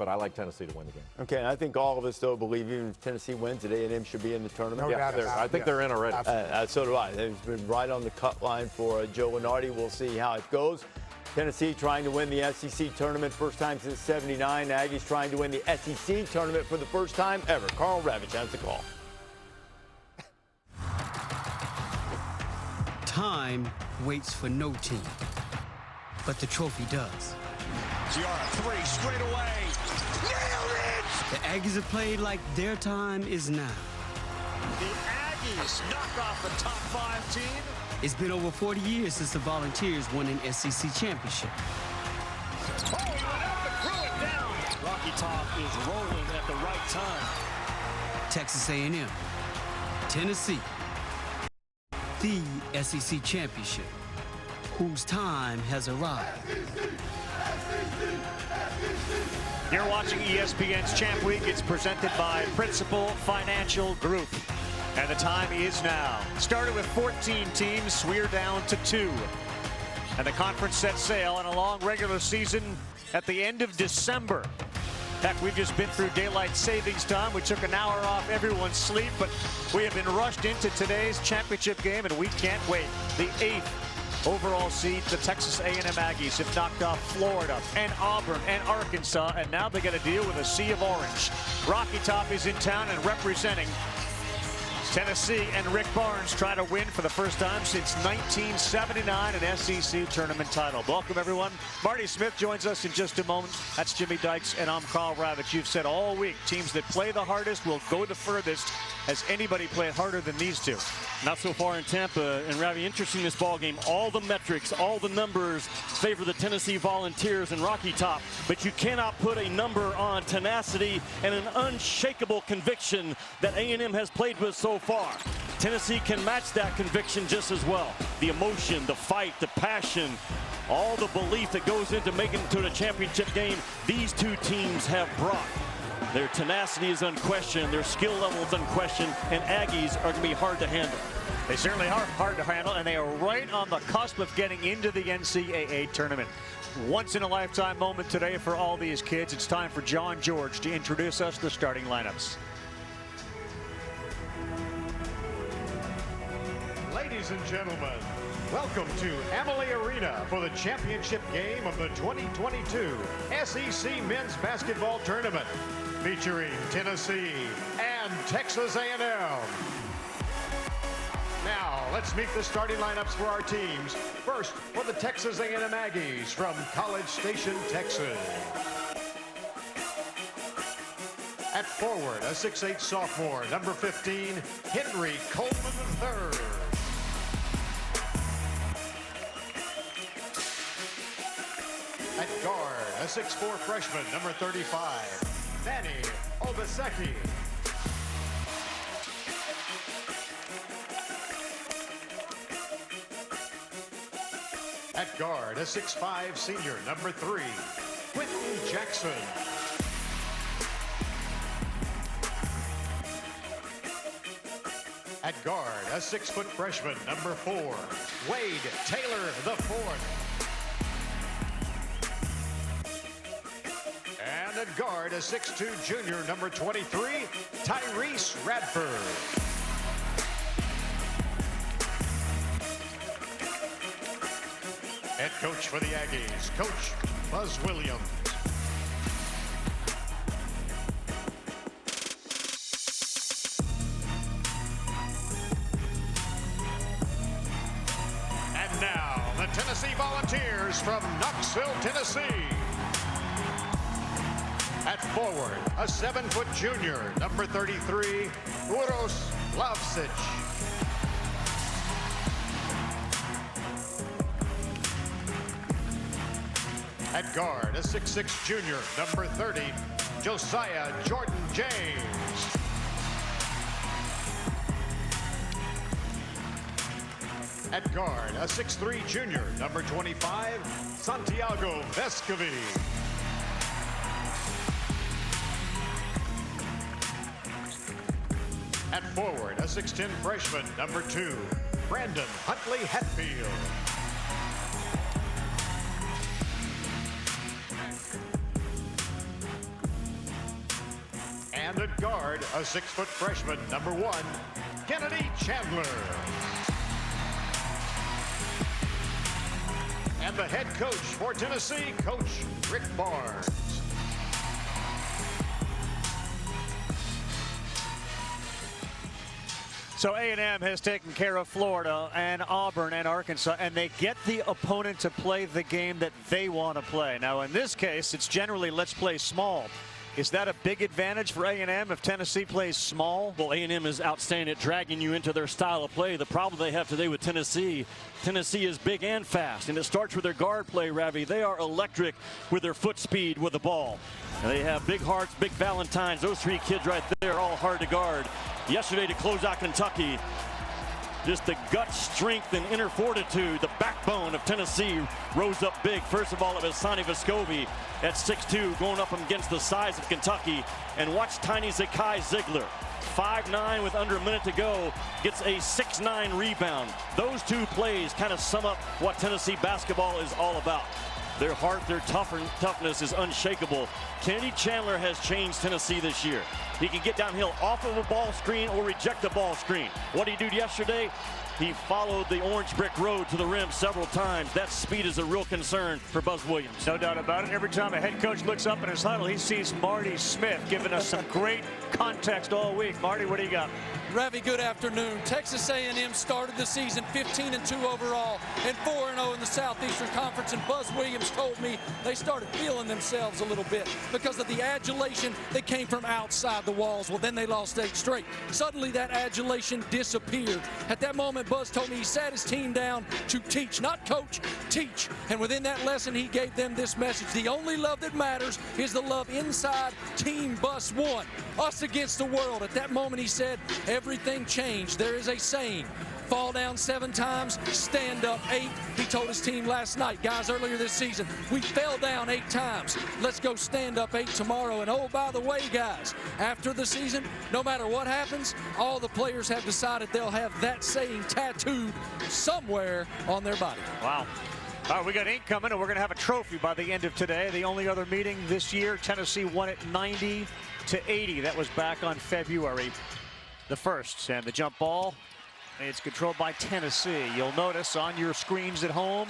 but I like Tennessee to win the game. Okay, and I think all of us, though, believe even if Tennessee wins, that A&M should be in the tournament. No doubt I think they're in already. So do I. They've been right on the cut line for Joe Lunardi. We'll see how it goes. Tennessee trying to win the SEC tournament first time since '79. Aggies trying to win the SEC tournament for the first time ever. Carl Ravitch has the call. Time waits for no team, but the trophy does. Giara, three, straight away. Nailed it! The Aggies have played like their time is now. The Aggies knock off the top 5 team. It's been over 40 years since the Volunteers won an SEC championship. Oh, threw it down. Rocky Top is rolling at the right time. Texas A&M, Tennessee, the SEC championship, whose time has arrived. You're watching ESPN's Champ Week. It's presented by Principal Financial Group. And the time is now. Started with 14 teams, we're down to 2. And the conference set sail on a long regular season at the end of December. Heck, we've just been through daylight savings time. We took an hour off everyone's sleep, but we have been rushed into today's championship game, and we can't wait. The 8th overall seed, the Texas A&M Aggies have knocked off Florida and Auburn and Arkansas, and now they got to deal with a sea of orange. Rocky Top is in town and representing Tennessee, and Rick Barnes try to win for the first time since 1979 an SEC tournament title. Welcome, everyone. Marty Smith joins us in just a moment. That's Jimmy Dykes, and I'm Carl Ravitch. You've said all week, teams that play the hardest will go the furthest. Has anybody played harder than these two? Not so far in Tampa. And Ravi, interesting this ball game. All the metrics, all the numbers favor the Tennessee Volunteers and Rocky Top, but you cannot put a number on tenacity and an unshakable conviction that A&M has played with so far. Tennessee can match that conviction just as well. The emotion, the fight, the passion, all the belief that goes into making it to the championship game, these two teams have brought. Their tenacity is unquestioned, their skill level is unquestioned, and Aggies are going to be hard to handle. They certainly are hard to handle, and they are right on the cusp of getting into the NCAA tournament. Once in a lifetime moment today for all these kids. It's time for John George to introduce us to the starting lineups. Ladies and gentlemen, welcome to Amalie Arena for the championship game of the 2022 SEC Men's Basketball Tournament, featuring Tennessee and Texas A&M. Now, let's meet the starting lineups for our teams. First, for the Texas A&M Aggies from College Station, Texas. At forward, a 6'8" sophomore, number 15, Henry Coleman III. At guard, a 6'4" freshman, number 35, Manny Obaseki. At guard, a 6'5" senior, number 3, Quentin Jackson. At guard, a 6' freshman, number 4, Wade Taylor IV. And at guard, a 6'2" junior, number 23, Tyrese Radford. Head coach for the Aggies, Coach Buzz Williams. And now, the Tennessee Volunteers from Knoxville, Tennessee. At forward, a 7' junior, number 33, Uros Lavsic. At guard, a 6'6" junior, number 30, Josiah Jordan James. At guard, a 6'3" junior, number 25, Santiago Vescovi. At forward, a 6'10" freshman, number 2, Brandon Huntley Hatfield. guard, a 6-foot freshman, number 1, Kennedy Chandler. And the head coach for Tennessee, Coach Rick Barnes. So A&M has taken care of Florida and Auburn and Arkansas, and they get the opponent to play the game that they want to play. Now, in this case, it's generally let's play small. Is that a big advantage for A&M if Tennessee plays small? Well, A&M is outstanding at dragging you into their style of play. The problem they have today with Tennessee is big and fast, and it starts with their guard play, Ravi. They are electric with their foot speed with the ball. And they have big hearts, big Valentines. Those 3 kids right there are all hard to guard. Yesterday to close out Kentucky, just the gut strength and inner fortitude, the backbone of Tennessee rose up big. First of all, it was Sonny Vescovi at 6'2", going up against the size of Kentucky. And watch tiny Zakai Ziegler, 5'9", with under a minute to go, gets a 6'9" rebound. Those 2 plays kind of sum up what Tennessee basketball is all about. Their heart, their toughness is unshakable. Kennedy Chandler has changed Tennessee this year. He can get downhill off of a ball screen or reject the ball screen. What did he do yesterday? He followed the orange brick road to the rim several times. That speed is a real concern for Buzz Williams. No doubt about it. Every time a head coach looks up in his huddle, he sees Marty Smith giving us some great context all week. Marty, what do you got? Ravi, good afternoon. Texas A&M started the season 15-2 overall and 4-0 in the Southeastern Conference, and Buzz Williams told me they started feeling themselves a little bit because of the adulation that came from outside the walls. Well, then they lost 8 straight. Suddenly that adulation disappeared. At that moment, Buzz told me he sat his team down to teach, not coach, teach. And within that lesson, he gave them this message: the only love that matters is the love inside Team Bus One, us against the world. At that moment, he said, everything changed. There is a saying: fall down 7 times, stand up 8. He told his team last night, guys, earlier this season, we fell down 8 times. Let's go stand up 8 tomorrow. And oh, by the way, guys, after the season, no matter what happens, all the players have decided they'll have that saying tattooed somewhere on their body. Wow. All right, we got ink coming, and we're going to have a trophy by the end of today. The only other meeting this year, Tennessee won it 90-80. That was back on February the 1st. And the jump ball, it's controlled by Tennessee. You'll notice on your screens at home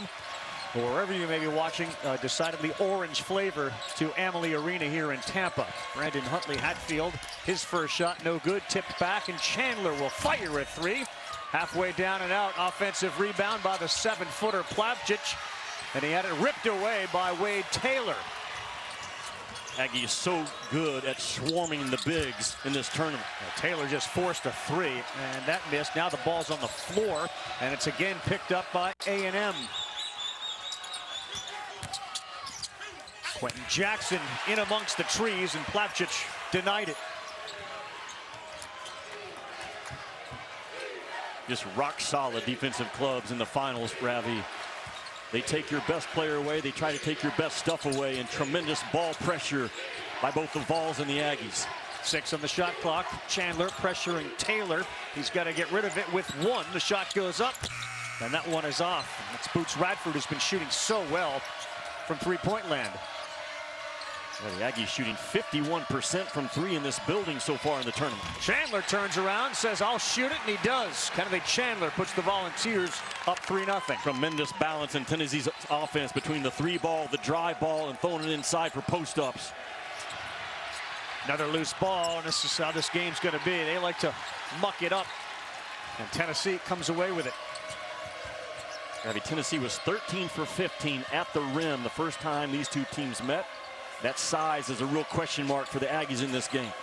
or wherever you may be watching, decidedly orange flavor to Amalie Arena here in Tampa. Brandon Huntley Hatfield, his first shot no good, tipped back, and Chandler will fire a 3. Halfway down and out, offensive rebound by the 7-footer Plavcic, and he had it ripped away by Wade Taylor. Aggie is so good at swarming the bigs in this tournament. Taylor just forced a 3, and that missed. Now the ball's on the floor, and it's again picked up by A&M. Quentin Jackson in amongst the trees, and Plavcic denied it. Just rock solid defensive clubs in the finals, Ravi. They take your best player away. They try to take your best stuff away, and tremendous ball pressure by both the Vols and the Aggies. 6 on the shot clock. Chandler pressuring Taylor. He's got to get rid of it with 1. The shot goes up, and that one is off. It's Boots Radford, who's been shooting so well from three-point land. Well, the Aggies shooting 51% from 3 in this building so far in the tournament. Chandler turns around, says, I'll shoot it, and he does. Kennedy Chandler puts the Volunteers up 3-0. Tremendous balance in Tennessee's offense between the 3-ball, the drive ball, and throwing it inside for post-ups. Another loose ball, and this is how this game's going to be. They like to muck it up, and Tennessee comes away with it. Tennessee was 13 for 15 at the rim the first time these two teams met. That size is a real question mark for the Aggies in this game.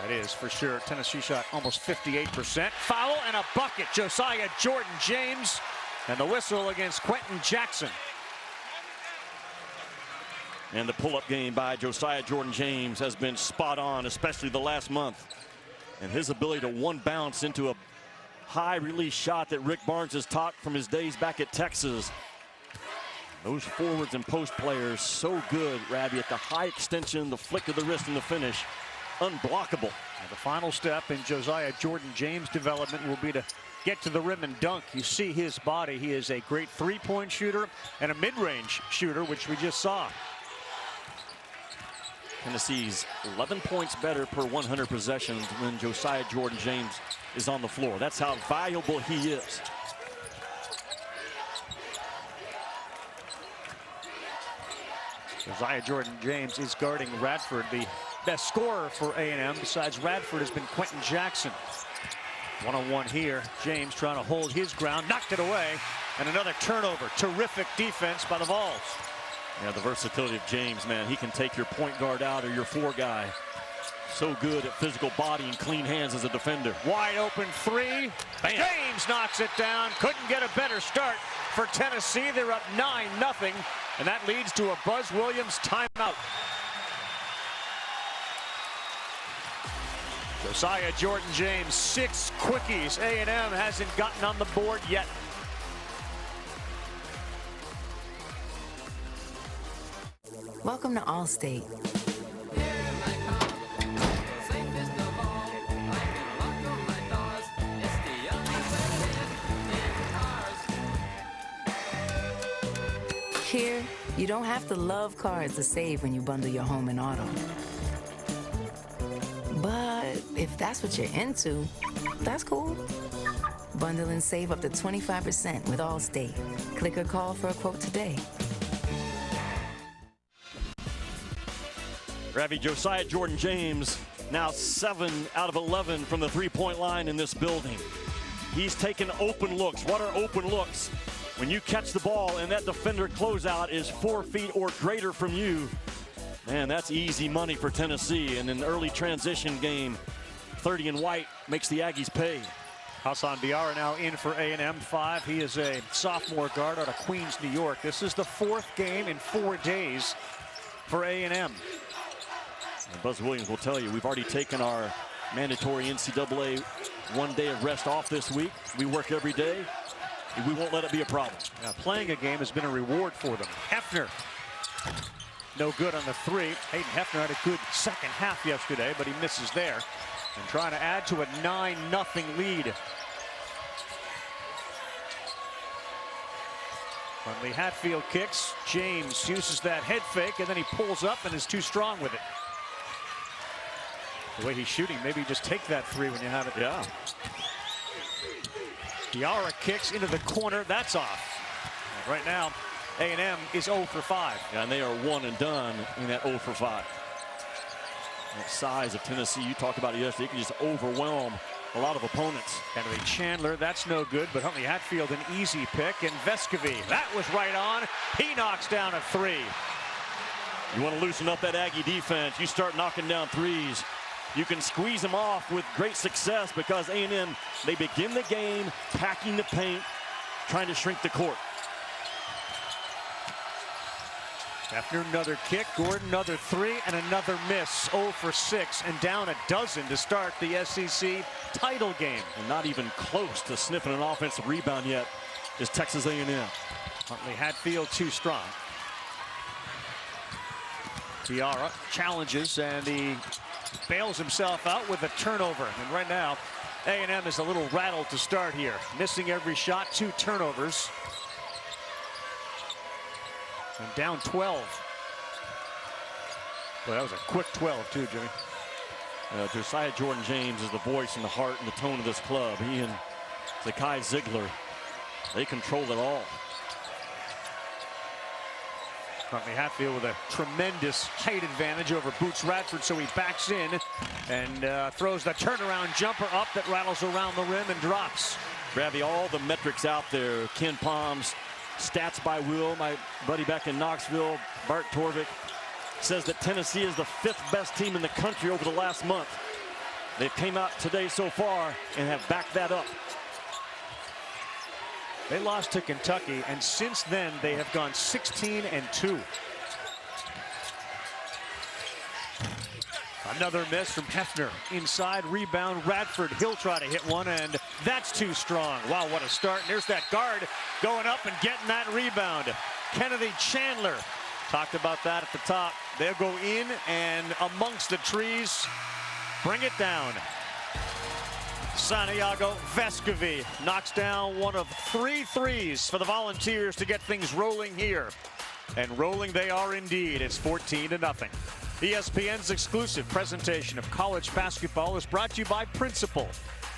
That is for sure. Tennessee shot almost 58%. Foul and a bucket. Josiah Jordan James, and the whistle against Quentin Jackson. And the pull-up game by Josiah Jordan James has been spot on, especially the last month. And his ability to one bounce into a high release shot that Rick Barnes has taught from his days back at Texas. Those forwards and post players so good, Ravi, at the high extension, the flick of the wrist, and the finish. Unblockable. And the final step in Josiah Jordan James' development will be to get to the rim and dunk. You see his body. He is a great three-point shooter and a mid-range shooter, which we just saw. Tennessee's 11 points better per 100 possessions when Josiah Jordan-James is on the floor. That's how valuable he is. Josiah Jordan-James is guarding Radford. The best scorer for A&M besides Radford has been Quentin Jackson. One-on-one here. James trying to hold his ground, knocked it away, and another turnover. Terrific defense by the Vols. Yeah, the versatility of James, man. He can take your point guard out or your four guy. So good at physical body and clean hands as a defender. Wide open three. Bam. James knocks it down. Couldn't get a better start for Tennessee. They're up 9-0, and that leads to a Buzz Williams timeout. Josiah Jordan-James, 6 quickies. A&M hasn't gotten on the board yet. Welcome to Allstate. Here, you don't have to love cars to save when you bundle your home and auto. But if that's what you're into, that's cool. Bundle and save up to 25% with Allstate. Click or call for a quote today. Ravi, Josiah Jordan-James now 7 out of 11 from the three-point line in this building. He's taken open looks. What are open looks? When you catch the ball and that defender closeout is 4 feet or greater from you, man, that's easy money for Tennessee. In an early transition game, 30 and white makes the Aggies pay. Hassan Diarra now in for A&M 5. He is a sophomore guard out of Queens, New York. This is the 4th game in 4 days for A&M. And Buzz Williams will tell you, we've already taken our mandatory NCAA 1 day of rest off this week. We work every day. We won't let it be a problem. Now, playing a game has been a reward for them. Hefner, no good on the three. Hayden Hefner had a good second half yesterday, but he misses there. And trying to add to a 9-0 lead. Huntley Hatfield kicks. James uses that head fake, and then he pulls up and is too strong with it. The way he's shooting, maybe just take that three when you have it. Yeah. Diarra kicks into the corner. That's off. And right now, A&M is 0 for 5. Yeah, and they are 1 and done in that 0 for 5. That size of Tennessee, you talked about it yesterday, you can just overwhelm a lot of opponents. Kennedy Chandler, that's no good, but Huntley Hatfield an easy pick. And Vescovy, that was right on. He knocks down a three. You want to loosen up that Aggie defense, you start knocking down threes. You can squeeze them off with great success because A&M, they begin the game packing the paint, trying to shrink the court. After another kick, Gordon another three and another miss. 0 for 6 and down a dozen to start the SEC title game. And not even close to sniffing an offensive rebound yet is Texas A&M. Huntley Hatfield too strong. Diarra challenges and he bails himself out with a turnover. And right now, A&M is a little rattled to start here. Missing every shot, 2 turnovers. And down 12. Well, that was a quick 12 too, Jimmy. Josiah Jordan-James is the voice and the heart and the tone of this club. He and Zakai Ziegler, they control it all. Huntley Hatfield with a tremendous height advantage over Boots Radford, so he backs in and throws the turnaround jumper up that rattles around the rim and drops. Ravi, all the metrics out there, Ken Palm's Stats by Will, my buddy back in Knoxville, Bart Torvik, says that Tennessee is the 5th best team in the country over the last month. They've came out today so far and have backed that up. They lost to Kentucky, and since then they have gone 16-2. Another miss from Hefner. Inside rebound, Radford. He'll try to hit one, and that's too strong. Wow, what a start. And there's that guard going up and getting that rebound. Kennedy Chandler. Talked about that at the top. They'll go in and amongst the trees, bring it down. Santiago Vescovy knocks down one of 3 threes for the Volunteers to get things rolling here. And rolling they are indeed. It's 14-0. ESPN's exclusive presentation of college basketball is brought to you by Principal,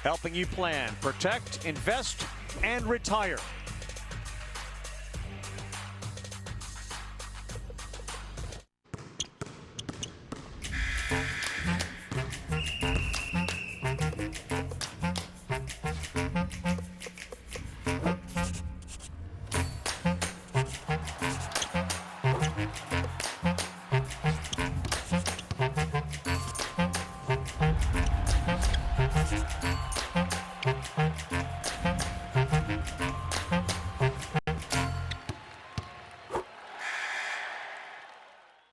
helping you plan, protect, invest, and retire.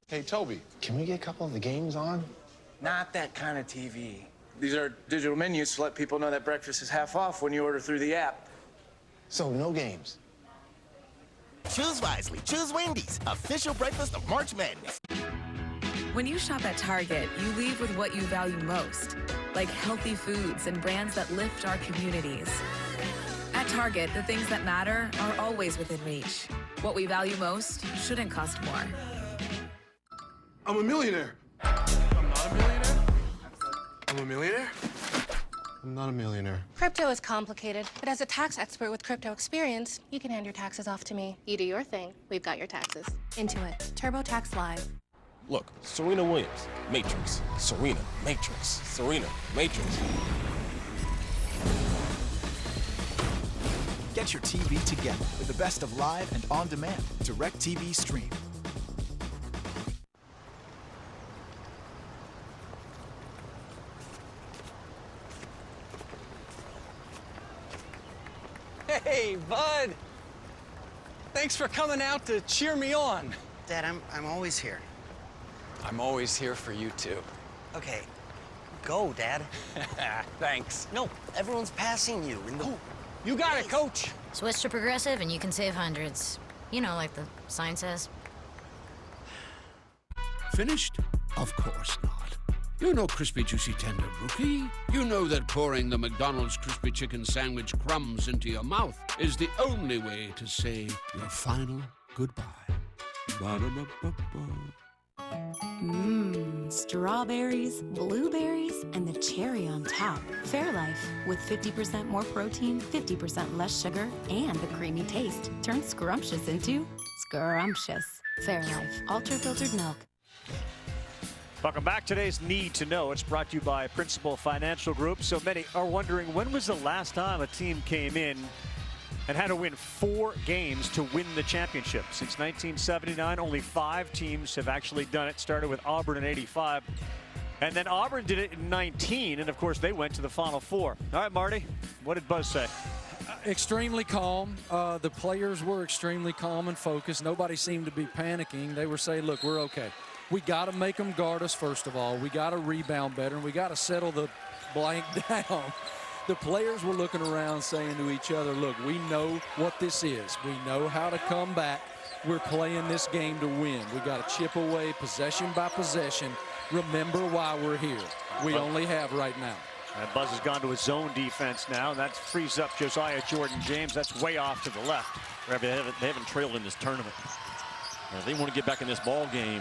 Hey, Toby, can we get a couple of the games on? Not that kind of TV. These are digital menus to let people know that breakfast is half off when you order through the app. So, no games. Choose wisely. Choose Wendy's, official breakfast of March Madness. When you shop at Target, you leave with what you value most, like healthy foods and brands that lift our communities. At Target, the things that matter are always within reach. What we value most shouldn't cost more. I'm a millionaire. I'm not a millionaire. I'm a millionaire. I'm not a millionaire. Crypto is complicated, but as a tax expert with crypto experience, you can hand your taxes off to me. You do your thing, we've got your taxes. Intuit, TurboTax Live. Look, Serena Williams, Matrix. Serena, Matrix. Serena, Matrix. Get your TV together with the best of live and on-demand DirecTV Stream. Hey, bud. Thanks for coming out to cheer me on. Dad, I'm always here. I'm always here for you, too. Okay, go, Dad. Thanks. No, everyone's passing you. Oh, you got it, Coach. Switch to Progressive and you can save hundreds. You know, like the sign says. Finished? Of course not. You're no crispy, juicy, tender rookie. You know that pouring the McDonald's crispy chicken sandwich crumbs into your mouth is the only way to say your final goodbye. Ba-da-ba-ba-ba. Strawberries, blueberries, and the cherry on top. Fairlife, with 50% more protein, 50% less sugar, and the creamy taste, turns scrumptious into scrumptious. Fairlife, ultra-filtered milk. Welcome back. Today's Need to Know. It's brought to you by Principal Financial Group. So many are wondering, when was the last time a team came in and had to win 4 games to win the championship? Since 1979, only 5 teams have actually done it. Started with Auburn in '85. And then Auburn did it in '19, and of course they went to the Final Four. All right, Marty, what did Buzz say? Extremely calm. The players were extremely calm and focused. Nobody seemed to be panicking. They were saying, look, we're okay. We got to make them guard us, first of all. We got to rebound better, and we got to settle the blank down. The players were looking around saying to each other, look, we know what this is. We know how to come back. We're playing this game to win. We got to chip away possession by possession. Remember why we're here. We only have right now. And Buzz has gone to his zone defense now. That frees up Josiah Jordan-James. That's way off to the left. They haven't trailed in this tournament. And if they want to get back in this ball game,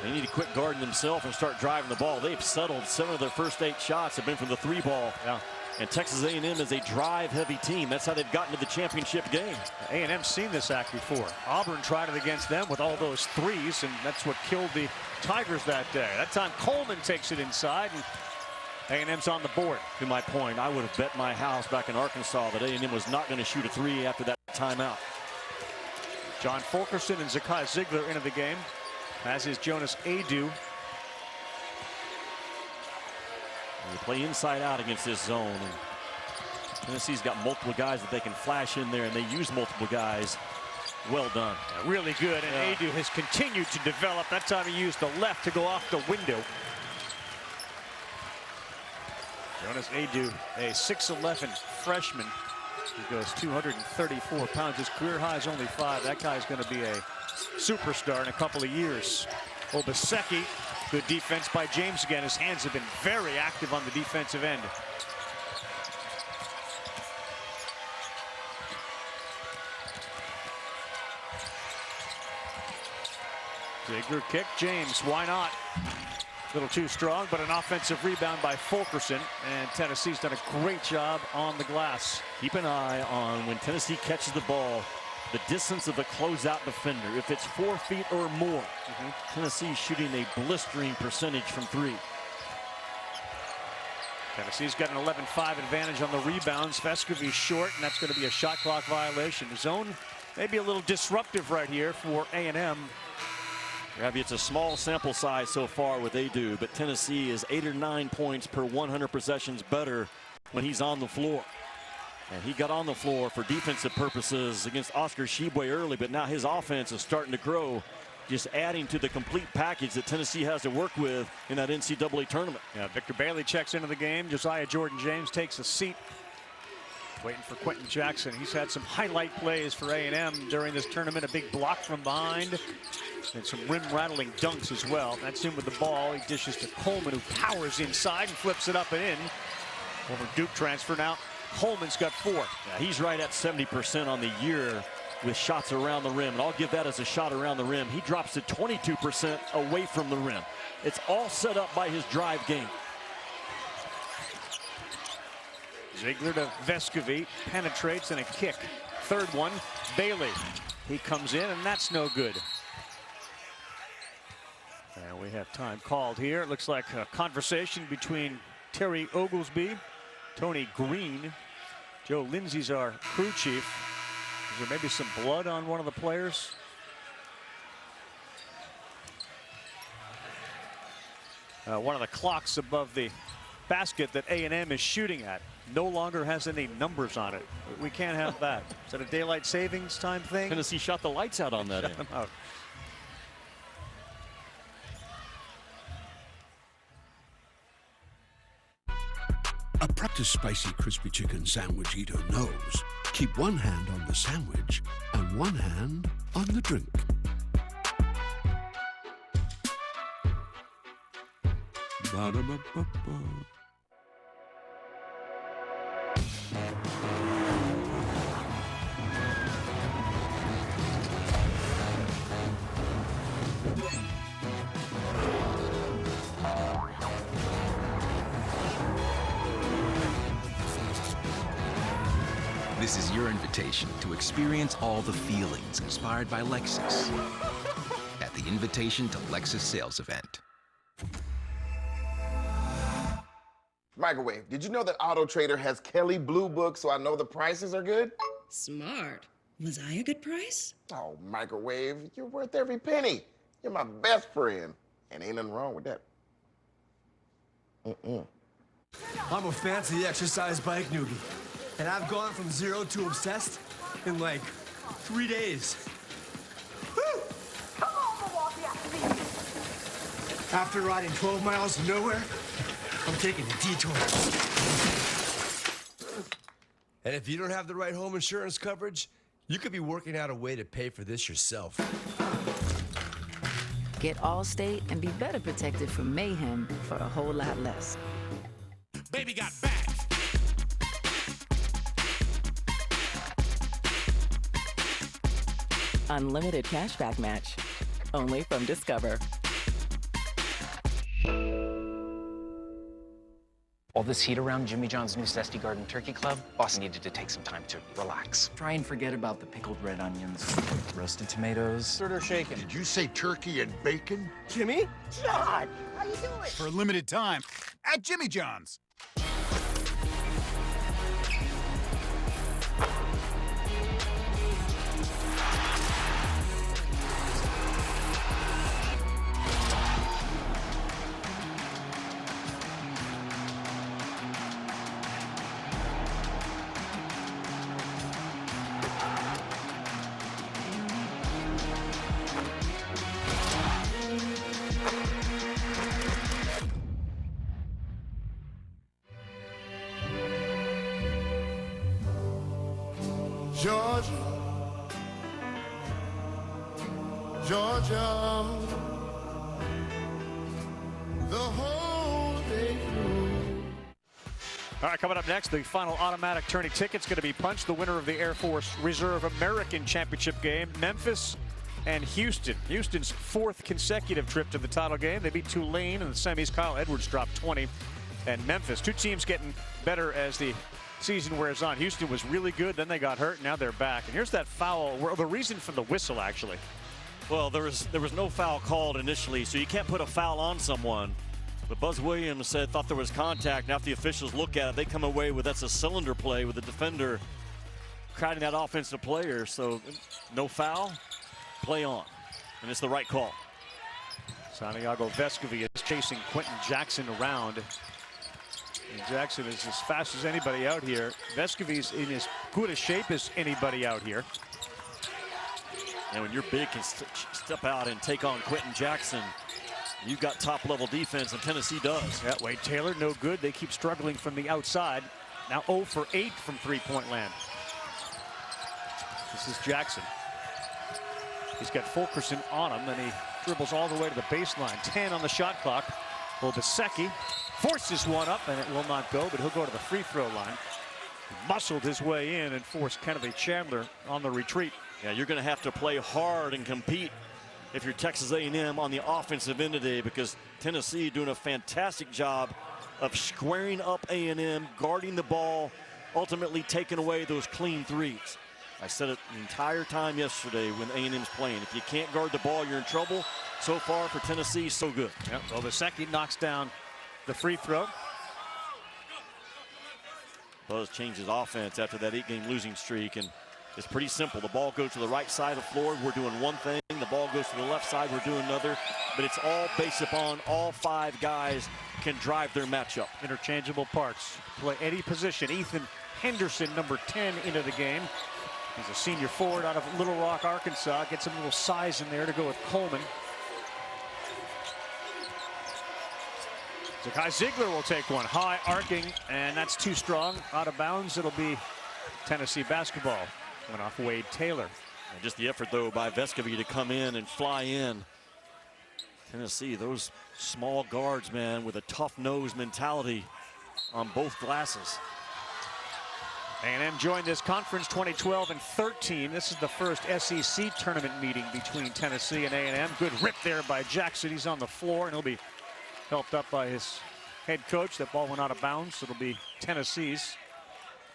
they need to quit guarding themselves and start driving the ball. They've settled 7 of their first 8 shots have been from the 3-ball. Yeah. And Texas A&M is a drive-heavy team. That's how they've gotten to the championship game. A&M's seen this act before. Auburn tried it against them with all those threes, and that's what killed the Tigers that day. That time Coleman takes it inside, and A&M's on the board. To my point, I would have bet my house back in Arkansas that A&M was not going to shoot a 3 after that timeout. John Fulkerson and Zakai Ziegler into the game, as is Jonas Adu. They play inside out against this zone. And Tennessee's got multiple guys that they can flash in there, and they use multiple guys. Well done. Yeah, really good, and Adu has continued to develop. That time he used the left to go off the window. Jonas Adu, a 6'11" freshman. He goes 234 pounds. His career high is only 5. That guy's going to be a superstar in a couple of years. Obaseki, good defense by James again. His hands have been very active on the defensive end. Ziegler kick, James, why not? A little too strong, but an offensive rebound by Fulkerson, and Tennessee's done a great job on the glass. Keep an eye on when Tennessee catches the ball, the distance of the closeout defender. If it's 4 feet or more, Tennessee's shooting a blistering percentage from 3. Tennessee's got an 11-5 advantage on the rebounds. Vescovi's short, and that's going to be a shot clock violation. Zone maybe a little disruptive right here for A&M. Ravi, it's a small sample size so far what they do, but Tennessee is 8 or 9 points per 100 possessions better when he's on the floor. And he got on the floor for defensive purposes against Oscar Tshiebwe early, but now his offense is starting to grow, just adding to the complete package that Tennessee has to work with in that NCAA tournament. Yeah, Victor Bailey checks into the game. Josiah Jordan-James takes a seat. Waiting for Quentin Jackson. He's had some highlight plays for A&M during this tournament. A big block from behind and some rim-rattling dunks as well. That's him with the ball. He dishes to Coleman, who powers inside and flips it up and in. Former Duke transfer now. Coleman's got 4. Yeah, he's right at 70% on the year with shots around the rim, and I'll give that as a shot around the rim. He drops to 22% away from the rim. It's all set up by his drive game. Ziegler to Vescovi, penetrates and a kick. Third one, Bailey. He comes in, and that's no good. And we have time called here. It looks like a conversation between Terry Oglesby, Tony Green. Joe Lindsay's our crew chief. Is there maybe some blood on one of the players? One of the clocks above the basket that A&M is shooting at no longer has any numbers on it. We can't have that. Is that a daylight savings time thing? Tennessee shot the lights out on that end. Out. A practiced spicy crispy chicken sandwich eater knows. Keep one hand on the sandwich and one hand on the drink. Ba-da-ba-ba-ba. This is your invitation to experience all the feelings inspired by Lexus at the Invitation to Lexus sales event. Microwave, did you know that Auto Trader has Kelly Blue Book so I know the prices are good? Smart. Was I a good price? Oh, Microwave, you're worth every penny. You're my best friend. And ain't nothing wrong with that. I'm a fancy exercise bike noogie. And I've gone from 0 to obsessed in like 3 days. Woo! Come on, Milwaukee, after riding 12 miles of nowhere, I'm taking a detour. And if you don't have the right home insurance coverage, you could be working out a way to pay for this yourself. Get Allstate and be better protected from mayhem for a whole lot less. Baby got back. Unlimited cashback match. Only from Discover. All this heat around Jimmy John's new Zesty Garden Turkey Club, boss needed to take some time to relax. Try and forget about the pickled red onions, roasted tomatoes. Stirred or shaken. Did you say turkey and bacon? Jimmy? John, how you doing? For a limited time at Jimmy John's. Georgia, Georgia, the whole day through. All right, coming up next, the final automatic tourney ticket's going to be punched. The winner of the Air Force Reserve American Championship game, Memphis and Houston. Houston's 4th consecutive trip to the title game. They beat Tulane in the semis. Kyle Edwards dropped 20. And Memphis. 2 teams getting better as the season wears on. Houston was really good, then they got hurt, now they're back. And here's that foul, the reason for the whistle, actually. Well, there was no foul called initially, so you can't put a foul on someone. But Buzz Williams thought there was contact. Now if the officials look at it, they come away with that's a cylinder play with the defender crowding that offensive player. So no foul, play on. And it's the right call. Santiago Vescovi is chasing Quentin Jackson around. And Jackson is as fast as anybody out here. Vescovi's in as good a shape as anybody out here. And when you're big, can step out and take on Quentin Jackson, you've got top-level defense, and Tennessee does. Yeah, Wade Taylor, no good. They keep struggling from the outside. Now 0 for 8 from three-point land. This is Jackson. He's got Fulkerson on him, and he dribbles all the way to the baseline. 10 on the shot clock. Obaseki forces one up, and it will not go, but he'll go to the free throw line. He muscled his way in and forced Kennedy Chandler on the retreat. Yeah, you're going to have to play hard and compete if you're Texas A&M on the offensive end today, because Tennessee doing a fantastic job of squaring up A&M, guarding the ball, ultimately taking away those clean threes. I said it the entire time yesterday when A&M's playing. If you can't guard the ball, you're in trouble. So far for Tennessee, so good. Yep. Well, Obaseki knocks down the free throw. Buzz changed his offense after that 8-game losing streak, and it's pretty simple. The ball goes to the right side of the floor, we're doing one thing. The ball goes to the left side, we're doing another. But it's all based upon all 5 guys can drive their matchup. Interchangeable parts. Play any position. Ethan Henderson, number 10, into the game. He's a senior forward out of Little Rock, Arkansas. Gets some little size in there to go with Coleman. Zakai Ziegler will take one. High arcing, and that's too strong. Out of bounds. It'll be Tennessee basketball. Went off Wade Taylor. And just the effort, though, by Vescovi to come in and fly in. Tennessee, those small guards, man, with a tough nose mentality on both glasses. A&M joined this conference 2012 and 13. This is the first SEC tournament meeting between Tennessee and A&M. Good rip there by Jackson. He's on the floor, and he'll be helped up by his head coach. That ball went out of bounds. It'll be Tennessee's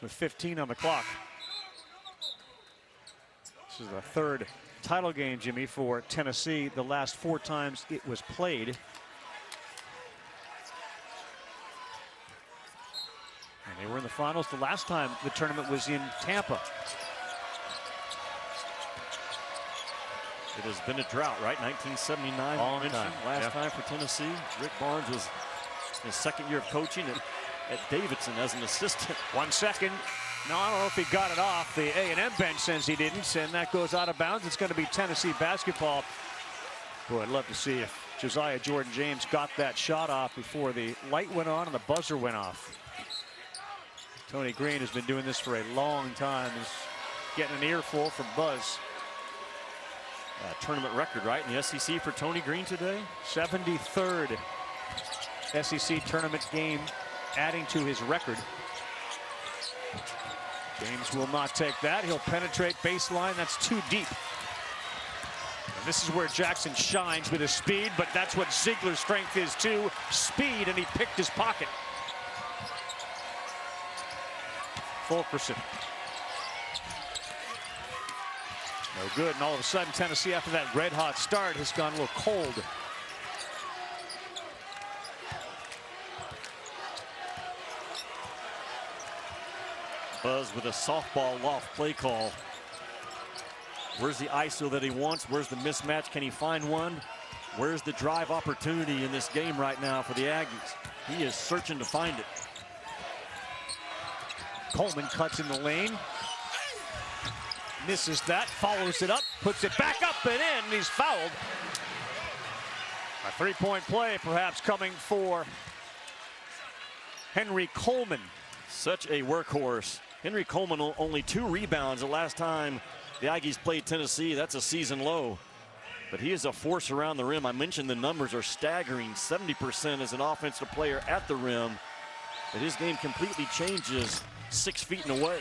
with 15 on the clock. This is the 3rd title game, Jimmy, for Tennessee. The last 4 times it was played. And they were in the finals the last time the tournament was in Tampa. It has been a drought, right? 1979, long time. Last time for Tennessee. Rick Barnes was in his 2nd year of coaching at Davidson as an assistant. 1 second. No, I don't know if he got it off. The A&M bench says he didn't, and that goes out of bounds. It's going to be Tennessee basketball. Boy, I'd love to see if Josiah Jordan-James got that shot off before the light went on and the buzzer went off. Tony Green has been doing this for a long time. He's getting an earful from Buzz. Tournament record, right, in the SEC for Tony Green today? 73rd SEC tournament game, adding to his record. James will not take that. He'll penetrate baseline. That's too deep. And this is where Jackson shines with his speed, but that's what Ziegler's strength is too. Speed, and he picked his pocket. Fulkerson. No good, and all of a sudden Tennessee, after that red hot start, has gone a little cold. Buzz with a softball loft play call. Where's the ISO that he wants? Where's the mismatch? Can he find one? Where's the drive opportunity in this game right now for the Aggies? He is searching to find it. Coleman cuts in the lane. Misses that, follows it up, puts it back up and in. He's fouled. A 3-point play perhaps coming for Henry Coleman. Such a workhorse. Henry Coleman only 2 rebounds the last time the Aggies played Tennessee. That's a season low. But he is a force around the rim. I mentioned the numbers are staggering. 70% as an offensive player at the rim. But his game completely changes 6 feet and away.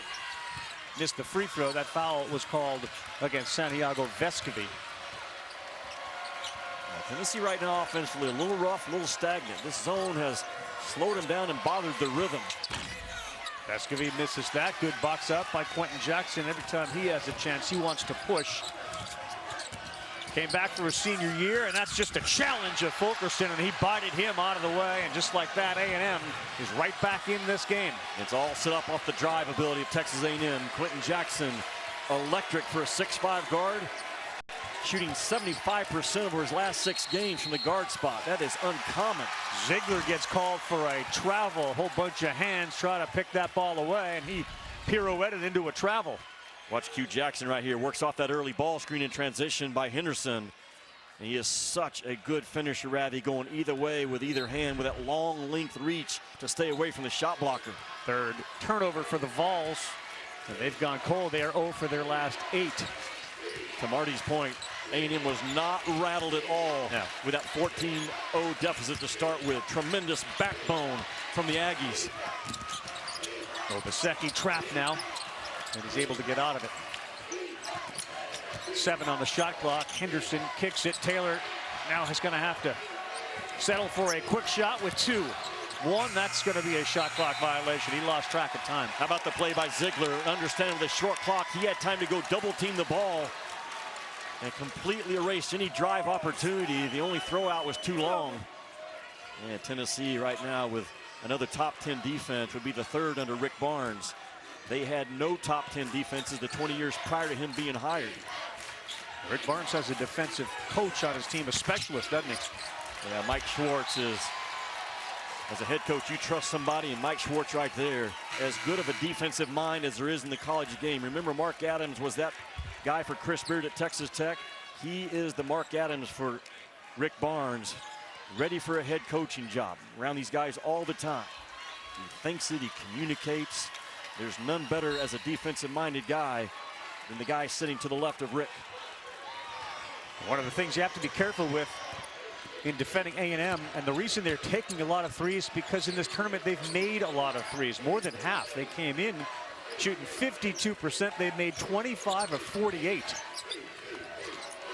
Missed the free throw. That foul was called against Santiago Vescovi. Tennessee right now offensively a little rough, a little stagnant. This zone has slowed him down and bothered the rhythm. Vescovy misses that. Good box up by Quentin Jackson. Every time he has a chance, he wants to push. Came back for his senior year, and that's just a challenge of Fulkerson, and he bited him out of the way, and just like that, A&M is right back in this game. It's all set up off the drive ability of Texas A&M. Quentin Jackson, electric for a 6'5" guard, shooting 75% over his last 6 games from the guard spot. That is uncommon. Ziegler gets called for a travel. A whole bunch of hands try to pick that ball away, and he pirouetted into a travel. Watch Q Jackson right here. Works off that early ball screen in transition by Henderson. And he is such a good finisher, Ravi, going either way with either hand with that long length reach to stay away from the shot blocker. Third turnover for the Vols. And they've gone cold. They are 0 for their last 8. To Marty's point, A&M was not rattled at all with that 14-0 deficit to start with. Tremendous backbone from the Aggies. Obaseki trapped now, and he's able to get out of it. 7 on the shot clock. Henderson kicks it. Taylor now is going to have to settle for a quick shot with 2. 1, that's going to be a shot clock violation. He lost track of time. How about the play by Ziegler? Understanding with a short clock, he had time to go double team the ball and completely erased any drive opportunity. The only throw out was too long. And Tennessee right now with another top 10 defense would be the 3rd under Rick Barnes. They had no top 10 defenses the 20 years prior to him being hired. Rick Barnes has a defensive coach on his team, a specialist, doesn't he? Yeah, Mike Schwartz is, as a head coach, you trust somebody, and Mike Schwartz right there, as good of a defensive mind as there is in the college game. Remember, Mark Adams was that guy for Chris Beard at Texas Tech. He is the Mark Adams for Rick Barnes, ready for a head coaching job. Around these guys all the time. He thinks it, he communicates. There's none better as a defensive-minded guy than the guy sitting to the left of Rick. One of the things you have to be careful with in defending A&M, and the reason they're taking a lot of threes, because in this tournament they've made a lot of threes, more than half. They came in shooting 52%. They've made 25 of 48.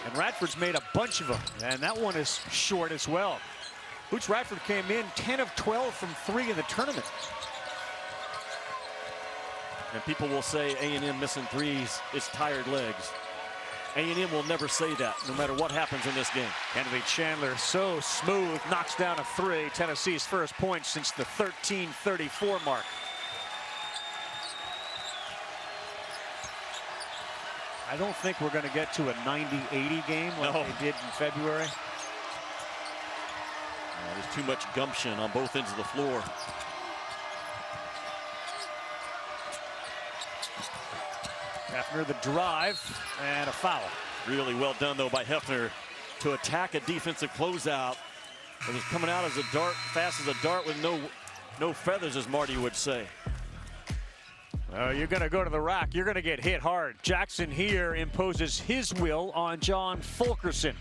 And Radford's made a bunch of them, and that one is short as well. Boots Radford came in 10 of 12 from 3 in the tournament. And people will say A&M missing threes, it's tired legs. A&M will never say that, no matter what happens in this game. Kennedy Chandler, so smooth, knocks down a 3. Tennessee's first point since the 13:34 mark. I don't think we're going to get to a 90-80 game like they did in February. There's too much gumption on both ends of the floor. Hefner the drive and a foul. Really well done though by Hefner to attack a defensive closeout. It was coming out as a dart, fast as a dart with no feathers, as Marty would say. You're going to go to the rack. You're going to get hit hard. Jackson here imposes his will on John Fulkerson.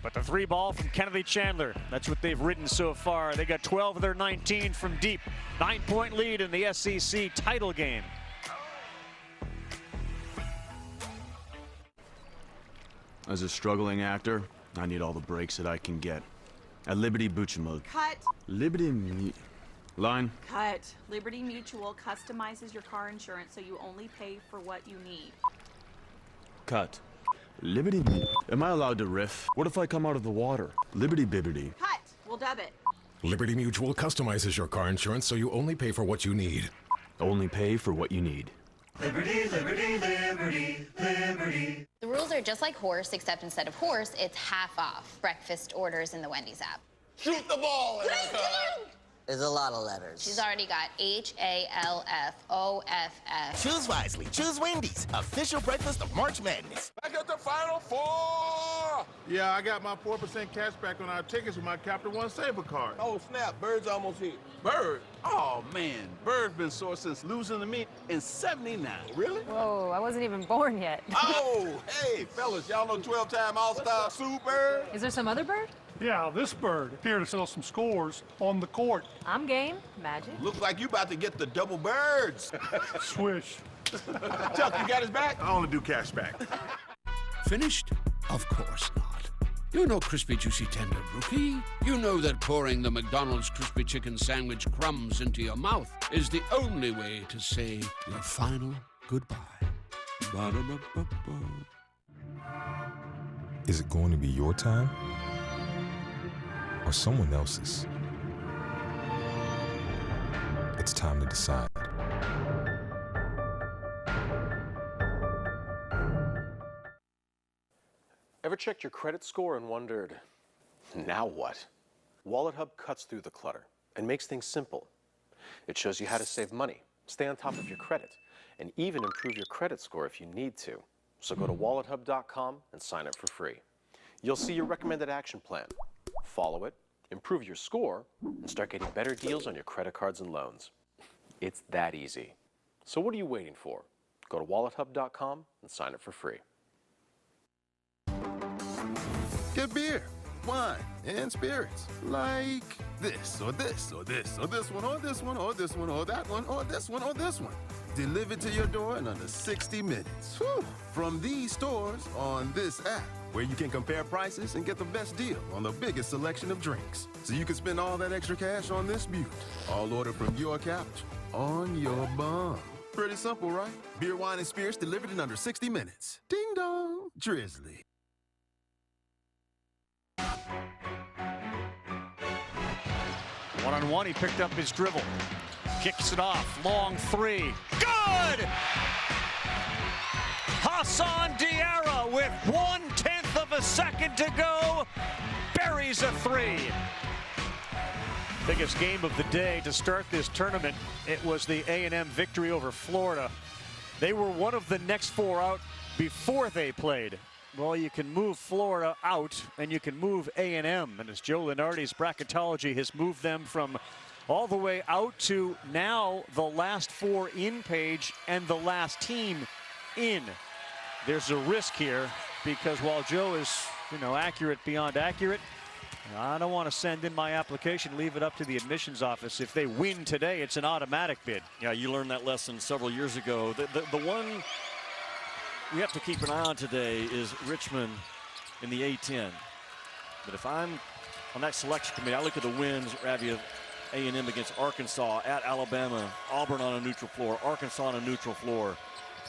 But the 3 ball from Kennedy Chandler. That's what they've ridden so far. They got 12 of their 19 from deep. 9-point lead in the SEC title game. As a struggling actor, I need all the breaks that I can get. At Liberty Mutual. Cut. Line. Cut. Liberty Mutual customizes your car insurance so you only pay for what you need. Cut. Liberty. Am I allowed to riff? What if I come out of the water? Liberty Bibbity. Cut. We'll dub it. Liberty Mutual customizes your car insurance so you only pay for what you need. Only pay for what you need. Liberty, liberty, liberty, liberty. The rules are just like horse, except instead of horse, it's half off. Breakfast orders in the Wendy's app. Shoot the ball, Erica! There's a lot of letters. She's already got HALFOFF. Choose wisely. Choose Wendy's. Official breakfast of March Madness. Back at the Final Four! Yeah, I got my 4% cash back on our tickets with my Capital One Saver card. Oh, snap. Bird's almost here. Bird? Oh, man. Bird's been sore since losing to me in '79. Really? Whoa, I wasn't even born yet. Oh, hey, fellas. Y'all know 12-time All-Star Sue Bird? Is there some other bird? Yeah, this bird here to settle some scores on the court. I'm game. Magic. Looks like you about to get the double birds. Swish. Chuck, you got his back? I only do cash back. Finished? Of course not. You're no crispy, juicy, tender rookie. You know that pouring the McDonald's crispy chicken sandwich crumbs into your mouth is the only way to say your final goodbye. Ba-da-ba-ba-ba. Is it going to be your time or someone else's? It's time to decide. Ever checked your credit score and wondered, now what? Wallet Hub cuts through the clutter and makes things simple. It shows you how to save money, stay on top of your credit, and even improve your credit score if you need to. So go to wallethub.com and sign up for free. You'll see your recommended action plan. Follow it, improve your score, and start getting better deals on your credit cards and loans. It's that easy. So what are you waiting for? Go to wallethub.com and sign up for free. Get beer, wine, and spirits. Like this, or this, or this, or this one, or this one, or this one, or that one, or this one, or this one. Delivered to your door in under 60 minutes. Whew. From these stores on this app, where you can compare prices and get the best deal on the biggest selection of drinks. So you can spend all that extra cash on this beauty, all ordered from your couch, on your bum. Pretty simple, right? Beer, wine, and spirits delivered in under 60 minutes. Ding dong, Drizzly. One-on-one, he picked up his dribble. Kicks it off, long three. Good! Hassan Diarra with 1/10 of a second to go. Buries a three. Biggest game of the day to start this tournament. It was the A&M victory over Florida. They were one of the next four out before they played. Well, you can move Florida out and you can move A&M. And as Joe Lenardi's bracketology has moved them from all the way out to now the last four in page and the last team in. There's a risk here because while Joe is, accurate beyond accurate, I don't want to send in my application, leave it up to the admissions office. If they win today, it's an automatic bid. Yeah, you learned that lesson several years ago. The one we have to keep an eye on today is Richmond in the A-10. But if I'm on that selection committee, I look at the wins, Ravi, of A&M against Arkansas, at Alabama, Auburn on a neutral floor, Arkansas on a neutral floor.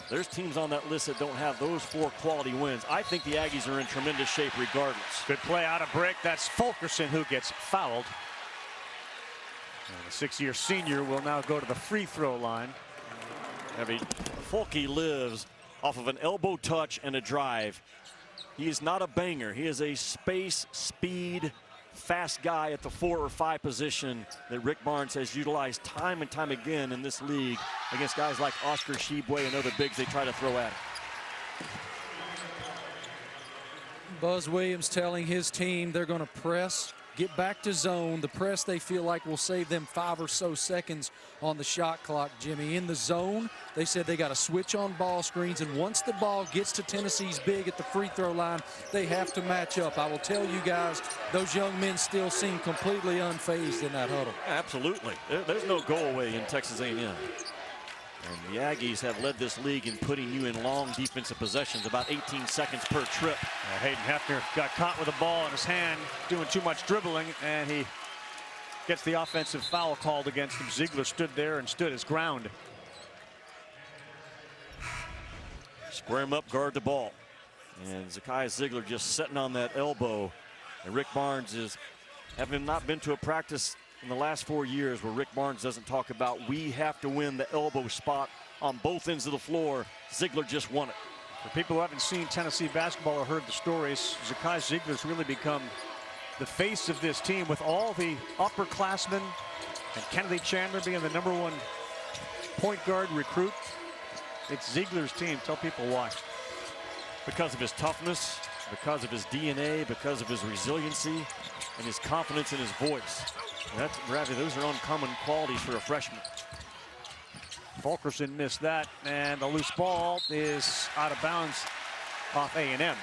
There's teams on that list that don't have those four quality wins. I think the Aggies are in tremendous shape regardless. Good play out of break. That's Fulkerson who gets fouled. And the six-year senior will now go to the free throw line. Fulke lives off of an elbow touch and a drive. He is not a banger. He is a space, speed, fast guy at the 4 or 5 position that Rick Barnes has utilized time and time again in this league against guys like Oscar Tshiebwe and other bigs they try to throw at him. Buzz Williams telling his team they're going to press, get back to zone. The press they feel like will save them 5 or so seconds on the shot clock, Jimmy. In the zone, they said they got to switch on ball screens, and once the ball gets to Tennessee's big at the free throw line, they have to match up. I will tell you guys, those young men still seem completely unfazed in that huddle. Absolutely. There's no go away in Texas A&M. And the Aggies have led this league in putting you in long defensive possessions, about 18 seconds per trip. Hayden Hefner got caught with a ball in his hand, doing too much dribbling, and he gets the offensive foul called against him. Ziegler stood there and stood his ground. Square him up, guard the ball. And Zakai Ziegler just sitting on that elbow. And Rick Barnes is, having not been to a practice in the last 4 years where Rick Barnes doesn't talk about we have to win the elbow spot on both ends of the floor. Ziegler just won it. For people who haven't seen Tennessee basketball or heard the stories, Zakai Ziegler's really become the face of this team with all the upperclassmen and Kennedy Chandler being the #1 point guard recruit. It's Ziegler's team. Tell people why. Because of his toughness, because of his DNA, because of his resiliency, and his confidence in his voice. That's, Ravi, those are uncommon qualities for a freshman. Fulkerson missed that, and the loose ball is out of bounds off A&M.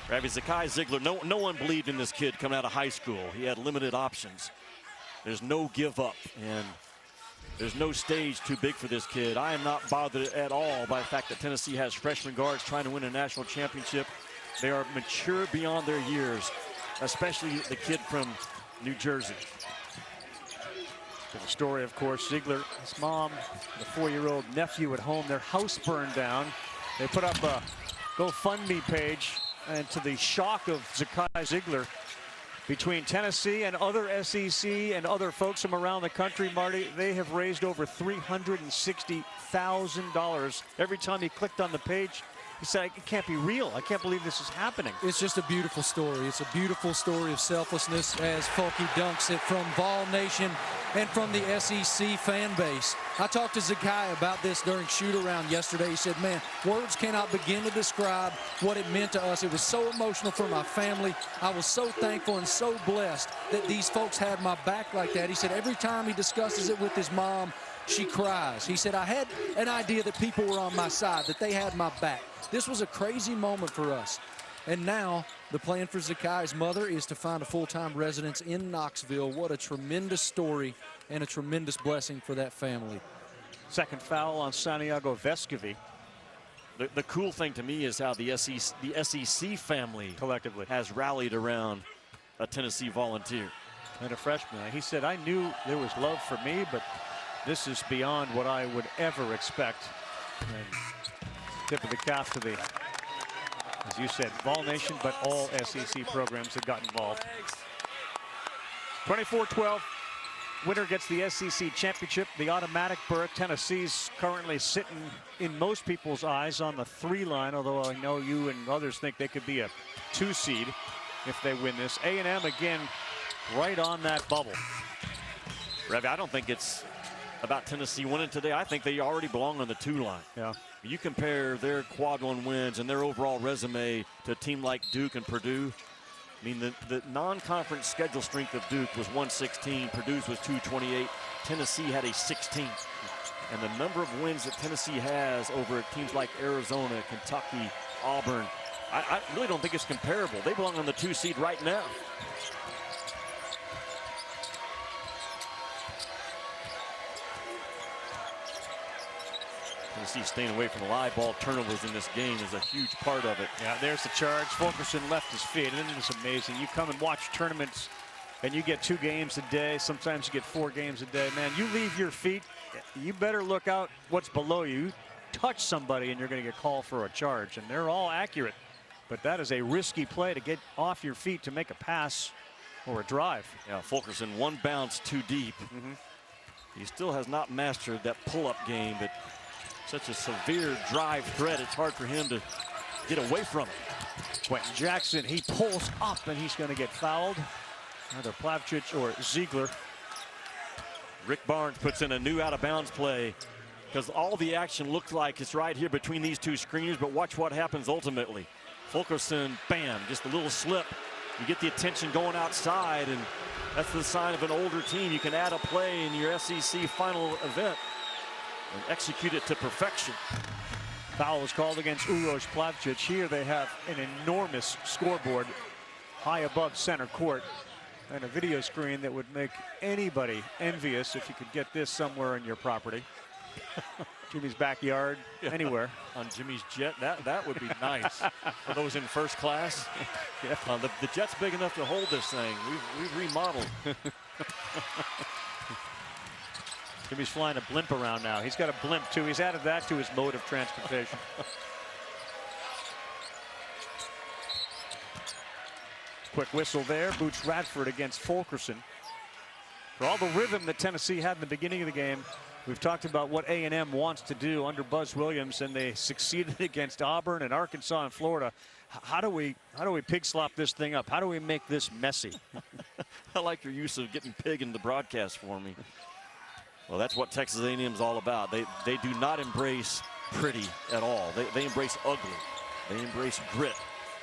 Ravi, Zakai Ziegler, no one believed in this kid coming out of high school. He had limited options. There's no give up, and There's no stage too big for this kid. I am not bothered at all by the fact that Tennessee has freshman guards trying to win a national championship. They are mature beyond their years, especially the kid from New Jersey. The story, of course, Ziegler, his mom, the 4-year-old nephew at home, their house burned down. They put up a GoFundMe page, and to the shock of Zakai Ziegler, between Tennessee and other SEC and other folks from around the country, Marty, they have raised over $360,000. Every time he clicked on the page, he said, it can't be real. I can't believe this is happening. It's just a beautiful story. It's a beautiful story of selflessness as Fulky dunks it from Vol Nation and from the SEC fan base. I talked to Zakai about this during shoot-around yesterday. He said, man, words cannot begin to describe what it meant to us. It was so emotional for my family. I was so thankful and so blessed that these folks had my back like that. He said every time he discusses it with his mom, she cries. He said, I had an idea that people were on my side, that they had my back. This was a crazy moment for us. And now the plan for Zakai's mother is to find a full-time residence in Knoxville. What a tremendous story and a tremendous blessing for that family. Second foul on Santiago Vescovi. The cool thing to me is how the SEC family collectively has rallied around a Tennessee Volunteer. And a freshman. He said, I knew there was love for me, but this is beyond what I would ever expect. And tip of the cap to the, as you said, Vol Nation, but all SEC programs that got involved. 24-12, winner gets the SEC championship, the automatic berth. Tennessee's currently sitting in most people's eyes on the 3 line, although I know you and others think they could be a 2 seed if they win this. A&M again right on that bubble. Revy, I don't think it's about Tennessee winning today. I think they already belong on the 2 line. Yeah. You compare their quad 1 wins and their overall resume to a team like Duke and Purdue. I mean, the non-conference schedule strength of Duke was 116, Purdue's was 228, Tennessee had a 16. And the number of wins that Tennessee has over teams like Arizona, Kentucky, Auburn, I really don't think it's comparable. They belong on the 2 seed right now. Tennessee staying away from the live ball turnovers in this game is a huge part of it. Yeah, there's the charge. Fulkerson left his feet. Isn't this amazing? You come and watch tournaments and you get 2 games a day. Sometimes you get 4 games a day. Man, you leave your feet, you better look out what's below you. Touch somebody and you're going to get called for a charge. And they're all accurate. But that is a risky play to get off your feet to make a pass or a drive. Yeah, Fulkerson 1 bounce too deep. He still has not mastered that pull-up game, but such a severe drive threat, it's hard for him to get away from it. Quentin Jackson, he pulls up and he's going to get fouled. Either Plavcic or Ziegler. Rick Barnes puts in a new out-of-bounds play because all the action looked like it's right here between these 2 screeners, but watch what happens ultimately. Fulkerson, bam, just a little slip. You get the attention going outside, and that's the sign of an older team. You can add a play in your SEC final event and execute it to perfection. Foul is called against Uroš Plavcic. Here they have an enormous scoreboard high above center court and a video screen that would make anybody envious if you could get this somewhere in your property. Jimmy's backyard, anywhere. On Jimmy's jet, that would be nice. For those in first class. Yeah. The jet's big enough to hold this thing. We've remodeled. Jimmy's flying a blimp around now. He's got a blimp too. He's added that to his mode of transportation. Quick whistle there. Boots Radford against Fulkerson. For all the rhythm that Tennessee had in the beginning of the game, we've talked about what A&M wants to do under Buzz Williams, and they succeeded against Auburn and Arkansas and Florida. How do we pig slop this thing up? How do we make this messy? I like your use of getting pig in the broadcast for me. Well, that's what Texas A&M is all about. They do not embrace pretty at all. They embrace ugly. They embrace grit.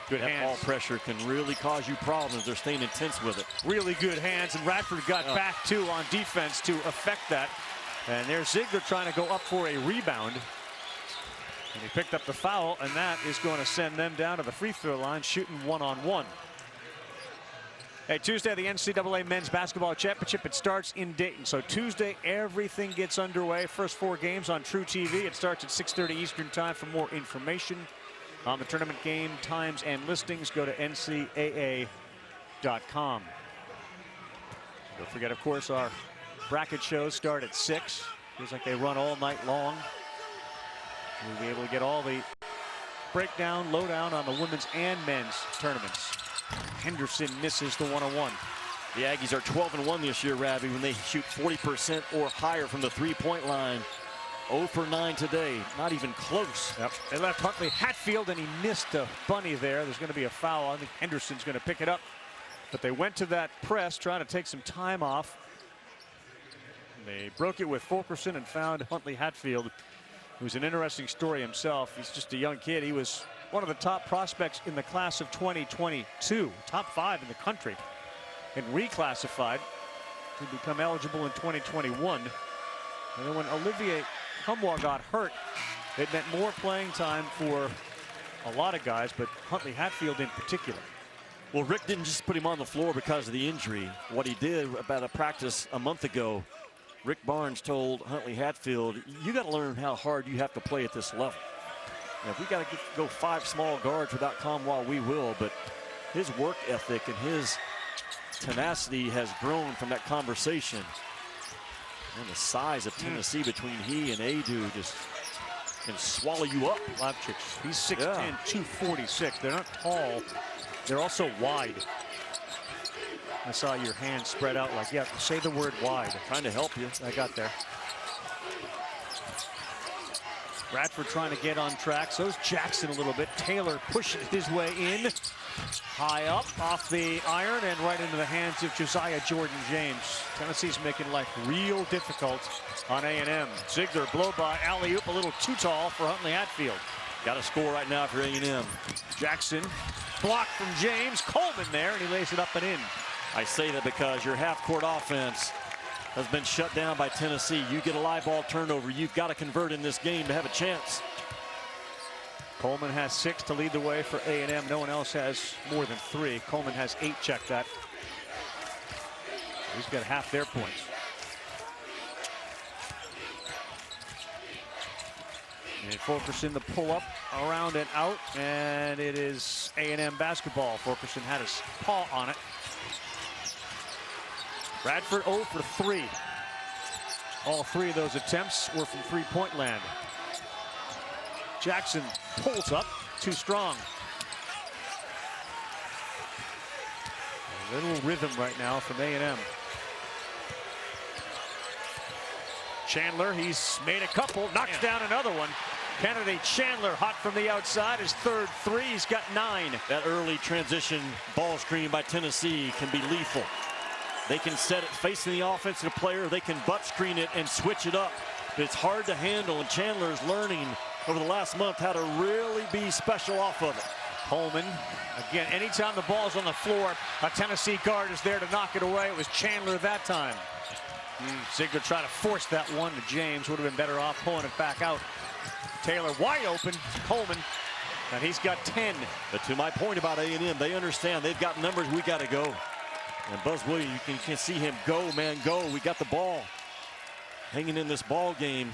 Good that hands. ball pressure can really cause you problems. They're staying intense with it. Really good hands, and Radford got back too on defense to affect that. And there's Ziegler trying to go up for a rebound. And he picked up the foul, and that is going to send them down to the free throw line, shooting 1-on-1. Hey, Tuesday, the NCAA Men's Basketball Championship. It starts in Dayton. So Tuesday, everything gets underway. First 4 games on True TV. It starts at 6:30 Eastern Time. For more information on the tournament game times and listings, go to ncaa.com. Don't forget, of course, our bracket shows start at 6. Feels like they run all night long. We'll be able to get all the breakdown, lowdown on the women's and men's tournaments. Henderson misses the 101. The Aggies are 12-1 this year, Ravi, when they shoot 40% or higher from the three-point line. 0 for 9 today, not even close. Yep. They left Huntley Hatfield, and he missed a bunny there. There's going to be a foul. I think Henderson's going to pick it up. But they went to that press, trying to take some time off. They broke it with Fulkerson and found Huntley Hatfield, who's an interesting story himself. He's just a young kid. He was one of the top prospects in the class of 2022, top 5 in the country, and reclassified to become eligible in 2021. And then when Olivier Humwa got hurt, it meant more playing time for a lot of guys, but Huntley Hatfield in particular. Well, Rick didn't just put him on the floor because of the injury. What he did about a practice a month ago, Rick Barnes told Huntley Hatfield, you got to learn how hard you have to play at this level. Now, if we got to go 5 small guards without Kamwa, we will, but his work ethic and his tenacity has grown from that conversation. And the size of Tennessee between he and Adu just can swallow you up. Lavchik, he's 6'10", 246. They're not tall. They're also wide. I saw your hand spread out like, yeah, say the word wide. I'm trying to help you. I got there. Bradford trying to get on track. So's Jackson a little bit. Taylor pushing his way in. High up off the iron and right into the hands of Josiah Jordan-James. Tennessee's making life real difficult on A&M. Ziegler blow by alley-oop, a little too tall for Huntley Hatfield. Got a score right now for A&M. Jackson blocked from James. Coleman there, and he lays it up and in. I say that because your half-court offense has been shut down by Tennessee. You get a live ball turnover, you've got to convert in this game to have a chance. Coleman has 6 to lead the way for A&M. No one else has more than 3. Coleman has 8, check that. He's got half their points. And Fulkerson the pull-up around and out, and it is A&M basketball. Fulkerson had his paw on it. Bradford 0 for 3. All 3 of those attempts were from three-point land. Jackson pulls up, too strong. A little rhythm right now from A&M. Chandler, he's made a couple, knocks down another one. Kennedy Chandler hot from the outside, his 3rd 3, he's got 9. That early transition ball screen by Tennessee can be lethal. They can set it facing the offensive player, they can butt screen it and switch it up. But it's hard to handle, and Chandler's learning over the last month how to really be special off of it. Coleman, again, anytime the ball's on the floor, a Tennessee guard is there to knock it away. It was Chandler that time. Ziegler trying to force that one to James. Would have been better off pulling it back out. Taylor wide open. Coleman, and he's got 10. But to my point about A&M, they understand they've got numbers, we got to go. And Buzz Williams, you can see him go, man, go. We got the ball. Hanging in this ball game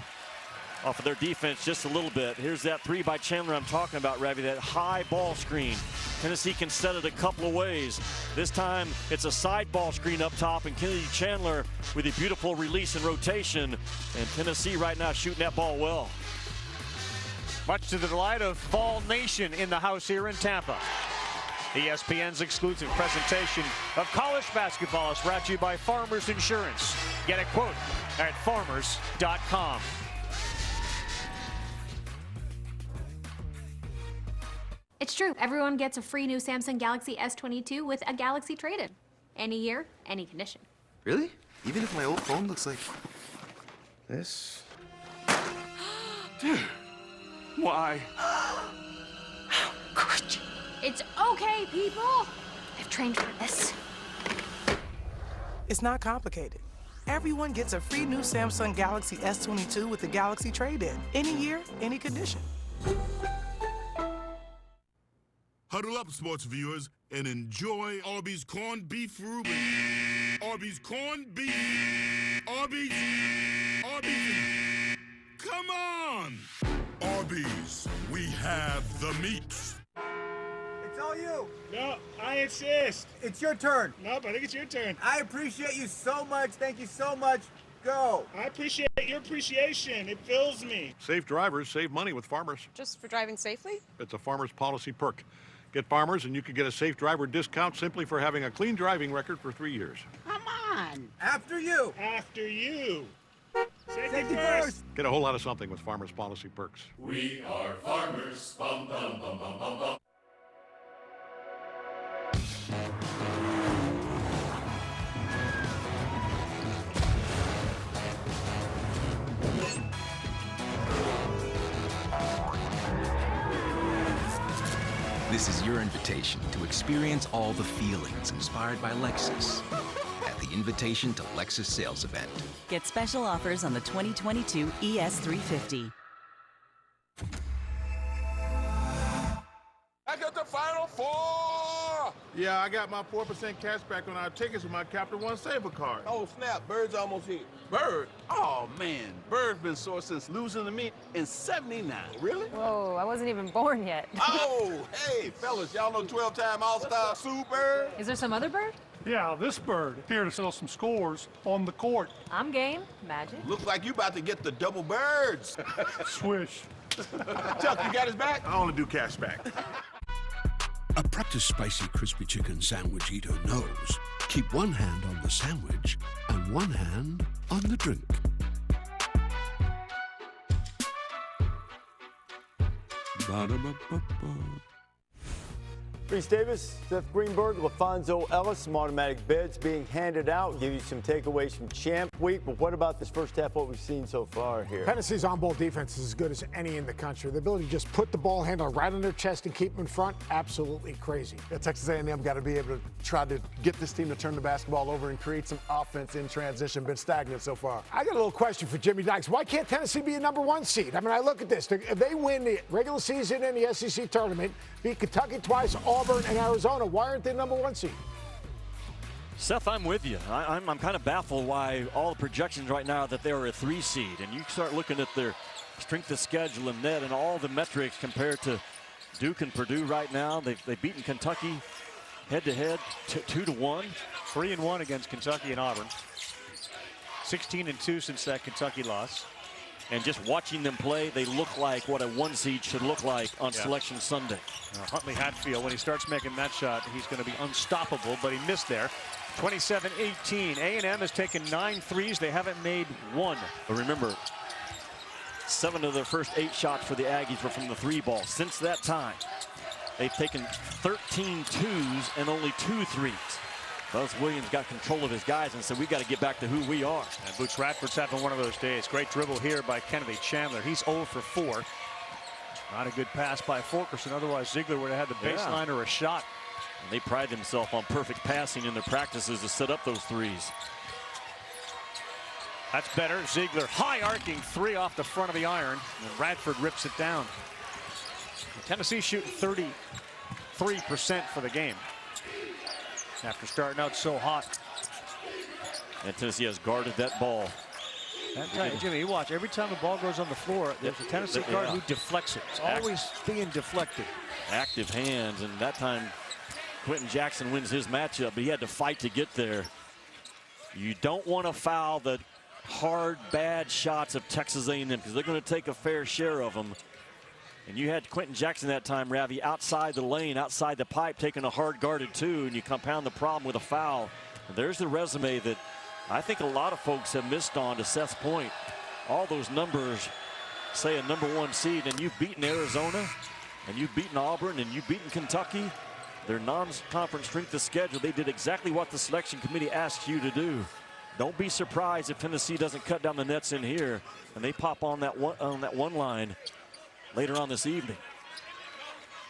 off of their defense just a little bit. Here's that 3 by Chandler I'm talking about, Ravi, that high ball screen. Tennessee can set it a couple of ways. This time it's a side ball screen up top, and Kennedy Chandler with a beautiful release and rotation. And Tennessee right now shooting that ball well. Much to the delight of Vol Nation in the house here in Tampa. ESPN's exclusive presentation of college basketball is brought to you by Farmers Insurance. Get a quote at farmers.com. It's true. Everyone gets a free new Samsung Galaxy S22 with a Galaxy trade-in. Any year, any condition. Really? Even if my old phone looks like this? Dude, why? How could you? It's okay, people. I've trained for this. It's not complicated. Everyone gets a free new Samsung Galaxy S22 with the Galaxy trade-in. Any year, any condition. Huddle up, sports viewers, and enjoy Arby's corned beef Reuben. Arby's corned beef. Arby's. Come on! Arby's, we have the meats. It's all you. No, I insist. It's your turn. Nope, I think it's your turn. I appreciate you so much. Thank you so much. Go. I appreciate your appreciation. It fills me. Safe drivers save money with Farmers. Just for driving safely? It's a Farmers policy perk. Get Farmers and you can get a safe driver discount simply for having a clean driving record for 3 years. Come on. After you. After you. Safety first. Get a whole lot of something with Farmers policy perks. We are farmers. Bum, bum, bum, bum, bum, bum. This is your invitation to experience all the feelings inspired by Lexus at the Invitation to Lexus sales event. Get special offers on the 2022 ES350. I got the Final Four! Yeah, I got my 4% cash back on our tickets with my Capital One Saver card. Oh, snap. Bird's almost here. Bird? Oh, man. Bird's been sore since losing to me in '79. Really? Whoa, I wasn't even born yet. Oh, hey, fellas, y'all know 12-time All-Star Sue Bird? Is there some other bird? Yeah, this bird here to sell some scores on the court. I'm game. Magic. Looks like you about to get the double birds. Swish. Chuck, you got his back? I only do cash back. A practiced spicy crispy chicken sandwich eater knows. Keep one hand on the sandwich and one hand on the drink. Ba-da-ba-ba-ba. Reese Davis, Seth Greenberg, LaFonso Ellis, some automatic beds being handed out. Give you some takeaways from Champ Week. But what about this first half, what we've seen so far here? Tennessee's on-ball defense is as good as any in the country. The ability to just put the ball handler right on their chest and keep them in front, absolutely crazy. Yeah, Texas A&M got to be able to try to get this team to turn the basketball over and create some offense in transition. Been stagnant so far. I got a little question for Jimmy Dykes. Why can't Tennessee be a #1 seed? I mean, I look at this. If they win the regular season and the SEC tournament, beat Kentucky twice, Auburn and Arizona, why aren't they #1 seed? Seth, I'm with you. I'm kind of baffled why all the projections right now are that they're a 3 seed. And you start looking at their strength of schedule and net and all the metrics compared to Duke and Purdue right now. They've beaten Kentucky head-to-head 2-1. 3-1 against Kentucky and Auburn. 16-2 since that Kentucky loss. And just watching them play, they look like what a 1 seed should look like on Selection Sunday. Huntley Hatfield, when he starts making that shot, he's going to be unstoppable, but he missed there. 27-18. A&M has taken 9 threes. They haven't made 1. But remember, 7 of their first 8 shots for the Aggies were from the 3 ball. Since that time, they've taken 13 twos and only 2 threes. Buzz Williams got control of his guys and said, we got to get back to who we are. And Boots Radford's having one of those days. Great dribble here by Kennedy Chandler. He's 0 for 4. Not a good pass by Fulkerson. Otherwise, Ziegler would have had the baseline or a shot. And they pride themselves on perfect passing in their practices to set up those threes. That's better. Ziegler, high arcing 3 off the front of the iron. And Radford rips it down. Tennessee shooting 33% for the game after starting out so hot. And Tennessee has guarded that ball. Jimmy, you watch. Every time the ball goes on the floor, there's a Tennessee guard who deflects it. It's always being deflected. Active hands, and that time Quentin Jackson wins his matchup, but he had to fight to get there. You don't want to foul the hard, bad shots of Texas A&M because they're going to take a fair share of them. And you had Quentin Jackson that time, Ravi, outside the lane, outside the pipe, taking a hard guarded 2, and you compound the problem with a foul. And there's the resume that I think a lot of folks have missed on, to Seth's point. All those numbers say a #1 seed, and you've beaten Arizona, and you've beaten Auburn, and you've beaten Kentucky. Their non-conference strength of schedule, they did exactly what the selection committee asked you to do. Don't be surprised if Tennessee doesn't cut down the nets in here, and they pop on that one line later on this evening.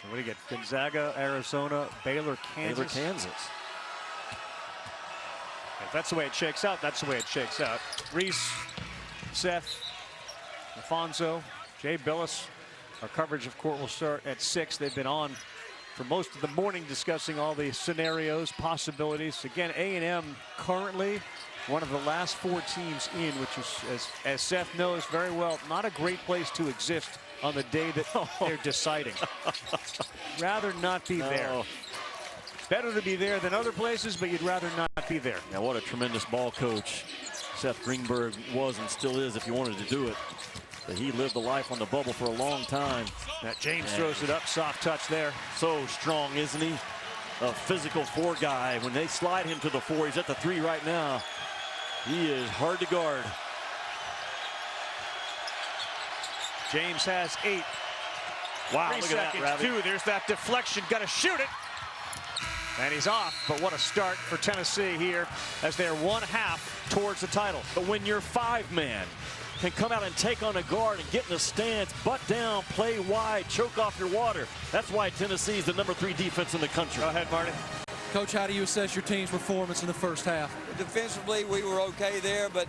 What do you get? Gonzaga, Arizona, Baylor, Kansas. Baylor, Kansas. If that's the way it shakes out, that's the way it shakes out. Reese, Seth, LaFonso, Jay Billis. Our coverage of court will start at 6. They've been on for most of the morning discussing all the scenarios, possibilities. Again, A&M currently one of the last 4 teams in, which is, as Seth knows very well, not a great place to exist on the day that they're deciding. Rather not be there. Better to be there than other places, but you'd rather not be there. Now, what a tremendous ball coach Seth Greenberg was and still is if you wanted to do it. But he lived the life on the bubble for a long time. That James throws it up, soft touch there. So strong, isn't he? A physical 4 guy. When they slide him to the 4, he's at the 3 right now. He is hard to guard. James has 8. Wow, 3 look at seconds, that, Ravi. 2. There's that deflection. Got to shoot it. And he's off. But what a start for Tennessee here as they're 1/2 towards the title. But when your 5-man can come out and take on a guard and get in the stance, butt down, play wide, choke off your water. That's why Tennessee is the number 3 defense in the country. Go ahead, Marty. Coach, how do you assess your team's performance in the first half? Defensively, we were okay there, but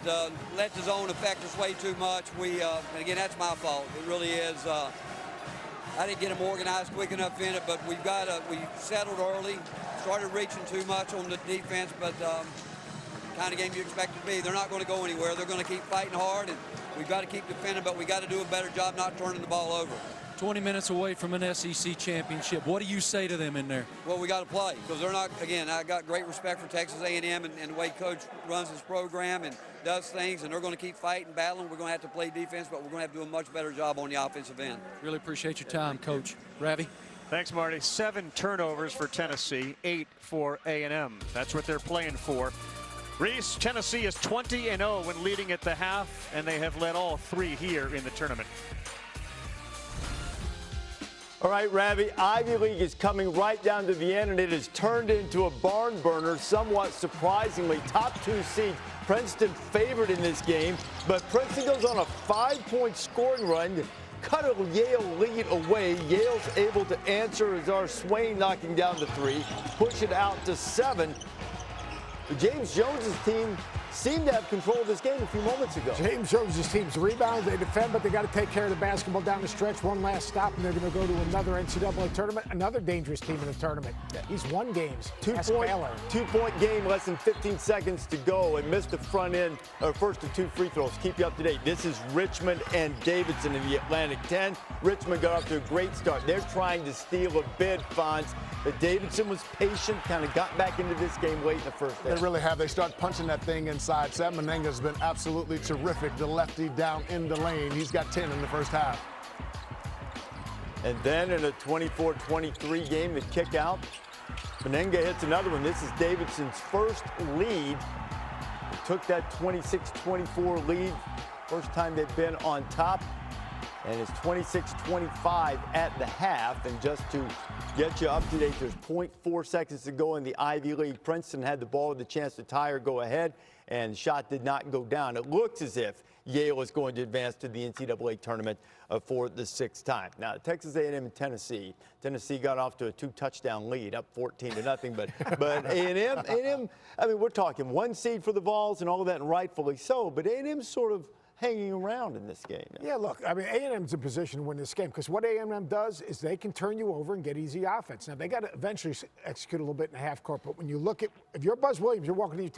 let the zone affect us way too much. And again, that's my fault. It really is. I didn't get them organized quick enough in it, but we settled early, started reaching too much on the defense, but kind of game you expect it to be. They're not going to go anywhere. They're going to keep fighting hard, and we've got to keep defending, but we got to do a better job not turning the ball over. 20 minutes away from an SEC championship. What do you say to them in there? Well, we got to play because they're not. Again, I got great respect for Texas A&M and the way Coach runs his program and does things, and they're going to keep fighting, battling. We're going to have to play defense, but we're going to have to do a much better job on the offensive end. Really appreciate your time, Coach. Ravi? Thanks, Marty. 7 turnovers for Tennessee, 8 for A&M. That's what they're playing for. Reese, Tennessee is 20-0 when leading at the half, and they have led all 3 here in the tournament. All right, Ravi, Ivy League is coming right down to the end, and it has turned into a barn burner, somewhat surprisingly. Top 2 seeds, Princeton favored in this game, but Princeton goes on a 5-point scoring run, cut a Yale lead away. Yale's able to answer as our Swain knocking down the 3, push it out to 7. James Jones's team seemed to have control of this game a few moments ago. James Jones's team's rebound, they defend, but they got to take care of the basketball down the stretch. One last stop, and they're going to go to another NCAA tournament, another dangerous team in the tournament. He's won games. 2-point game, less than 15 seconds to go, and missed the front end, first of 2 free throws. Keep you up to date. This is Richmond and Davidson in the Atlantic 10. Richmond got off to a great start. They're trying to steal a bid, Fonz, but Davidson was patient, kind of got back into this game late in the first half. They really have. They start punching that thing inside. Sam Menenga's been absolutely terrific. The lefty down in the lane. He's got 10 in the first half. And then in a 24-23 game, the kick out, Menenga hits another one. This is Davidson's first lead. They took that 26-24 lead. First time they've been on top. And it's 26-25 at the half. And just to get you up to date, there's 0.4 seconds to go in the Ivy League. Princeton had the ball with a chance to tie or go ahead, and shot did not go down. It looks as if Yale is going to advance to the NCAA tournament for the 6th time. Now, Texas A&M and Tennessee. Tennessee got off to a 2-touchdown lead, up 14-0. But A&M, I mean, we're talking 1 seed for the Vols and all of that, and rightfully so. But A&M's sort of hanging around in this game. Yeah, look, I mean, A&M's in position to win this game because what A&M does is they can turn you over and get easy offense. Now, they got to eventually execute a little bit in the half court, but when you look at, if you're Buzz Williams, you're walking to your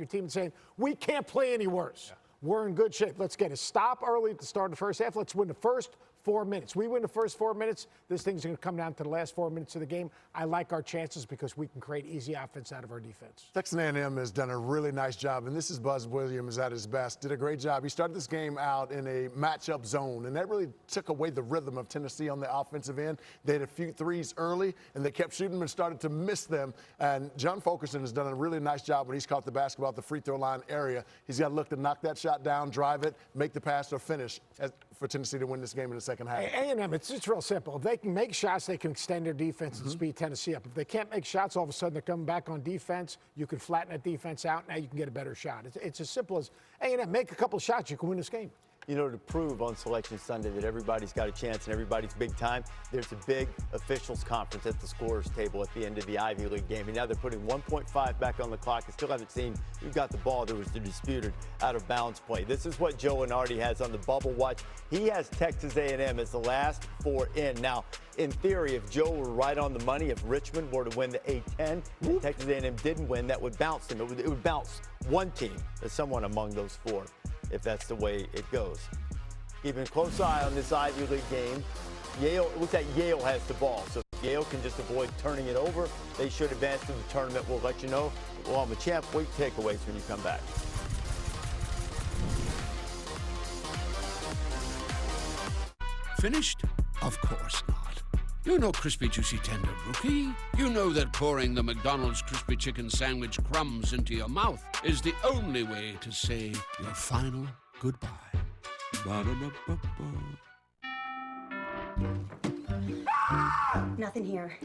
team and saying, we can't play any worse. Yeah. We're in good shape. Let's get a stop early at the start of the first half. Let's win the first 4 minutes. We win the first 4 minutes, this thing's going to come down to the last 4 minutes of the game. I like our chances because we can create easy offense out of our defense. Texas A&M has done a really nice job, and this is Buzz Williams at his best. Did a great job. He started this game out in a matchup zone, and that really took away the rhythm of Tennessee on the offensive end. They had a few threes early, and they kept shooting them and started to miss them. And John Fulkerson has done a really nice job when he's caught the basketball at the free throw line area. He's got to look to knock that shot down, drive it, make the pass, or finish for Tennessee to win this game in the second half. A&M, it's real simple. If they can make shots, they can extend their defense and speed Tennessee up. If they can't make shots, all of a sudden they're coming back on defense. You can flatten that defense out. Now you can get a better shot. It's as simple as A&M, make a couple shots, you can win this game. to prove on Selection Sunday that everybody's got a chance and everybody's big time, there's a big officials conference at the scorers table at the end of the Ivy League game. And now they're putting 1.5 back on the clock. I still haven't seen who got the ball. There was the disputed out-of-bounds play. This is what Joe Lenardi has on the bubble watch. He has Texas A&M as the last 4 in. Now, in theory, if Joe were right on the money, if Richmond were to win the A-10 and Texas A&M didn't win, that would bounce them. It would bounce one team as someone among those 4, if that's the way it goes. Keeping a close eye on this Ivy League game. It looks like Yale has the ball, so if Yale can just avoid turning it over, they should advance to the tournament. We'll let you know. We'll have a champ week takeaways when you come back. Finished? Of course not. You know crispy, juicy, tender, Rookie. You know that pouring the McDonald's crispy chicken sandwich crumbs into your mouth is the only way to say your final goodbye. Ba-da-ba-ba-ba. Nothing here.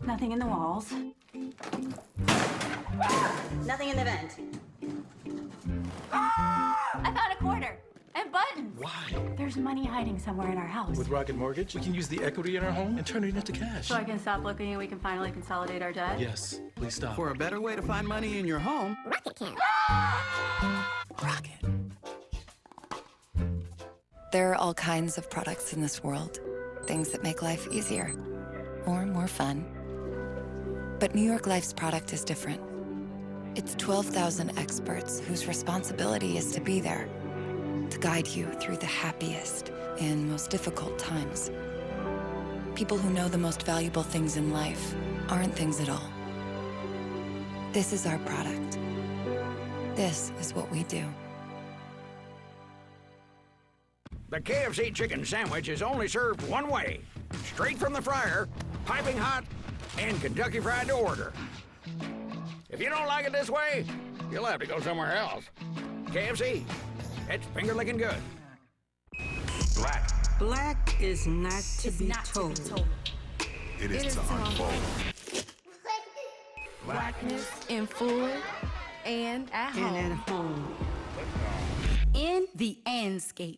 Nothing in the walls. Nothing in the vent. I found a quarter and buttons. Why? There's money hiding somewhere in our house. With Rocket Mortgage, we can use the equity in our home and turn it into cash. So I can stop looking and we can finally consolidate our debt? Yes, please stop. For a better way to find money in your home, Rocket can. Rocket. There are all kinds of products in this world. Things that make life easier or more fun. But New York Life's product is different. It's 12,000 experts whose responsibility is to be there, to guide you through the happiest and most difficult times. People who know the most valuable things in life aren't things at all. This is our product. This is what we do. The KFC chicken sandwich is only served one way. Straight from the fryer, piping hot, and Kentucky Fried to order. If you don't like it this way, you'll have to go somewhere else. KFC, it's finger licking good. Black is not to be told. It is to unfold. Blackness in full and at home. and at home. In the landscape.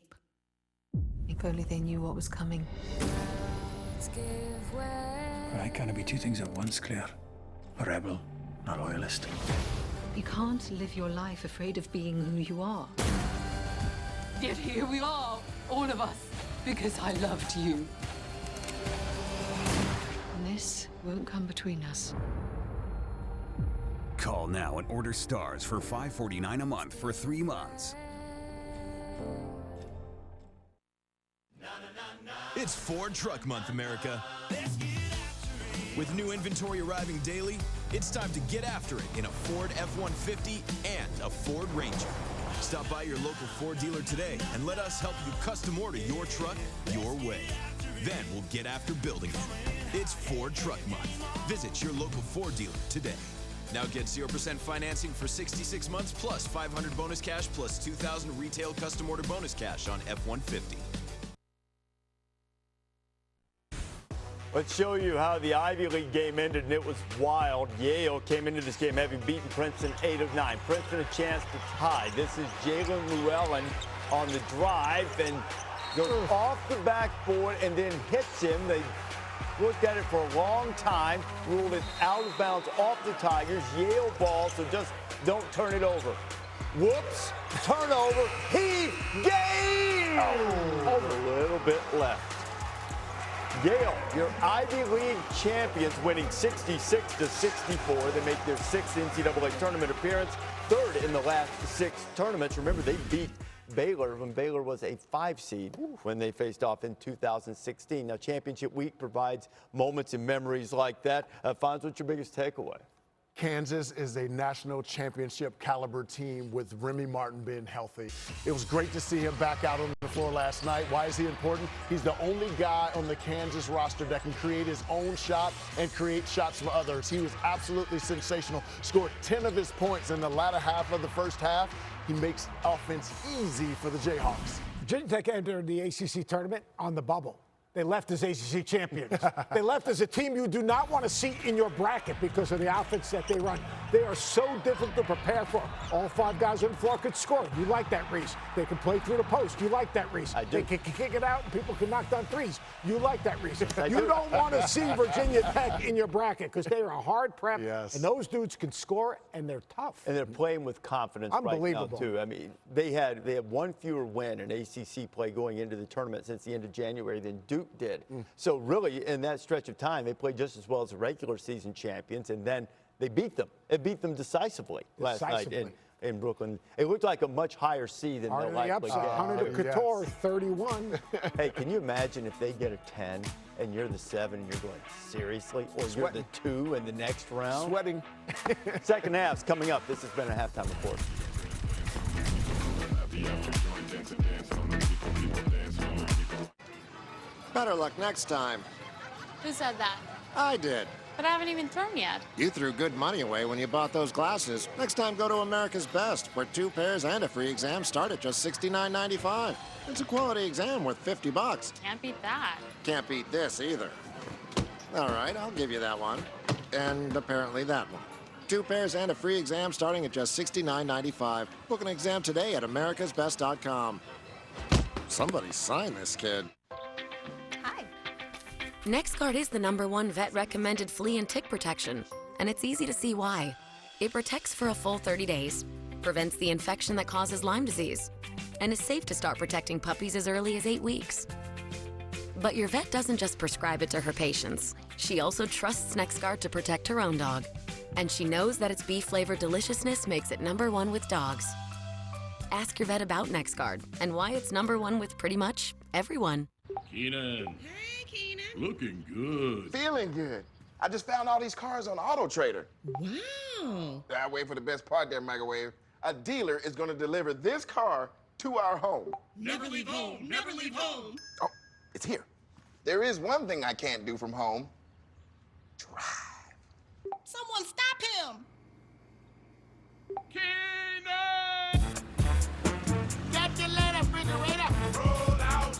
If only they knew what was coming. I can't be two things at once, Claire. A rebel, a loyalist. You can't live your life afraid of being who you are. Yet here we are, all of us, because I loved you. And this won't come between us. Call now and order Stars for $5.49 a month for 3 months. It's Ford Truck Month, America. With new inventory arriving daily, it's time to get after it in a Ford F-150 and a Ford Ranger. Stop by your local Ford dealer today and let us help you custom order your truck your way. Then we'll get after building it. It's Ford Truck Month. Visit your local Ford dealer today. Now get 0% financing for 66 months plus 500 bonus cash plus 2,000 retail custom order bonus cash on F-150. Let's show you how the Ivy League game ended, and it was wild. Yale came into this game having beaten Princeton 8 of 9. Princeton a chance to tie. This is Jalen Llewellyn on the drive and goes off the backboard and then hits him. They looked at it for a long time, ruled it out of bounds off the Tigers. Yale ball, so just don't turn it over. Whoops, turnover, he gained! Oh, a little bit left. Yale, your Ivy League champions, winning 66-64. They make their 6th NCAA tournament appearance, 3rd in the last 6 tournaments. Remember, they beat Baylor when Baylor was a 5 seed when they faced off in 2016. Now, championship week provides moments and memories like that. Fonz, what's your biggest takeaway? Kansas is a national championship caliber team with Remy Martin being healthy. It was great to see him back out on the floor last night. Why is he important? He's the only guy on the Kansas roster that can create his own shot and create shots for others. He was absolutely sensational. Scored 10 of his points in the latter half of the first half. He makes offense easy for the Jayhawks. Virginia Tech entered the ACC tournament on the bubble. They left as ACC champions. They left as a team you do not want to see in your bracket because of the outfits that they run. They are so difficult to prepare for. All 5 guys on the floor could score. You like that, Reese. They can play through the post. You like that, Reese. I do. They can kick it out and people can knock down threes. You like that, Reese. You don't want to see Virginia Tech in your bracket because they are a hard prep. Yes. And those dudes can score and they're tough. And they're playing with confidence right now, Unbelievable. too. I mean, they had one fewer win in ACC play going into the tournament since the end of January than Duke did. So really, in that stretch of time, they played just as well as the regular season champions, and then they beat them. It beat them decisively last night in Brooklyn. It looked like a much higher seed than they'll likely get. Hunter Couture, 31. Hey, can you imagine if they get a 10 and you're the 7 and you're going, seriously? Or you're the 2 in the next round? Sweating. Second half's coming up. This has been a halftime report. Better luck next time. Who said that? I did. But I haven't even thrown yet. You threw good money away when you bought those glasses. Next time, go to America's Best, where 2 pairs and a free exam start at just $69.95. It's a quality exam worth $50. Can't beat that. Can't beat this either. All right, I'll give you that one. And apparently that one. 2 pairs and a free exam starting at just $69.95. Book an exam today at americasbest.com. Somebody sign this kid. NexGard is the #1 vet-recommended flea and tick protection, and it's easy to see why. It protects for a full 30 days, prevents the infection that causes Lyme disease, and is safe to start protecting puppies as early as 8 weeks. But your vet doesn't just prescribe it to her patients. She also trusts NexGard to protect her own dog. And she knows that its beef-flavored deliciousness makes it #1 with dogs. Ask your vet about NexGard and why it's #1 with pretty much everyone. Keenan. Hey, Keenan. Looking good. Feeling good. I just found all these cars on Auto Trader. Wow. I wait for the best part there, Microwave. A dealer is going to deliver this car to our home. Never leave home. Never leave home. Oh, it's here. There is one thing I can't do from home. Drive. Someone stop him. Calculator, refrigerator. Roll out.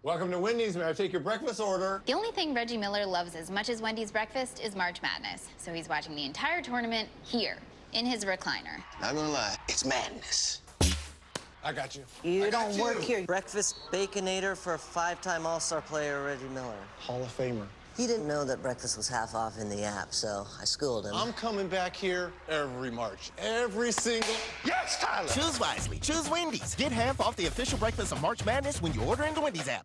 Welcome to Wendy's. May I take your breakfast order? The only thing Reggie Miller loves as much as Wendy's breakfast is March Madness. So he's watching the entire tournament here in his recliner. Not gonna lie, it's madness. I got you. You don't work here. Breakfast Baconator for 5-time All-Star player Reggie Miller. Hall of Famer. He didn't know that breakfast was half off in the app, so I schooled him. I'm coming back here every March. Every single... Yes, Tyler! Choose wisely. Choose Wendy's. Get half off the official breakfast of March Madness when you order in the Wendy's app.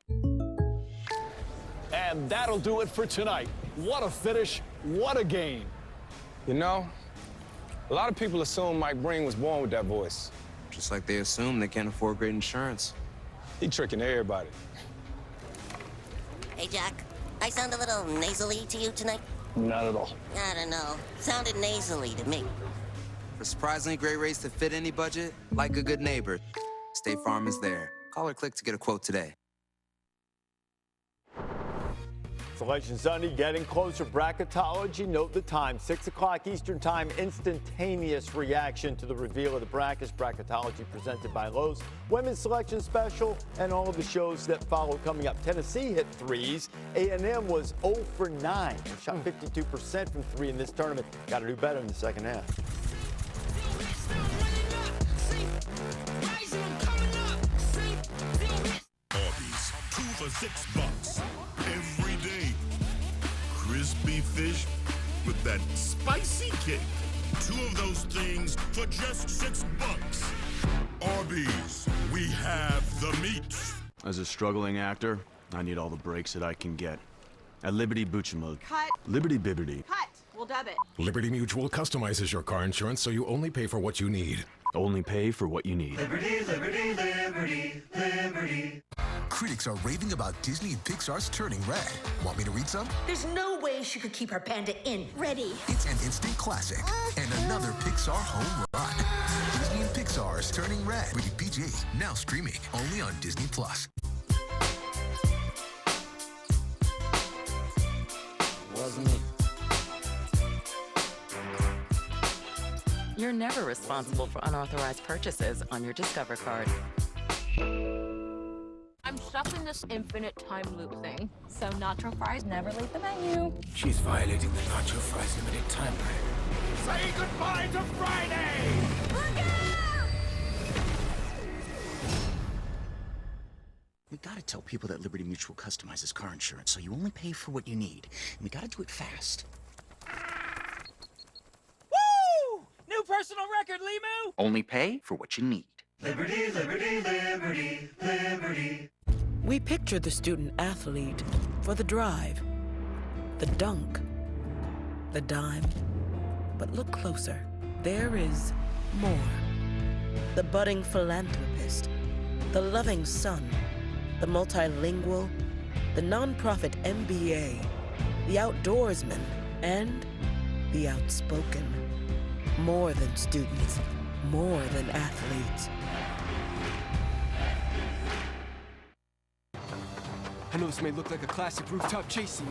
And that'll do it for tonight. What a finish. What a game. You know, a lot of people assume Mike Breen was born with that voice. Just like they assume they can't afford great insurance. He tricking everybody. Hey, Jack. I sound a little nasally to you tonight? Not at all. I don't know. Sounded nasally to me. For surprisingly great rates that fit any budget, like a good neighbor, State Farm is there. Call or click to get a quote today. Selection Sunday getting closer. Bracketology, note the time, 6 o'clock Eastern time, instantaneous reaction to the reveal of the brackets. Bracketology presented by Lowe's. Women's Selection Special and all of the shows that follow coming up. Tennessee hit threes. A&M was 0 for 9. They shot 52% from 3 in this tournament. Got to do better in the second half. Arby's, 2 for $6 every day. Crispy fish with that spicy kick. 2 of those things for just $6. Arby's, we have the meat. As a struggling actor, I need all the breaks that I can get. At Liberty Buchamud. Cut. Liberty Bibbity. Cut. We'll dub it. Liberty Mutual customizes your car insurance so you only pay for what you need. Only pay for what you need. Liberty, liberty, liberty, liberty. Critics are raving about Disney and Pixar's Turning Red. Want me to read some? There's no way she could keep her panda in. Ready. It's an instant classic and another Pixar home run. Disney and Pixar's Turning Red. Rated PG. Now streaming only on Disney+. Wasn't me. You're never responsible for unauthorized purchases on your Discover card. I'm stuck in this infinite time loop thing. So nacho fries never leave the menu. She's violating the Nacho Fries limited time limit. Say goodbye to Friday! We gotta tell people that Liberty Mutual customizes car insurance, so you only pay for what you need. And we gotta do it fast. Woo! New personal record, Limu! Only pay for what you need. Liberty, liberty, liberty, liberty. We picture the student athlete for the drive, the dunk, the dime. But look closer. There is more. The budding philanthropist, the loving son, the multilingual, the nonprofit MBA, the outdoorsman, and the outspoken. More than students, more than athletes. I know this may look like a classic rooftop chase scene,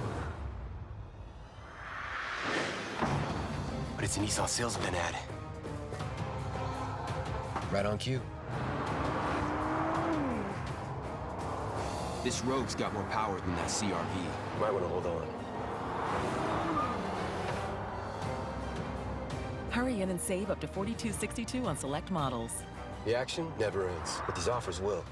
But it's an Nissan sales event ad. Right on cue. This Rogue's got more power than that CRV. Might want to hold on. Hurry in and save up to $42.62 on select models. The action never ends, but these offers will.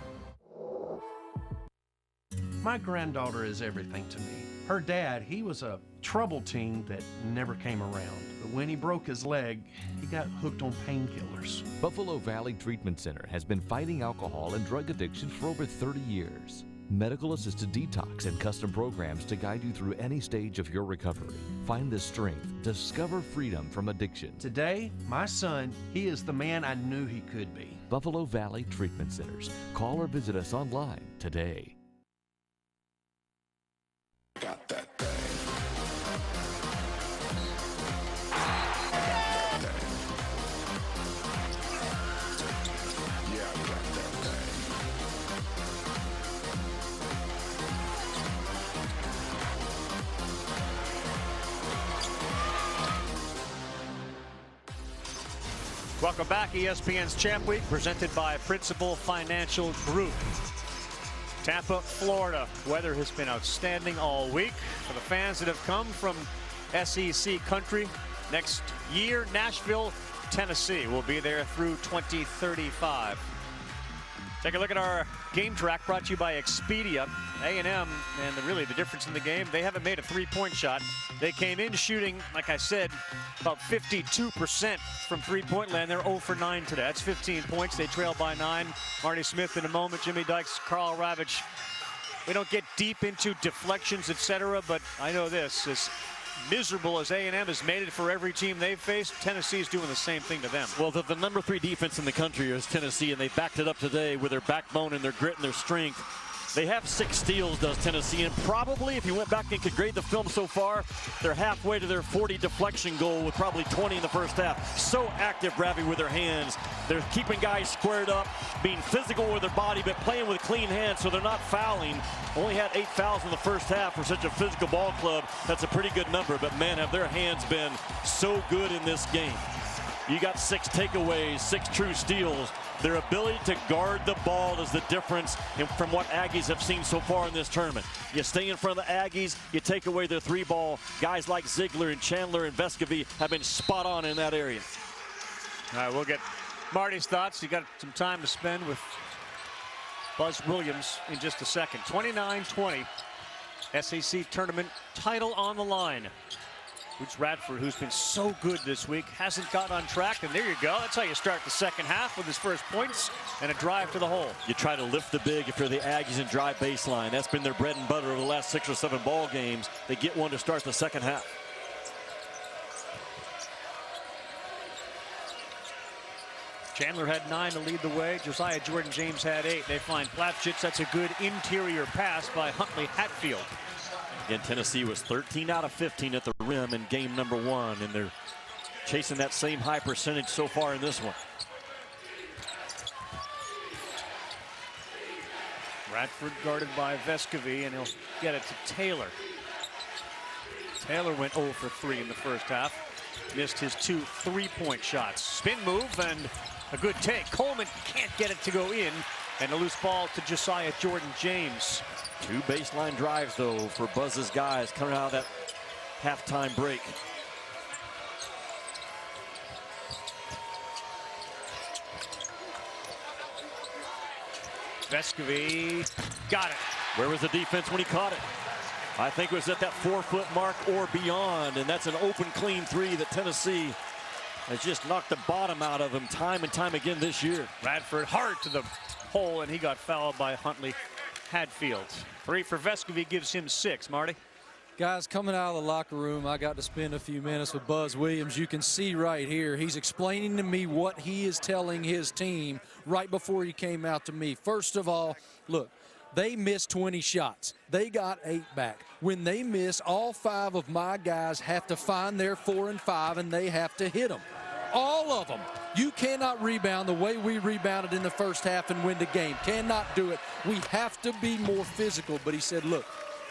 My granddaughter is everything to me. Her dad, he was a trouble teen that never came around. But when he broke his leg, he got hooked on painkillers. Buffalo Valley Treatment Center has been fighting alcohol and drug addiction for over 30 years. Medical assisted detox and custom programs to guide you through any stage of your recovery. Find the strength. Discover freedom from addiction. Today, my son, he is the man I knew he could be. Buffalo Valley Treatment Centers. Call or visit us online today. Got that thing. Yeah, I got that thing. Welcome back. ESPN's Champ Week presented by Principal Financial Group. Tampa, Florida. Weather has been outstanding all week for the fans that have come from SEC country. Next year, Nashville, Tennessee will be there through 2035. Take a look at our game track brought to you by Expedia. A&M, and really the difference in the game, they haven't made a three-point shot. They came in shooting, like I said, about 52% from three-point land. They're 0 for 9 today. That's 15 points. They trail by 9. Marty Smith in a moment, Jimmy Dykes, Carl Ravitch. We don't get deep into deflections, etc., but I know this. As miserable as A&M has made it for every team they've faced, Tennessee's doing the same thing to them. Well, the number 3 defense in the country is Tennessee, and they backed it up today with their backbone and their grit and their strength. They have 6 steals, does Tennessee, and probably, if you went back and could grade the film so far, they're halfway to their 40 deflection goal with probably 20 in the first half. So active, Ravi, with their hands. They're keeping guys squared up, being physical with their body, but playing with clean hands, so they're not fouling. Only had 8 fouls in the first half for such a physical ball club. That's a pretty good number, but man, have their hands been so good in this game. You got 6 takeaways, 6 true steals. Their ability to guard the ball is the difference from what Aggies have seen so far in this tournament. You stay in front of the Aggies, you take away their 3-ball. Guys like Ziegler and Chandler and Vescovy have been spot on in that area. All right, we'll get Marty's thoughts. You got some time to spend with Buzz Williams in just a second. 29-20, SEC tournament title on the line. Woods Radford, who's been so good this week, hasn't got on track, and there you go. That's how you start the second half, with his first points and a drive to the hole. You try to lift the big if you're the Aggies and drive baseline. That's been their bread and butter over the last 6 or 7 ball games. They get one to start the second half. Chandler had 9 to lead the way. Josiah Jordan-James had 8. They find Plavchitz. That's a good interior pass by Huntley Hatfield. Again, Tennessee was 13 out of 15 at the rim in game number 1, and they're chasing that same high percentage so far in this one. Radford guarded by Vescovy, and he'll get it to Taylor. Taylor went 0 for 3 in the first half. Missed his 2 3-point shots. Spin move and a good take. Coleman can't get it to go in. And a loose ball to Josiah Jordan-James. 2 baseline drives, though, for Buzz's guys coming out of that halftime break. Vescovi got it. Where was the defense when he caught it? I think it was at that 4-foot mark or beyond, and that's an open, clean 3 that Tennessee has just knocked the bottom out of him time and time again this year. Radford hard to the hole, and he got fouled by Huntley Hatfield. 3 for Vescovi gives him 6. Marty? Guys, coming out of the locker room, I got to spend a few minutes with Buzz Williams. You can see right here, he's explaining to me what he is telling his team right before he came out to me. First of all, look, they missed 20 shots. They got 8 back. When they miss, all 5 of my guys have to find their 4 and 5, and they have to hit them. All of them. You cannot rebound the way we rebounded in the first half and win the game. Cannot do it. We have to be more physical. But he said, look,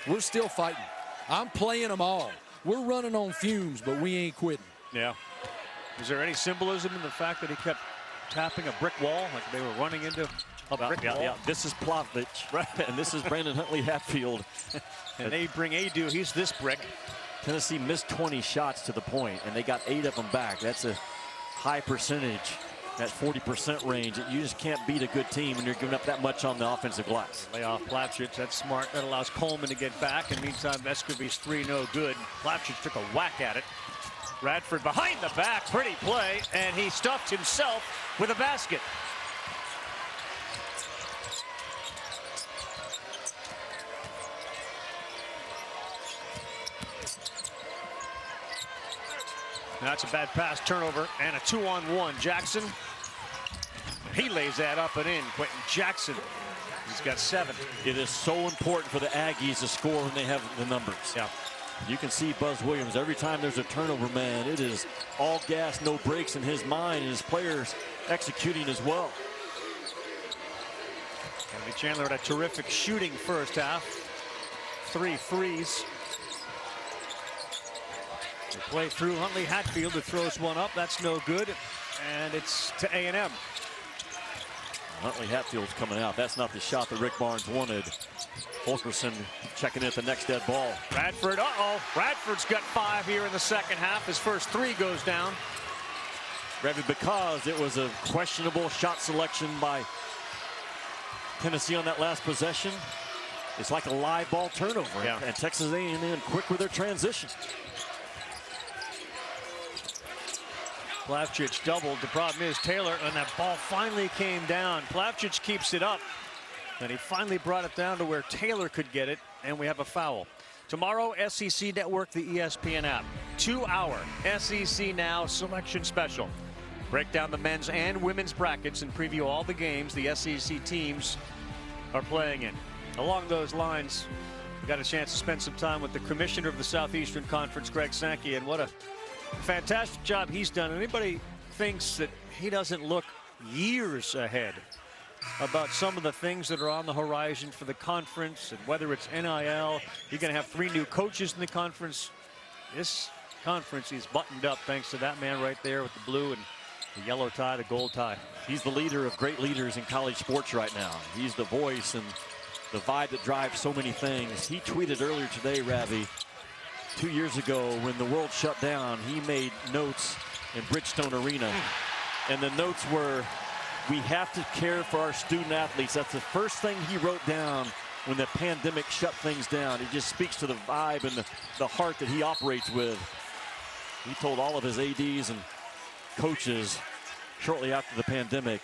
we're still fighting. I'm playing them all. We're running on fumes, but we ain't quitting. Yeah. Is there any symbolism in the fact that he kept tapping a brick wall, like they were running into a brick wall? Yeah, this is Plavlich, right? And this is Brandon Huntley Hatfield. And they bring Adu, he's this brick. Tennessee missed 20 shots to the point, and they got 8 of them back. That's a high percentage, that 40% range. You just can't beat a good team when you're giving up that much on the offensive glass. Lay off Plavlich, that's smart. That allows Coleman to get back, and meantime, Vescovi's 3 no good. Plavlich took a whack at it. Radford behind the back, pretty play, and he stuffed himself with a basket. That's a bad pass, turnover, and a 2-on-1. Jackson, he lays that up and in. Quentin Jackson, he's got 7. It is so important for the Aggies to score when they have the numbers. Yeah. You can see Buzz Williams, every time there's a turnover, man, it is all gas, no breaks in his mind, and his players executing as well. Kennedy Chandler had a terrific shooting first half. 3 threes. They play through Huntley Hatfield, who throws one up. That's no good. And it's to A&M. Huntley Hatfield's coming out. That's not the shot that Rick Barnes wanted. Fulkerson checking at the next dead ball. Radford, Radford's got 5 here in the second half. His first 3 goes down. Ravi, because it was a questionable shot selection by Tennessee on that last possession. It's like a live ball turnover. Yeah. And Texas A&M quick with their transition. Plavlich doubled. The problem is Taylor, and that ball finally came down. Plavlich keeps it up, and he finally brought it down to where Taylor could get it, and we have a foul. Tomorrow, SEC Network, the ESPN app. 2-hour SEC Now selection special. Break down the men's and women's brackets and preview all the games the SEC teams are playing in. Along those lines, we got a chance to spend some time with the commissioner of the Southeastern Conference, Greg Sankey, and what a fantastic job he's done. Anybody thinks that he doesn't look years ahead about some of the things that are on the horizon for the conference, and whether it's NIL, you're going to have 3 new coaches in the conference. This conference is buttoned up thanks to that man right there with the blue and the yellow tie, the gold tie. He's the leader of great leaders in college sports right now. He's the voice and the vibe that drives so many things. He tweeted earlier today, Ravi, 2 years ago when the world shut down, he made notes in Bridgestone Arena. And the notes were, we have to care for our student athletes. That's the first thing he wrote down when the pandemic shut things down. It just speaks to the vibe and the heart that he operates with. He told all of his ADs and coaches shortly after the pandemic,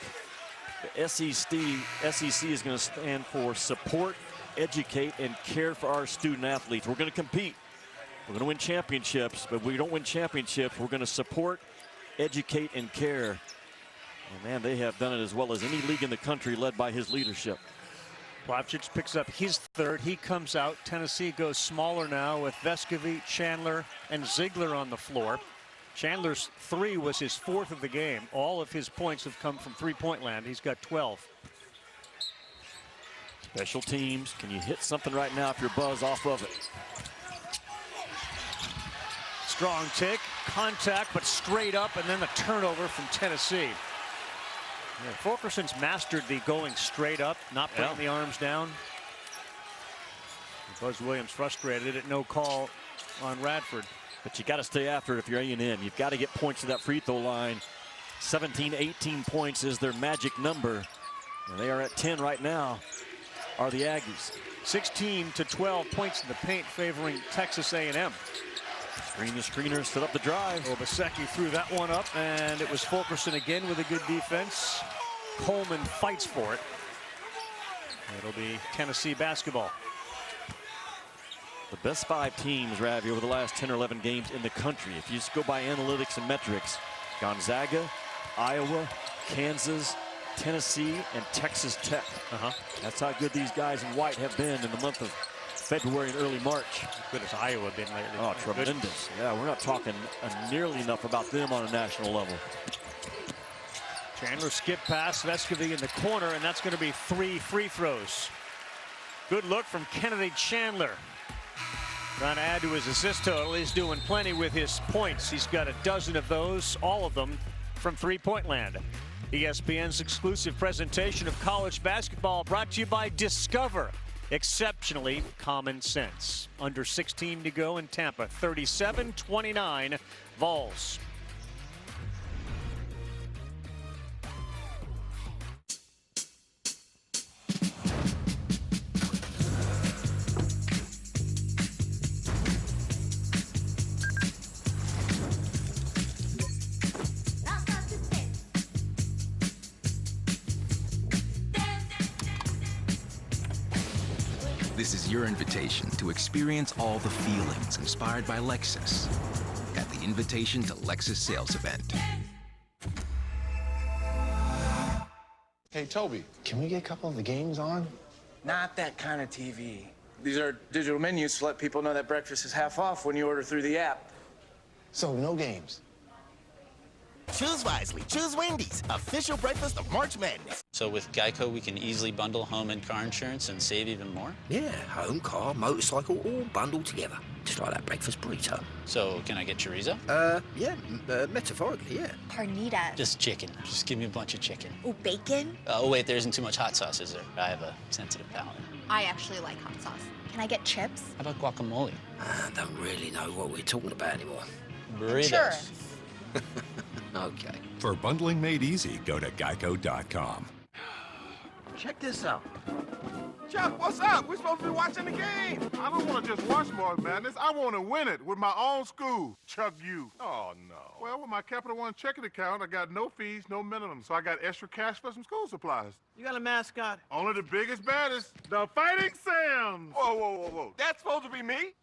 the SEC is going to stand for support, educate, and care for our student athletes. We're going to compete. We're going to win championships, but if we don't win championships, we're going to support, educate, and care. And man, they have done it as well as any league in the country led by his leadership. Plavlich picks up his 3rd. He comes out. Tennessee goes smaller now with Vescovi, Chandler, and Ziegler on the floor. Chandler's 3 was his 4th of the game. All of his points have come from 3-point land. He's got 12. Special teams. Can you hit something right now if you're Buzz off of it? Strong take, contact, but straight up, and then the turnover from Tennessee. Yeah, Fulkerson's mastered the going straight up, not putting the arms down. Buzz Williams frustrated at no call on Radford. But you got to stay after it if you're A&M. You've got to get points to that free throw line. 17, 18 points is their magic number. And they are at 10 right now, are the Aggies. 16 to 12 points in the paint favoring Texas A&M. Screen the screener, set up the drive. Obaseki threw that one up, and it was Fulkerson again with a good defense. Coleman fights for it. It'll be Tennessee basketball. The best 5 teams, Ravi, over the last 10 or 11 games in the country. If you just go by analytics and metrics, Gonzaga, Iowa, Kansas, Tennessee, and Texas Tech. That's how good these guys in white have been in the month of February and early March. As good as Iowa been lately. Oh, tremendous. Yeah, we're not talking nearly enough about them on a national level. Chandler skip pass, Vescovy in the corner, and that's going to be 3 free throws. Good look from Kennedy Chandler. Trying to add to his assist total. He's doing plenty with his points. He's got a dozen of those, all of them from three-point land. ESPN's exclusive presentation of college basketball brought to you by Discover. Exceptionally common sense. Under 16 to go in Tampa. 37-29 Vols. This is your invitation to experience all the feelings inspired by Lexus at the Invitation to Lexus sales event. Hey, Toby, can we get a couple of the games on? Not that kind of TV. These are digital menus to let people know that breakfast is half off when you order through the app. So, no games. Choose wisely. Choose Wendy's. Official breakfast of March Madness. So with Geico, we can easily bundle home and car insurance and save even more? Yeah, home, car, motorcycle, all bundled together. Just like that breakfast burrito. So can I get chorizo? Yeah, metaphorically, yeah. Carnitas. Just chicken. Just give me a bunch of chicken. Oh, bacon? Oh, wait, there isn't too much hot sauce, is there? I have a sensitive palate. I actually like hot sauce. Can I get chips? How about guacamole? I don't really know what we're talking about anymore. Burritos. Insurance. Okay. For bundling made easy, go to geico.com. Check this out. Chuck, what's up? We're supposed to be watching the game. I don't want to just watch March Madness. I want to win it with my own school, Chuck U. Oh, no. Well, with my Capital One checking account, I got no fees, no minimum, so I got extra cash for some school supplies. You got a mascot? Only the biggest, baddest, the Fighting Sams. Whoa, whoa, whoa, whoa. That's supposed to be me?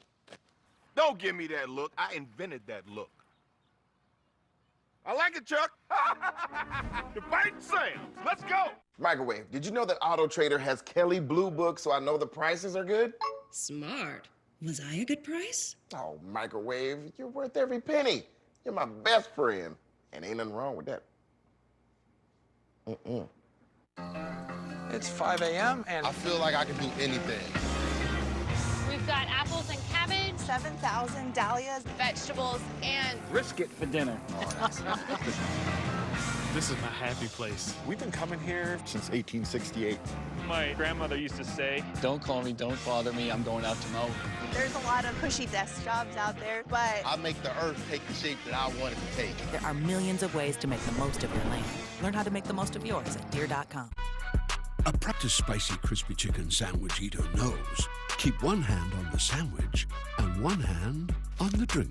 Don't give me that look. I invented that look. I like it, Chuck. The Fighting Sams. Let's go. Microwave, did you know that Auto Trader has Kelly Blue Book so I know the prices are good? Smart. Was I a good price? Oh, Microwave, you're worth every penny. You're my best friend. And ain't nothing wrong with that. It's 5 a.m. and I feel like I can do anything. We've got apples and cabbage, 7,000 dahlias, vegetables, and brisket for dinner. This is my happy place. We've been coming here since 1868. My grandmother used to say, Don't call me, don't bother me, I'm going out to mow. There's a lot of cushy desk jobs out there, but I make the earth take the shape that I want it to take. There are millions of ways to make the most of your land. Learn how to make the most of yours at Deere.com. A practiced spicy crispy chicken sandwich eater knows. Keep one hand on the sandwich and one hand on the drink.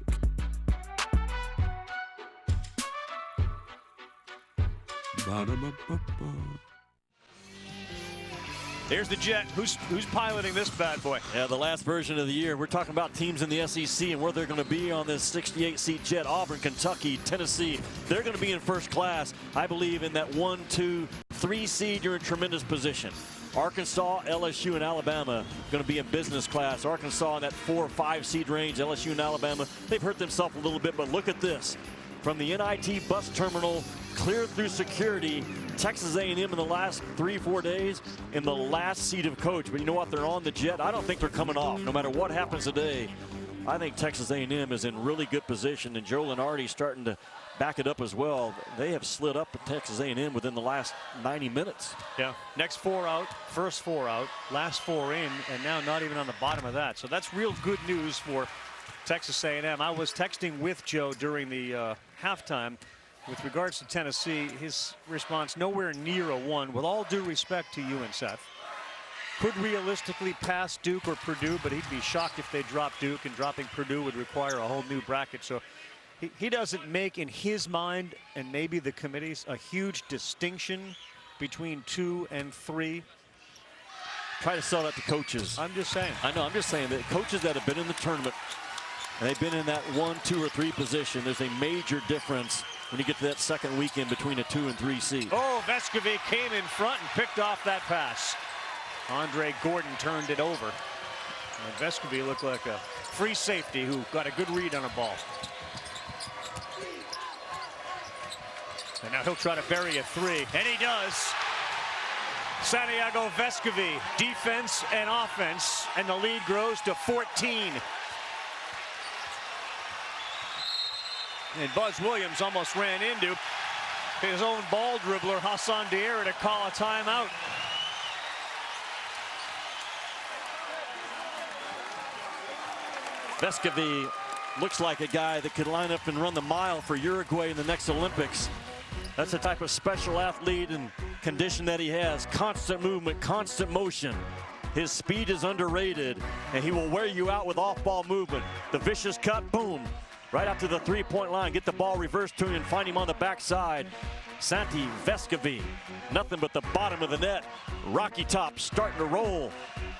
Here's the Jet. Who's piloting this bad boy? Yeah, the last version of the year. We're talking about teams in the SEC and where they're going to be on this 68-seat Jet. Auburn, Kentucky, Tennessee. They're going to be in first class. I believe in that 1, 2, 3 seed, you're in tremendous position. Arkansas, LSU, and Alabama going to be in business class. Arkansas in that 4 or 5 seed range. LSU and Alabama, they've hurt themselves a little bit, but look at this. From the NIT bus terminal, cleared through security, Texas A&M in the last 3-4 days in the last seat of coach. But you know what? They're on the Jet. I don't think they're coming off. No matter what happens today, I think Texas A&M is in really good position, and Joe Lenardi's starting to back it up as well. They have slid up at Texas A&M within the last 90 minutes. Yeah, next 4 out, first 4 out, last 4 in, and now not even on the bottom of that. So that's real good news for Texas A&M. I was texting with Joe during the halftime with regards to Tennessee. His response, nowhere near a 1. With all due respect to you and Seth, could realistically pass Duke or Purdue, but he'd be shocked if they dropped Duke, and dropping Purdue would require a whole new bracket. So he doesn't make, in his mind, and maybe the committee's, a huge distinction between 2 and 3. Try to sell that to coaches. I'm just saying. I know, I'm just saying that coaches that have been in the tournament and they've been in that 1, 2, or 3 position, there's a major difference when you get to that second weekend between a 2 and 3 seed. Oh, Vescovi came in front and picked off that pass. Andre Gordon turned it over. And Vescovi looked like a free safety who got a good read on a ball. And now he'll try to bury a 3, and he does. Santiago Vescovi, defense and offense, and the lead grows to 14. And Buzz Williams almost ran into his own ball dribbler, Hassan Diarra, to call a timeout. Vescovi looks like a guy that could line up and run the mile for Uruguay in the next Olympics. That's the type of special athlete and condition that he has. Constant movement, constant motion. His speed is underrated, and he will wear you out with off-ball movement. The vicious cut, boom, right after the three-point line. Get the ball reversed to him and find him on the backside. Santi Vescovi, nothing but the bottom of the net. Rocky Top starting to roll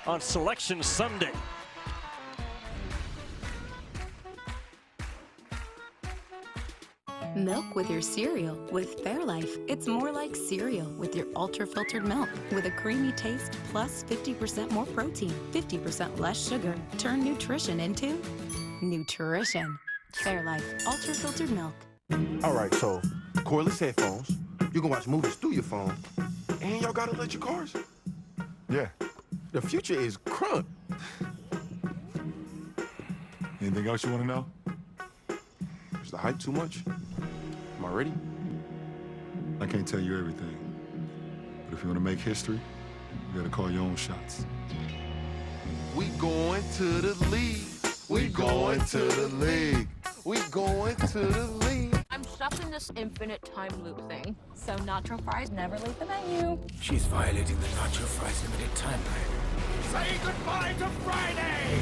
on Selection Sunday. Milk with your cereal with Fairlife. It's more like cereal with your ultra-filtered milk with a creamy taste plus 50% more protein, 50% less sugar. Turn nutrition into nutrition. Fairlife ultra-filtered milk. All right, so cordless headphones. You can watch movies through your phone. And y'all got electric cars? Yeah. The future is crunk. Anything else you want to know? Is the hype too much? Am I ready? I can't tell you everything. But if you want to make history, you gotta call your own shots. We going to the league. We going to the league. We going to the league. I'm stuck in this infinite time loop thing, so nacho fries never leave the menu. She's violating the nacho fries limited timeline. Say goodbye to Friday!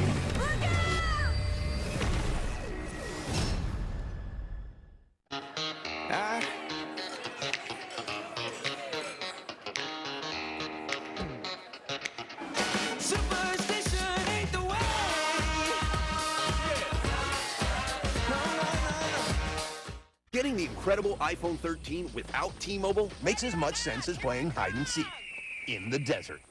Superstition ain't the way. Getting the incredible iPhone 13 without T-Mobile makes as much sense as playing hide and seek in the desert.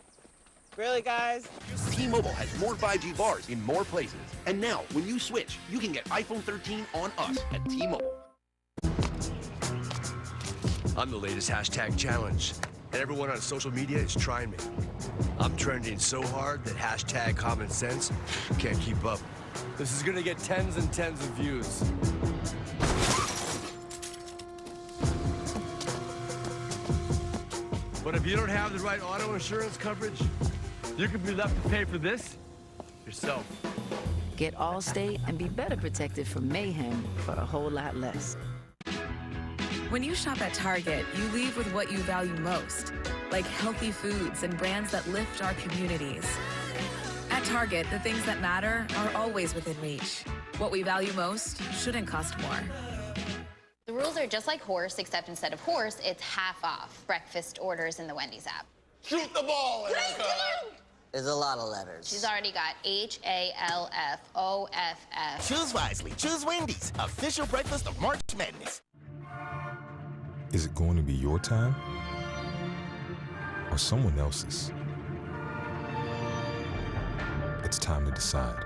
Really, guys? T-Mobile has more 5G bars in more places. And now, when you switch, you can get iPhone 13 on us at T-Mobile. I'm the latest hashtag challenge, and everyone on social media is trying me. I'm trending so hard that hashtag common sense can't keep up. This is gonna get tens and tens of views. But if you don't have the right auto insurance coverage, you could be left to pay for this yourself. Get Allstate and be better protected from mayhem for a whole lot less. When you shop at Target, you leave with what you value most, like healthy foods and brands that lift our communities. At Target, the things that matter are always within reach. What we value most shouldn't cost more. The rules are just like horse, except instead of horse, it's half off breakfast orders in the Wendy's app. Shoot the ball, Erica! There's a lot of letters. She's already got HALFOFF. Choose wisely. Choose Wendy's. Official breakfast of March Madness. Is it going to be your time or someone else's? It's time to decide.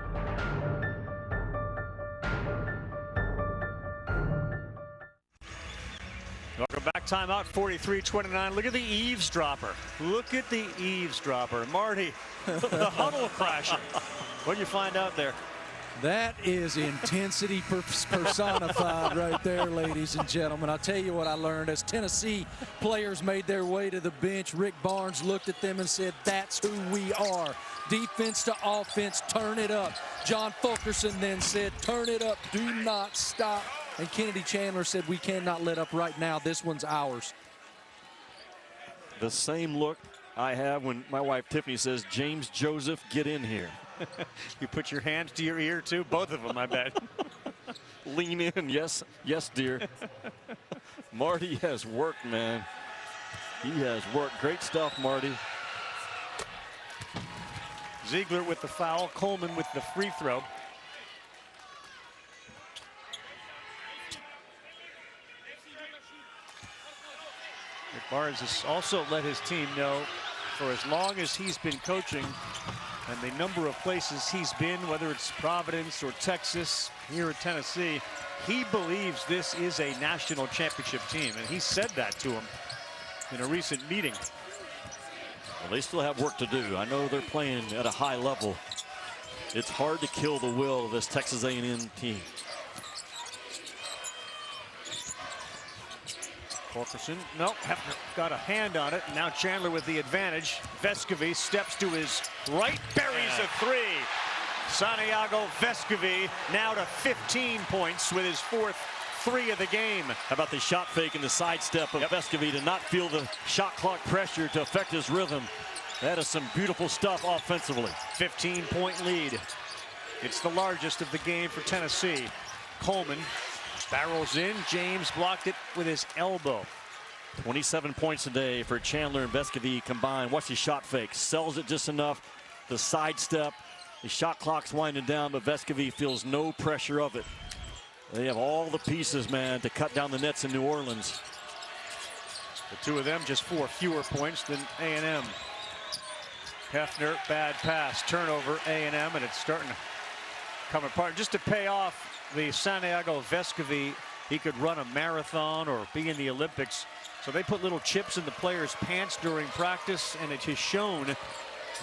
Welcome back. Timeout, 43-29. Look at the eavesdropper. Look at the eavesdropper. Marty, the huddle crasher. What did you find out there? That is intensity personified right there, ladies and gentlemen. I'll tell you what I learned. As Tennessee players made their way to the bench, Rick Barnes looked at them and said, that's who we are. Defense to offense, turn it up. John Fulkerson then said, turn it up, do not stop. And Kennedy Chandler said, we cannot let up right now. This one's ours. The same look I have when my wife Tiffany says, James Joseph, get in here. You put your hands to your ear too, both of them, I bet. Lean in, yes, yes, dear. Marty has worked, man. He has worked. Great stuff, Marty. Ziegler with the foul, Coleman with the free throw. Rick Barnes has also let his team know for as long as he's been coaching and the number of places he's been, whether it's Providence or Texas, here at Tennessee, he believes this is a national championship team, and he said that to him in a recent meeting. Well, they still have work to do. I know they're playing at a high level. It's hard to kill the will of this Texas A&M team. Fulkerson, no, Hefner got a hand on it. Now Chandler with the advantage. Vescovi steps to his right, buries a three. Santiago Vescovi now to 15 points with his fourth three of the game. How about the shot fake and the sidestep of Vescovi to not feel the shot clock pressure to affect his rhythm. That is some beautiful stuff offensively. 15-point lead. It's the largest of the game for Tennessee. Coleman barrels in. James blocked it with his elbow. 27 points a day for Chandler and Vescovi combined. Watch his shot fake. Sells it just enough. The sidestep. The shot clock's winding down, but Vescovi feels no pressure of it. They have all the pieces, man, to cut down the nets in New Orleans. The two of them just 4 fewer points than A&M. Hefner, bad pass, turnover, A&M, and it's starting to come apart. Just to pay off the Santiago Vescovi, he could run a marathon or be in the Olympics. So they put little chips in the players' pants during practice, and it has shown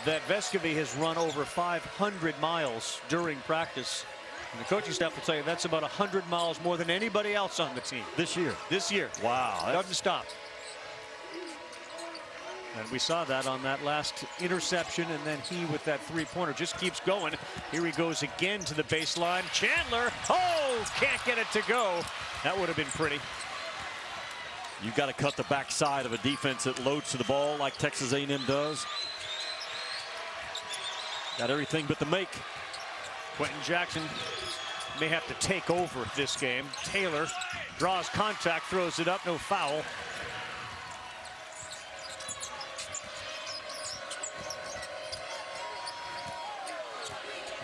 that Vescovi has run over 500 miles during practice. And the coaching staff will tell you that's about 100 miles more than anybody else on the team. This year? This year. Wow. Doesn't stop. And we saw that on that last interception, and then he with that three-pointer just keeps going. Here he goes again to the baseline. Chandler, oh, can't get it to go. That would have been pretty. You've got to cut the backside of a defense that loads to the ball like Texas A&M does. Got everything but the make. Quentin Jackson may have to take over this game. Taylor draws contact, throws it up, no foul.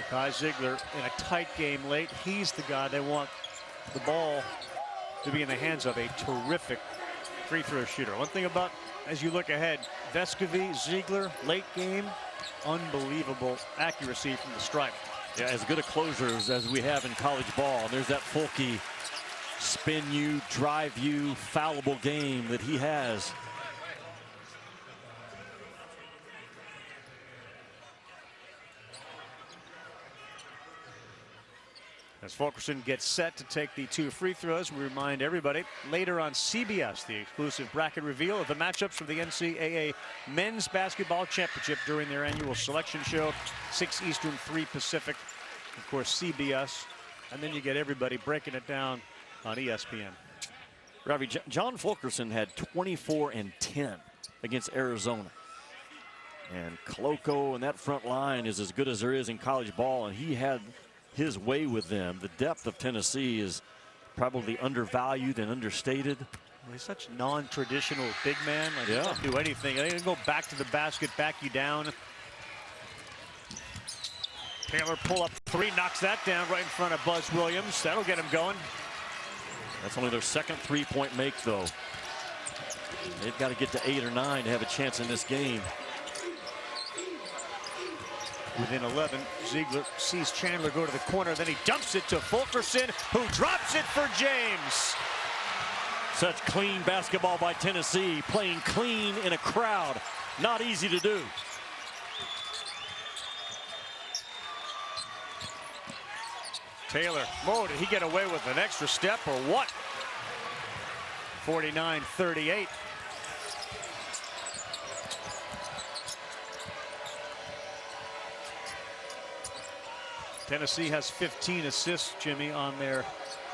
Kai Ziegler in a tight game late. He's the guy they want the ball to be in the hands of. A terrific free throw shooter. One thing about, as you look ahead, Vescovi, Ziegler, late game, unbelievable accuracy from the stripe. Yeah, as good a closers as we have in college ball. And there's that Fulke spin you, drive you, foulable game that he has. As Fulkerson gets set to take the 2 free throws, we remind everybody later on CBS, the exclusive bracket reveal of the matchups for the NCAA Men's Basketball Championship during their annual selection show, 6 Eastern, 3 Pacific. Of course, CBS, and then you get everybody breaking it down on ESPN. Ravi, John Fulkerson had 24 and 10 against Arizona. And Koloko and that front line is as good as there is in college ball, and he had his way with them. The depth of Tennessee is probably undervalued and understated. Well, he's such non-traditional big man. Like, he doesn't do anything. They can go back to the basket, back you down. Taylor pull up 3, knocks that down right in front of Buzz Williams. That'll get him going. That's only their second 3-point make, though. They've got to get to 8 or 9 to have a chance in this game. Within 11, Ziegler sees Chandler go to the corner, then he dumps it to Fulkerson, who drops it for James. Such clean basketball by Tennessee, playing clean in a crowd. Not easy to do. Taylor, did he get away with an extra step or what? 49-38. Tennessee has 15 assists, Jimmy, on their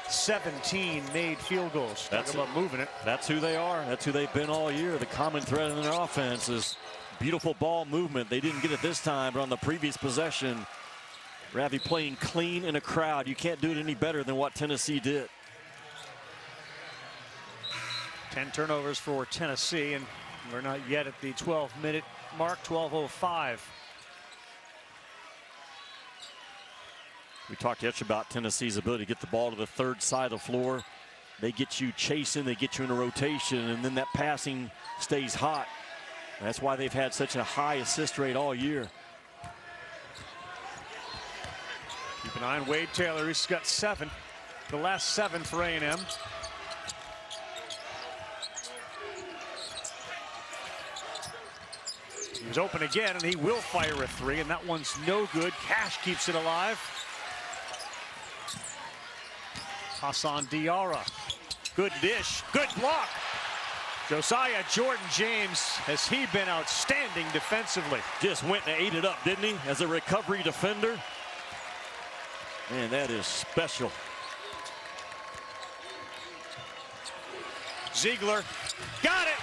17 made field goals. That's Talk about moving it. That's who they are. That's who they've been all year. The common thread in their offense is beautiful ball movement. They didn't get it this time, but on the previous possession, Ravi playing clean in a crowd. You can't do it any better than what Tennessee did. 10 turnovers for Tennessee, and we're not yet at the 12-minute mark, 12:05. We talked yesterday about Tennessee's ability to get the ball to the third side of the floor. They get you chasing, they get you in a rotation, and then that passing stays hot. That's why they've had such a high assist rate all year. Keep an eye on Wade Taylor. He's got 7. The last 7 for A&M. He was open again, and he will fire a 3, and that one's no good. Cash keeps it alive. Hassan Diarra. Good dish. Good block. Josiah Jordan-James, has he been outstanding defensively? Just went and ate it up, didn't he? As a recovery defender. Man, that is special. Ziegler got it.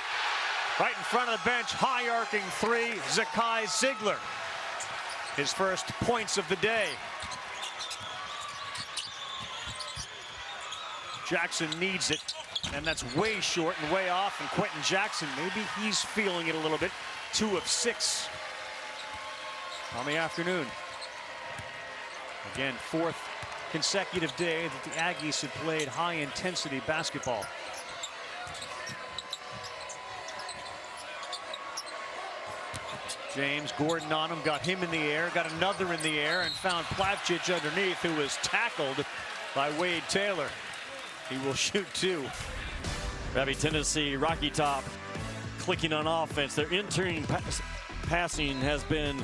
Right in front of the bench, high arcing 3, Zakai Ziegler. His first points of the day. Jackson needs it, and that's way short and way off, and Quentin Jackson, maybe he's feeling it a little bit. 2 of 6 on the afternoon. Again, 4th consecutive day that the Aggies have played high-intensity basketball. James Gordon on him, got him in the air, got another in the air, and found Plavcic underneath, who was tackled by Wade Taylor. He will shoot 2. Ravi, Tennessee, Rocky Top, clicking on offense. Their entering passing has been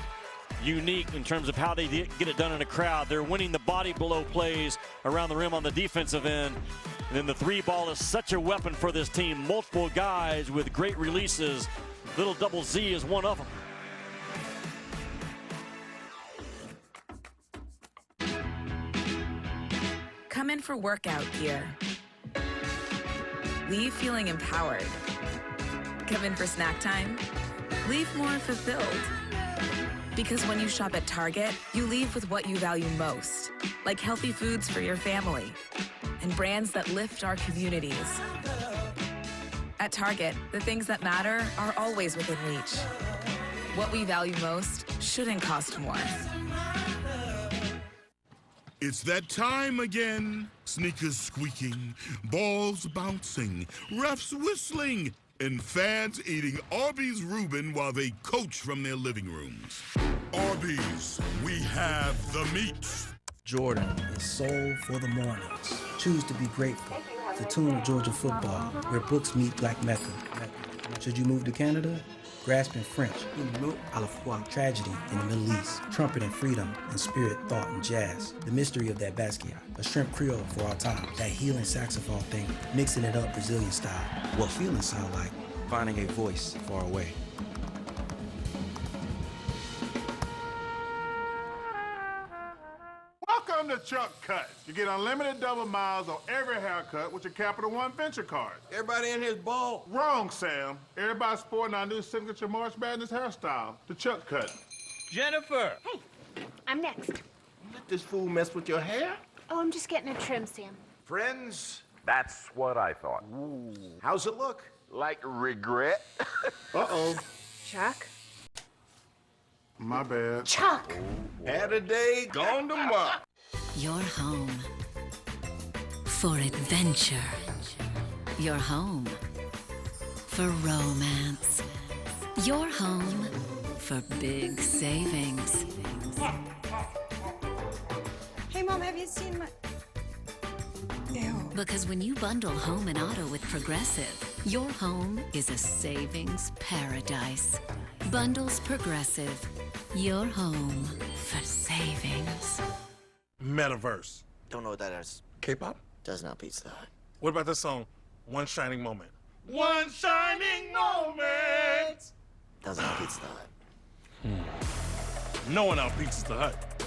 unique in terms of how they get it done in a crowd. They're winning the body below plays around the rim on the defensive end. And then the 3 ball is such a weapon for this team. Multiple guys with great releases. Little Double Z is one of them. Come in for workout gear. Leave feeling empowered. Come in for snack time. Leave more fulfilled. Because when you shop at Target, you leave with what you value most, like healthy foods for your family and brands that lift our communities. At Target, the things that matter are always within reach. What we value most shouldn't cost more. It's that time again. Sneakers squeaking, balls bouncing, refs whistling, and fans eating Arby's Reuben while they coach from their living rooms. Arby's, we have the meat. Jordan is soul for the mornings. Choose to be grateful. The tune of Georgia football, where books meet Black Mecca. Should you move to Canada? Grasping French, à la fois, tragedy in the Middle East, trumpet and freedom, and spirit, thought, and jazz. The mystery of that Basquiat, a shrimp creole for our time, that healing saxophone thing, mixing it up Brazilian style. What feelings sound like finding a voice far away. Welcome to Chuck Cut. You get unlimited double miles on every haircut with your Capital One Venture card. Everybody in here's bald. Wrong, Sam. Everybody's sporting our new signature March Madness hairstyle, the Chuck Cut. Jennifer! Hey, I'm next. Let this fool mess with your hair? Oh, I'm just getting a trim, Sam. Friends, that's what I thought. Ooh. How's it look? Like regret? Uh-oh. Chuck? My bad. Chuck! Had a day, gone tomorrow. Your home for adventure. Your home for romance. Your home for big savings. Hey, Mom, have you seen my... Ew. Because when you bundle home and auto with Progressive, your home is a savings paradise. Bundles Progressive. Your home for savings. Metaverse. Don't know what that is. K-pop? Does not Pizza Hut. What about this song, One Shining Moment? One shining moment! Does not Pizza Hut. No one out-pizzas the Hut.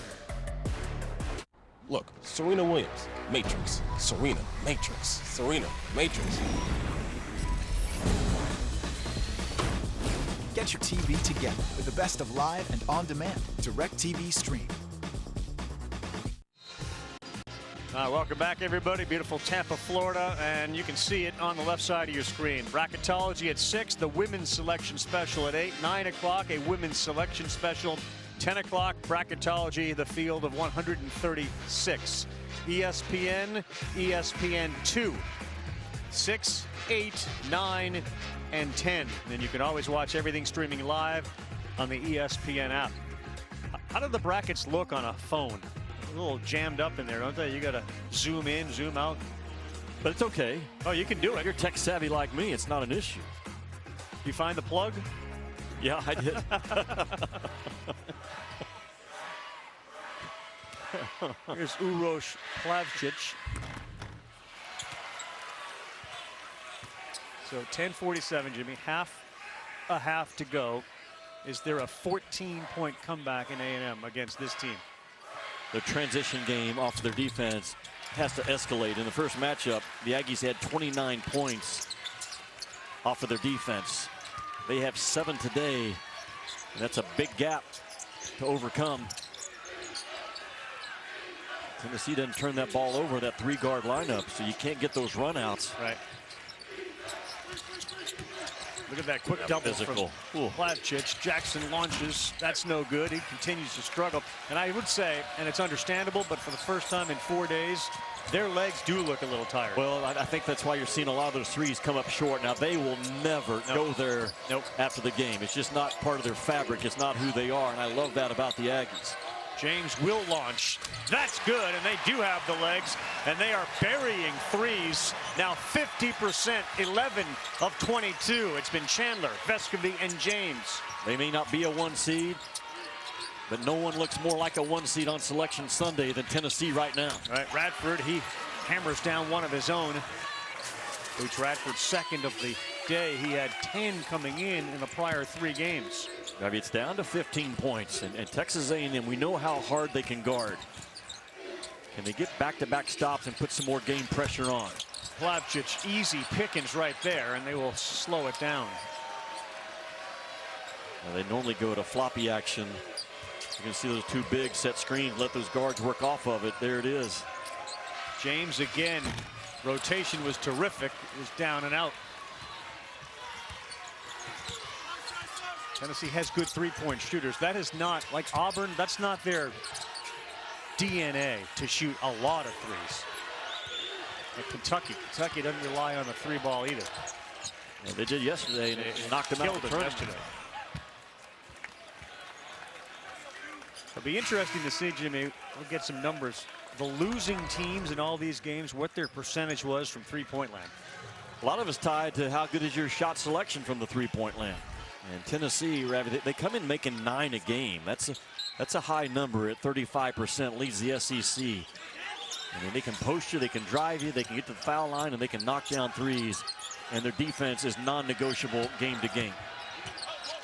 Look, Serena Williams, Matrix. Serena, Matrix. Serena, Matrix. Get your TV together with the best of live and on-demand. DirecTV Stream. Welcome back, everybody. Beautiful Tampa, Florida, and you can see it on the left side of your screen. Bracketology at 6, the women's selection special at 8, 9 o'clock, a women's selection special, 10 o'clock, bracketology, the field of 136. ESPN, ESPN2, 6, 8, 9, and 10. And then you can always watch everything streaming live on the ESPN app. How do the brackets look on a phone? A little jammed up in there, don't they? You got to zoom in, zoom out. But it's okay. Oh, you can do it. You're tech savvy like me. It's not an issue. You find the plug? Yeah, I did. Here's Uroš Plavšić. So 10:47, Jimmy. Half to go. Is there a 14-point comeback in A&M against this team? Their transition game off their defense has to escalate. In the first matchup, the Aggies had 29 points off of their defense. They have 7 today, and that's a big gap to overcome. Tennessee doesn't turn that ball over, that 3-guard lineup, so you can't get those runouts. Right. Look at that quick double physical from Plavšić. Jackson launches. That's no good. He continues to struggle. And I would say, and it's understandable, but for the first time in 4 days, their legs do look a little tired. Well, I think that's why you're seeing a lot of those threes come up short. Now, they will never go there after the game. It's just not part of their fabric. It's not who they are, and I love that about the Aggies. James will launch. That's good, and they do have the legs, and they are burying threes. Now 50%, 11 of 22. It's been Chandler, Vescovy, and James. They may not be a 1 seed, but no one looks more like a 1 seed on Selection Sunday than Tennessee right now. Right, Radford, he hammers down one of his own. Coach Radford's second of the day. He had 10 coming in the prior 3 games. I mean, it's down to 15 points, and Texas A&M, we know how hard they can guard. Can they get back-to-back stops and put some more game pressure on? Plavšić, easy pickings right there, and they will slow it down. Now, they normally go to floppy action. You can see those 2 big set screens, let those guards work off of it. There it is. James again. Rotation was terrific. It was down and out. Tennessee has good 3-point shooters. That is not, like Auburn, that's not their DNA to shoot a lot of threes. Like Kentucky doesn't rely on the 3-ball either. Well, they did yesterday, and it knocked them out of the tournament. Yesterday. It'll be interesting to see, Jimmy. We'll get some numbers. The losing teams in all these games, what their percentage was from 3-point land. A lot of it's tied to how good is your shot selection from the 3-point land. And Tennessee, they come in making 9 a game. That's a high number at 35%, leads the SEC. I mean, they can post you, they can drive you, they can get to the foul line, and they can knock down threes. And their defense is non-negotiable game to game.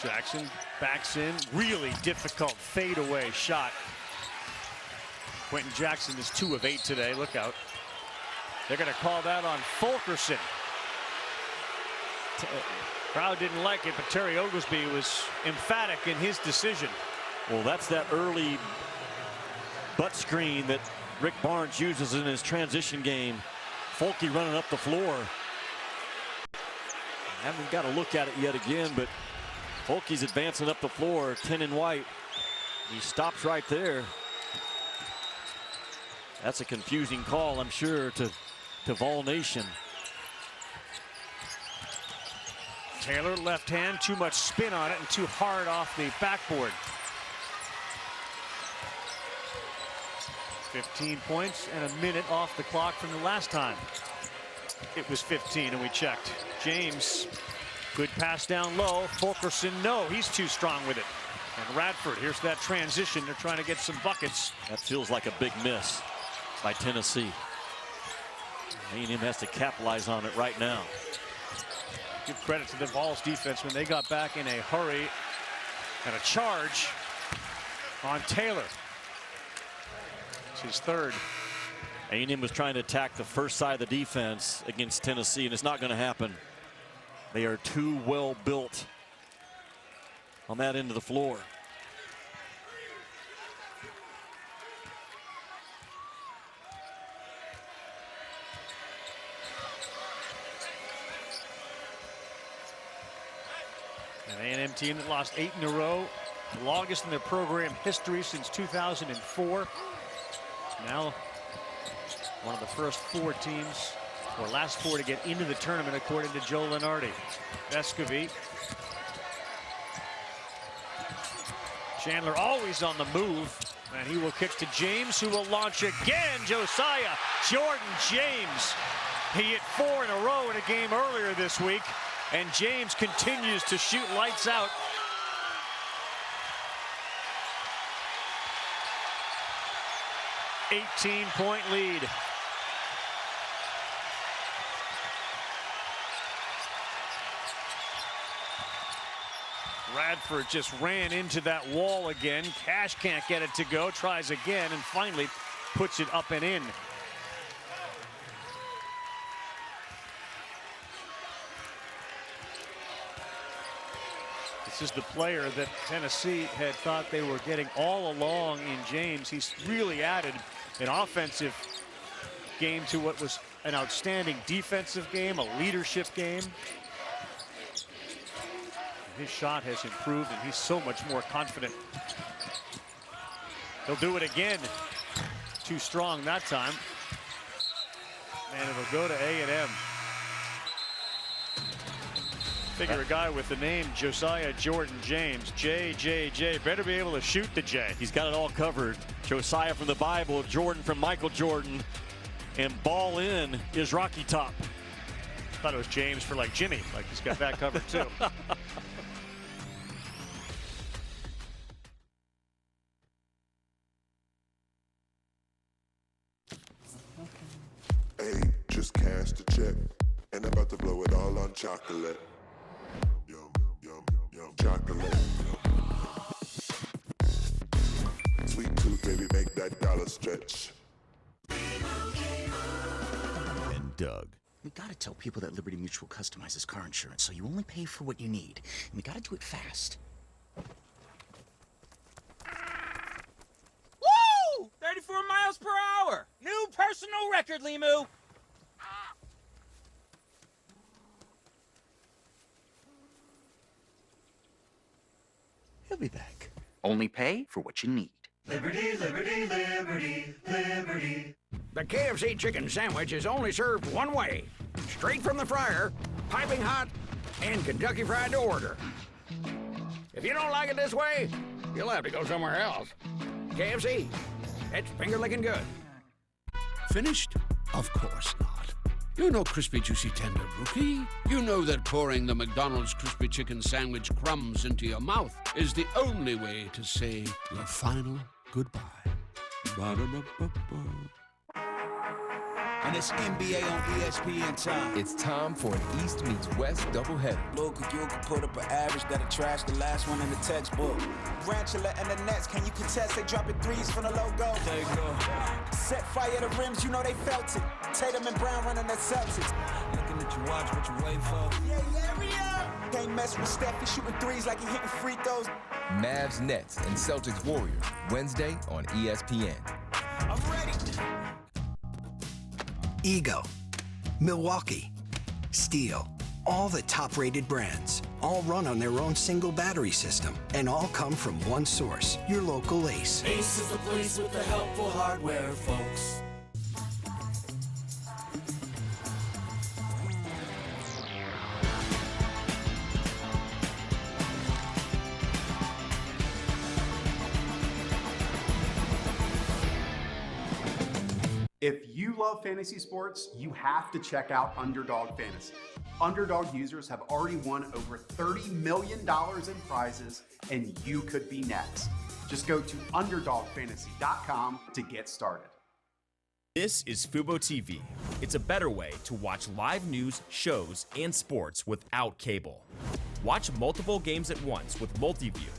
Jackson backs in, really difficult fadeaway shot. Quentin Jackson is 2 of 8 today. Look out. They're going to call that on Fulkerson. Crowd didn't like it, but Terry Oglesby was emphatic in his decision. Well, that's that early butt screen that Rick Barnes uses in his transition game. Fulke running up the floor. I haven't got to look at it yet again, but Fulke's advancing up the floor, 10 in white. He stops right there. That's a confusing call, I'm sure, to Vol Nation. Taylor, left hand, too much spin on it and too hard off the backboard. 15 points and a minute off the clock from the last time. It was 15 and we checked. James, good pass down low. Fulkerson, no, he's too strong with it. And Radford, here's that transition. They're trying to get some buckets. That feels like a big miss. by Tennessee. A&M has to capitalize on it right now. Give credit to the Vols defense when they got back in a hurry and a charge on Taylor. It's his third. A&M was trying to attack the first side of the defense against Tennessee, and it's not going to happen. They are too well built on that end of the floor. An A&M team that lost 8 in a row, the longest in their program history since 2004. Now, one of the first 4 teams, or last 4 to get into the tournament, according to Joe Lenardi. Vescovi. Chandler always on the move, and he will kick to James, who will launch again. Josiah Jordan James. He hit 4 in a row in a game earlier this week, and James continues to shoot lights out. $18-point lead. Radford just ran into that wall again. Cash can't get it to go, tries again, and finally puts it up and in. This is the player that Tennessee had thought they were getting all along in James. He's really added an offensive game to what was an outstanding defensive game, a leadership game. His shot has improved, and he's so much more confident. He'll do it again. Too strong that time. And it'll go to A&M. Figure a guy with the name Josiah Jordan James, JJJ, better be able to shoot the J. He's got it all covered. Josiah from the Bible, Jordan from Michael Jordan, and ball in is Rocky Top. Thought it was James for like Jimmy, like he's got that covered too. Hey, just cashed a check, and I'm about to blow it all on chocolate. Yum, yum, yum, chocolate. Sweet tooth, baby, make that dollar stretch. And Doug. We gotta tell people that Liberty Mutual customizes car insurance, so you only pay for what you need. And we gotta do it fast. Woo! 34 miles per hour! New personal record, Limu! He'll be back. Only pay for what you need. Liberty, liberty, liberty, liberty. The KFC chicken sandwich is only served one way. Straight from the fryer, piping hot, and Kentucky Fried to order. If you don't like it this way, you'll have to go somewhere else. KFC, it's finger-licking good. Finished? Of course not. You know crispy, juicy, tender, Rookie. You know that pouring the McDonald's crispy chicken sandwich crumbs into your mouth is the only way to say your final goodbye. Ba-da-ba-ba-ba. And it's NBA on ESPN time. It's time for an East meets West doubleheader. Luka, you can put up an average that'll trash the last one in the textbook. Brantula and the Nets, can you contest? They dropping threes from the logo. There you go. Set fire to rims, you know they felt it. Tatum and Brown running the Celtics. Looking at your watch, what you waiting for? Yeah. Can't mess with Steph, he's shooting threes like he hitting free throws. Mavs, Nets, and Celtics Warriors, Wednesday on ESPN. I'm ready. Ego, Milwaukee, Steel, all the top-rated brands, all run on their own single battery system, and all come from one source, your local Ace. Ace is the place with the helpful hardware, folks. If you love fantasy sports, you have to check out Underdog Fantasy. Underdog users have already won over $30 million in prizes, and you could be next. Just go to UnderdogFantasy.com to get started. This is Fubo TV. It's a better way to watch live news, shows, and sports without cable. Watch multiple games at once with Multiview.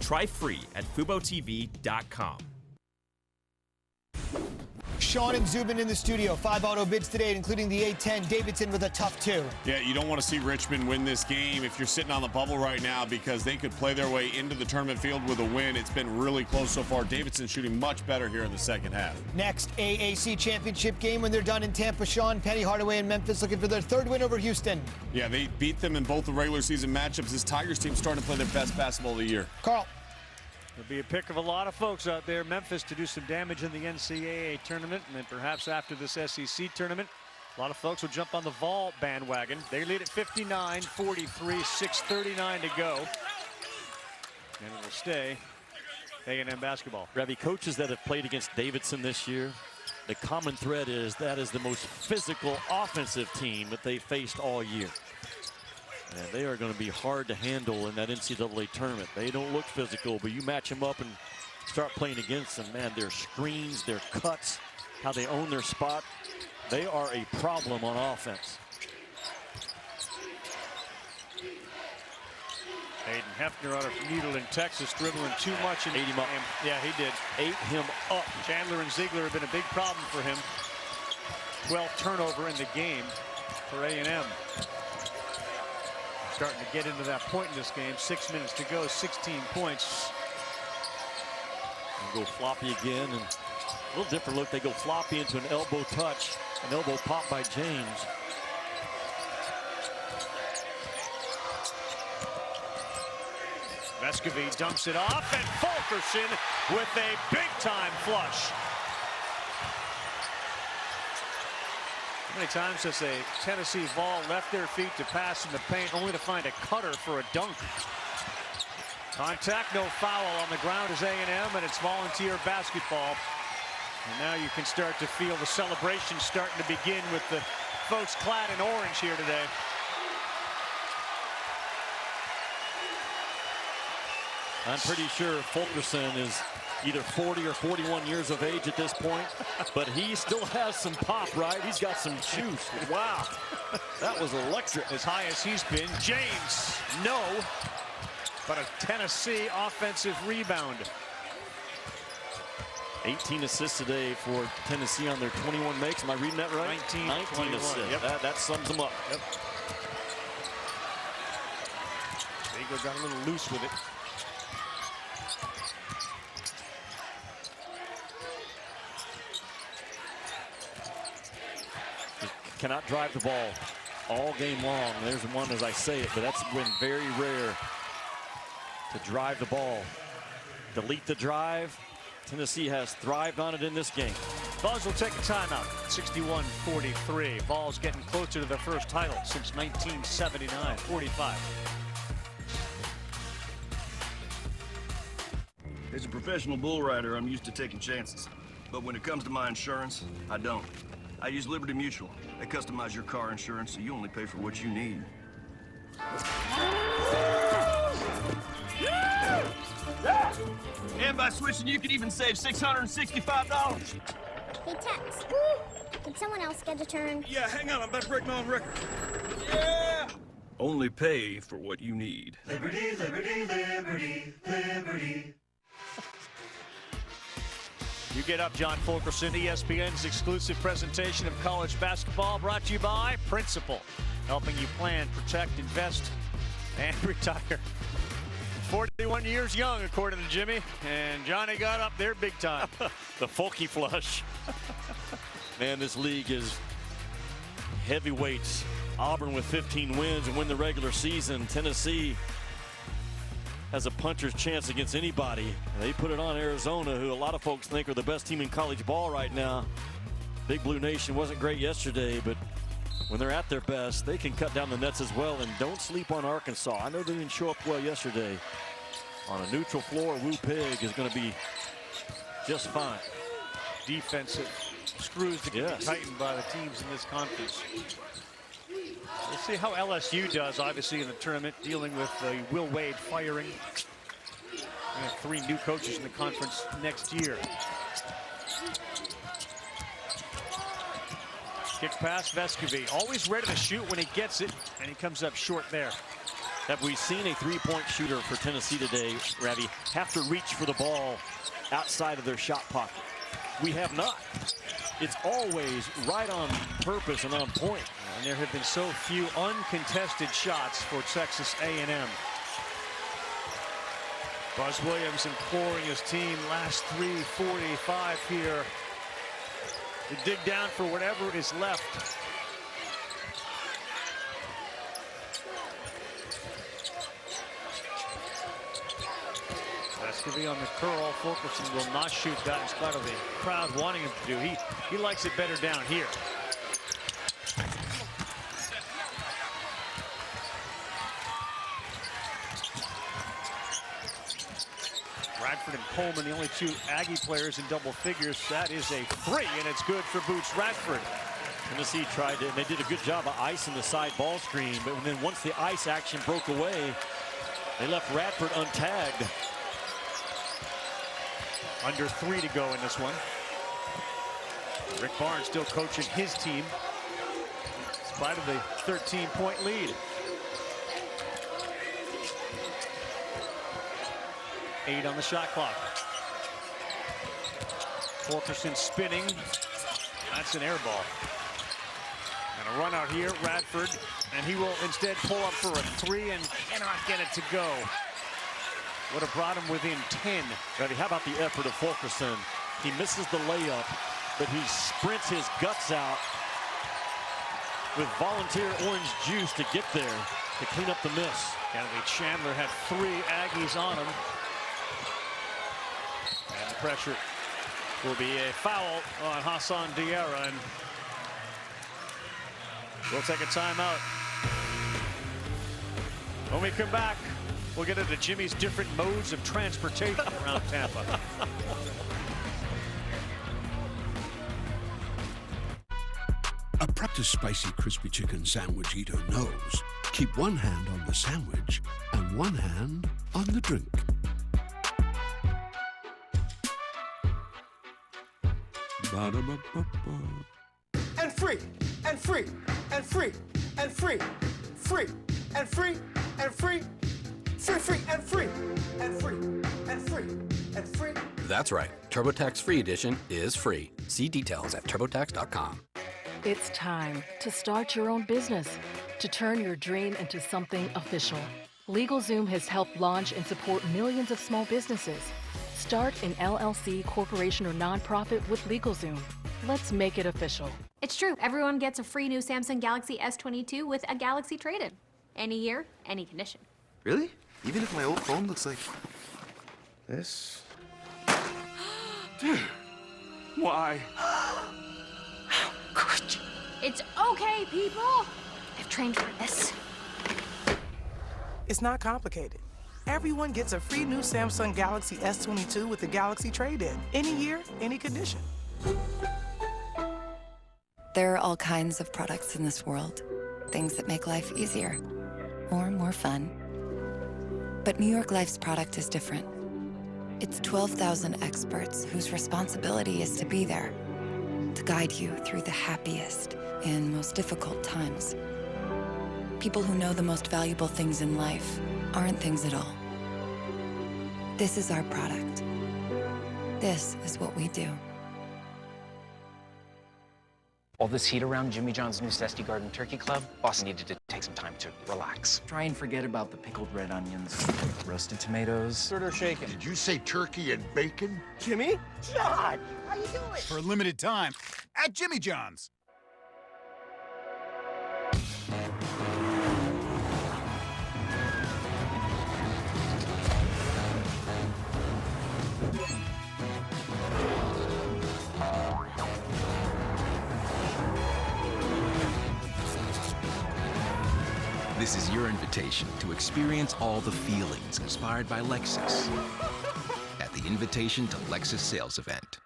Try free at FuboTV.com. Sean and Zubin in the studio. 5 auto bids today, including the A10. Davidson with a tough 2. Yeah, you don't want to see Richmond win this game if you're sitting on the bubble right now, because they could play their way into the tournament field with a win. It's been really close so far. Davidson shooting much better here in the second half. Next, AAC championship game when they're done in Tampa. Sean, Penny Hardaway and Memphis looking for their 3rd win over Houston. Yeah, they beat them in both the regular season matchups. This Tigers team starting to play their best basketball of the year. Carl. There'll be a pick of a lot of folks out there. Memphis to do some damage in the NCAA tournament, and then perhaps after this SEC tournament, a lot of folks will jump on the Vol bandwagon. They lead at 59-43, 6:39 to go. And it will stay A&M basketball. Ravi, coaches that have played against Davidson this year, the common thread is that is the most physical offensive team that they faced all year. And they are going to be hard to handle in that NCAA tournament. They don't look physical, but you match them up and start playing against them, man, their screens, their cuts, how they own their spot, they are a problem on offense. Hayden Hefner out of Needle in Texas, dribbling too much and ate him up. Yeah, he did. Ate him up. Chandler and Ziegler have been a big problem for him. 12 turnover in the game for A&M. Starting to get into that point in this game. 6 minutes to go, 16 points. And go floppy again, and a little different look. They go floppy into an elbow touch, an elbow pop by James. Vescovy dumps it off, and Fulkerson with a big-time flush. How many times has a Tennessee Vol left their feet to pass in the paint, only to find a cutter for a dunk? Contact, no foul on the ground is A&M, and it's volunteer basketball. And now you can start to feel the celebration starting to begin with the folks clad in orange here today. I'm pretty sure Fulkerson is either 40 or 41 years of age at this point, but he still has some pop, right? He's got some juice. Wow, that was electric. As high as he's been. James, no, but a Tennessee offensive rebound. 18 assists today for Tennessee on their 21 makes. Am I reading that right? 19 assists. Yep. That sums them up. Yep. Eagle got a little loose with it. Cannot drive the ball all game long. There's one as I say it, but that's been very rare to drive the ball. Delete the drive. Tennessee has thrived on it in this game. Vols will take a timeout. 61-43. Vols getting closer to their first title since 1979. 45. As a professional bull rider, I'm used to taking chances. But when it comes to my insurance, I don't. I use Liberty Mutual. They customize your car insurance so you only pay for what you need. And by switching, you can even save $665. Hey, Tex. Did someone else get a turn? Yeah, hang on. I'm about to break my own record. Yeah! Only pay for what you need. Liberty, liberty, liberty, liberty. You get up, John Fulkerson. ESPN's exclusive presentation of college basketball, brought to you by Principal, helping you plan, protect, invest, and retire. 41 years young, according to Jimmy, and Johnny got up there big time. The Fulky flush. Man, this league is heavyweights. Auburn with 15 wins and win the regular season. Tennessee has a puncher's chance against anybody. They put it on Arizona, who a lot of folks think are the best team in college ball right now. Big Blue Nation wasn't great yesterday, but when they're at their best, they can cut down the nets as well. And don't sleep on Arkansas. I know they didn't show up well yesterday. On a neutral floor, Woo Pig is going to be just fine. Defensive screws to get tightened by the teams in this conference. We'll see how LSU does, obviously, in the tournament, dealing with Will Wade firing. We have 3 new coaches in the conference next year. Kick pass, Vescovy, always ready to shoot when he gets it, and he comes up short there. Have we seen a three-point shooter for Tennessee today, Ravi, have to reach for the ball outside of their shot pocket? We have not. It's always right on purpose and on point. And there have been so few uncontested shots for Texas A&M. Buzz Williams imploring his team last 3:45 here to dig down for whatever is left. Vescovy on the curl. Fulkerson will not shoot that in spite of the crowd wanting him to do. He likes it better down here. Radford and Coleman, the only two Aggie players in double figures. That is a three, and it's good for Boots Radford. Tennessee tried to, and they did a good job of icing the side ball screen, but then once the ice action broke away, they left Radford untagged. Under 3 to go in this one. Rick Barnes still coaching his team in spite of the 13-point lead. 8 on the shot clock. Fulkerson spinning. That's an air ball. And a run out here, Radford, and he will instead pull up for a 3 and cannot get it to go. Would have brought him within 10. Ready, how about the effort of Fulkerson? He misses the layup, but he sprints his guts out with volunteer orange juice to get there to clean up the miss. Kennedy Chandler had 3 Aggies on him. And the pressure will be a foul on Hassan Diarra, and we'll take a timeout. When we come back, we'll get into Jimmy's different modes of transportation around Tampa. A practiced spicy crispy chicken sandwich eater knows. Keep one hand on the sandwich and one hand on the drink. And free, and free, and free, and free, free, and free, and free, free, free, and free, and free, and free, and free. That's right. TurboTax Free Edition is free. See details at TurboTax.com. It's time to start your own business, to turn your dream into something official. LegalZoom has helped launch and support millions of small businesses. Start an LLC, corporation, or nonprofit with LegalZoom. Let's make it official. It's true. Everyone gets a free new Samsung Galaxy S22 with a Galaxy trade-in. Any year, any condition. Really? Even if my old phone looks like this? Dude, why? How could you? It's okay, people. I've trained for this. It's not complicated. Everyone gets a free new Samsung Galaxy S22 with the Galaxy trade-in. Any year, any condition. There are all kinds of products in this world. Things that make life easier or more fun. But New York Life's product is different. It's 12,000 experts whose responsibility is to be there, to guide you through the happiest and most difficult times. People who know the most valuable things in life aren't things at all. This is our product. This is what we do. All this heat around Jimmy John's new Zesty Garden Turkey Club, boss needed to take some time to relax. Try and forget about the pickled red onions, roasted tomatoes. Sort of shaken. Did you say turkey and bacon? Jimmy? John! How you doing? For a limited time at Jimmy John's. This is your invitation to experience all the feelings inspired by Lexus at the Invitation to Lexus sales event.